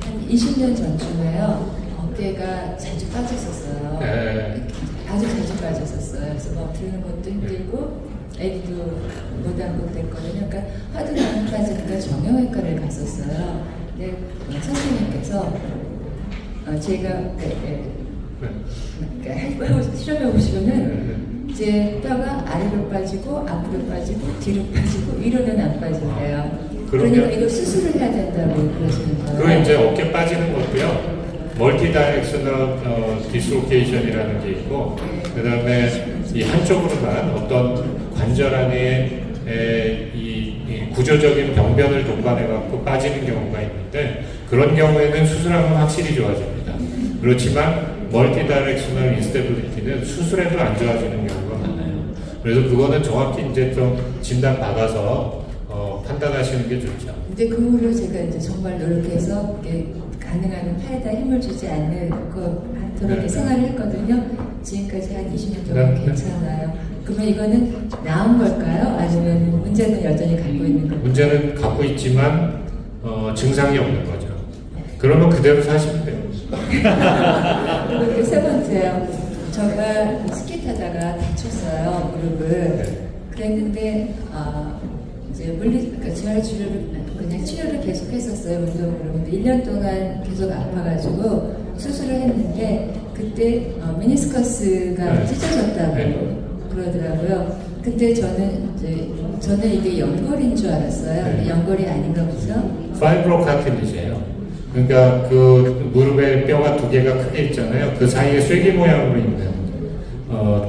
한 20년 전쯤에요. 어깨가 자주 빠졌었어요. 네. 아주 자주 빠졌었어요. 그래서 뭐 들는 것도 힘들고 애기도 못 안고 됐거든요. 그러니까 하도 많이 빠지니까 정형외과를 갔었어요. 근데 선생님께서 제가 실험해 보시면은 이제 뼈가 아래로 빠지고 앞으로 빠지고 뒤로 빠지고 위로는 안 빠진대요. 그러니까 이거 수술을 해야 된다고 그러시는 거예요. 그거 이제 어깨 빠지는 것도요. 멀티 다이렉셔널 디스로케이션이라는 게 있고, 그 다음에 이 한쪽으로만 어떤 관절 안에 이 구조적인 병변을 동반해 갖고 빠지는 경우가 있는데, 그런 경우에는 수술하면 확실히 좋아집니다. 그렇지만 멀티 다이렉셔널 인스테빌리티는 수술해도 안 좋아지는 경우가 많아요. 그래서 그거는 정확히 이제 좀 진단 받아서 판단하시는 게 좋죠. 근데 그 후로 제가 이제 정말 노력해서 가능한 팔에다 힘을 주지 않는 그렇게 생활을 했거든요. 지금까지 한 20년 동안 괜찮아요. 그러면 이거는 나은 걸까요? 아니면 문제는 여전히 갖고 있는 걸까요? 문제는 갖고 있지만 증상이 없는 거죠. 그러면 그대로 사시면 돼요. 그리고 세 번째요. 제가 스키 타다가 다쳤어요. 무릎을. 그랬는데 이제 그러니까 재활 치료를 그냥 치료를 계속 했었어요. 운동으로. 근데 1년 동안 계속 아파가지고 수술을 했는데 그때 미니스커스가 찢어졌다고 그러더라고요. 근데 저는 이게 연골인 줄 알았어요. 연골이 아닌가 보죠. 파이브로카틸리지예요. 그러니까 그 무릎에 뼈가 두 개가 크게 있잖아요. 그 사이에 쐐기 모양으로 있는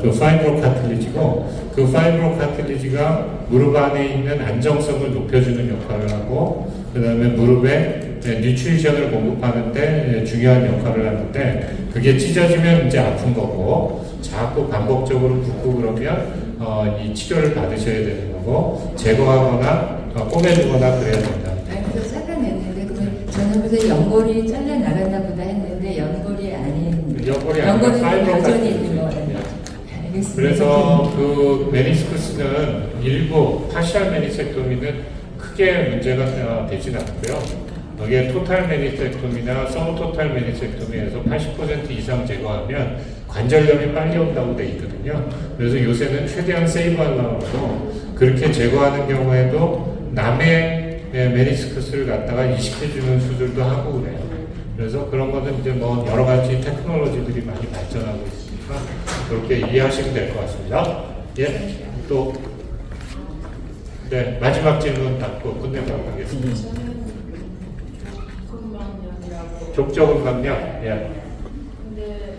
그 파이브로카틸리지고, 그 파이브로카틸리지가 무릎 안에 있는 안정성을 높여주는 역할을 하고, 그 다음에 무릎에 뉴트리션을 공급하는데 중요한 역할을 하는데, 그게 찢어지면 이제 아픈 거고, 자꾸 반복적으로 붓고 그러면 이 치료를 받으셔야 되는 거고, 제거하거나 꼬매주거나 그래야 된다. 그래서 잘라냈는데 그러면 저는 보다 연골이 잘라 나갔나 보다 했는데 연골이 아닌 연골은 여전히 있는 거 같아요. 알겠습니다. 그래서 그 메니스쿠스는 일부 파시알 메니섹토미는 크게 문제가 되진 않고요. 여기에 토탈 메니섹토미나 서브 토탈 메니섹토미에서 80% 이상 제거하면 관절염이 빨리 온다고 돼 있거든요. 그래서 요새는 최대한 세이브하려고 하고, 그렇게 제거하는 경우에도 남의 메니스쿠스를 갖다가 이식해주는 수술도 하고 그래요. 그래서 그런 거는 이제 뭐 여러 가지 테크놀로지들이 많이 발전하고 있으니까 그렇게 이해하시면 될 것 같습니다. 예, 또 네, 마지막 질문 받고 끝내도록 하겠습니다. 족저근막염. 예. 근데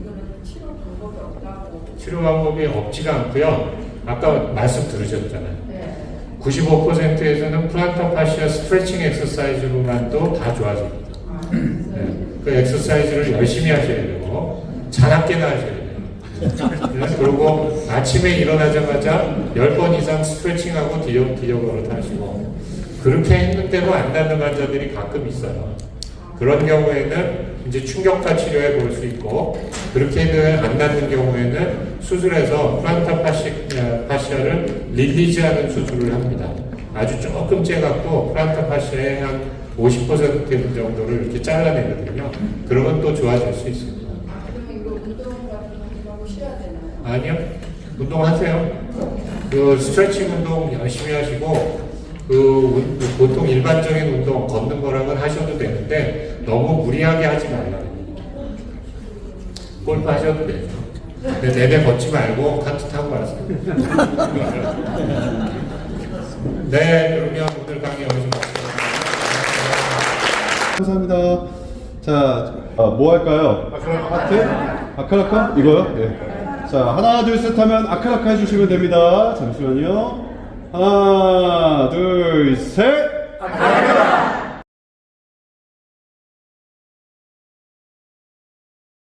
이거는 치료 방법이 없다고. 치료 방법이 없지가 않고요. 아까 말씀 들으셨잖아요. 네. 95%에서는 플란터 파시아 스트레칭 엑서사이즈로만도 다 좋아집니다. 네. 그 엑서사이즈를 열심히 하셔야 되고, 자나깨나 하셔야 돼요. 네. 그리고 아침에 일어나자마자 10번 이상 스트레칭하고 기력으로 하시고, 그렇게 했는데도 안 낫는 환자들이 가끔 있어요. 그런 경우에는 이제 충격파 치료해 볼 수 있고, 그렇게는 안 낫는 경우에는 수술해서 플란터 파시아를 릴리즈하는 수술을 합니다. 아주 조금 째갖고 플란타 파시아의 한 50% 정도를 이렇게 잘라내거든요. 그러면 또 좋아질 수 있습니다. 그러면 이거 운동 같은 거 하고 쉬어야 되나요? 아니요. 운동하세요. 그 스트레칭 운동 열심히 하시고 보통 일반적인 운동 걷는 거랑은 하셔도 되는데 너무 무리하게 하지 말라고. 골프 하셔도 돼요. 근데 내내 걷지 말고 카트 타고 가세요. 네, 그러면 오늘 강의 여기서 마치겠습니다. 감사합니다. 자, 뭐 할까요? 하트? 아카라카? 이거요? 예. 자, 하나, 둘, 셋 하면 아카라카 해주시면 됩니다. 잠시만요. 하나, 둘, 셋! 아카라카!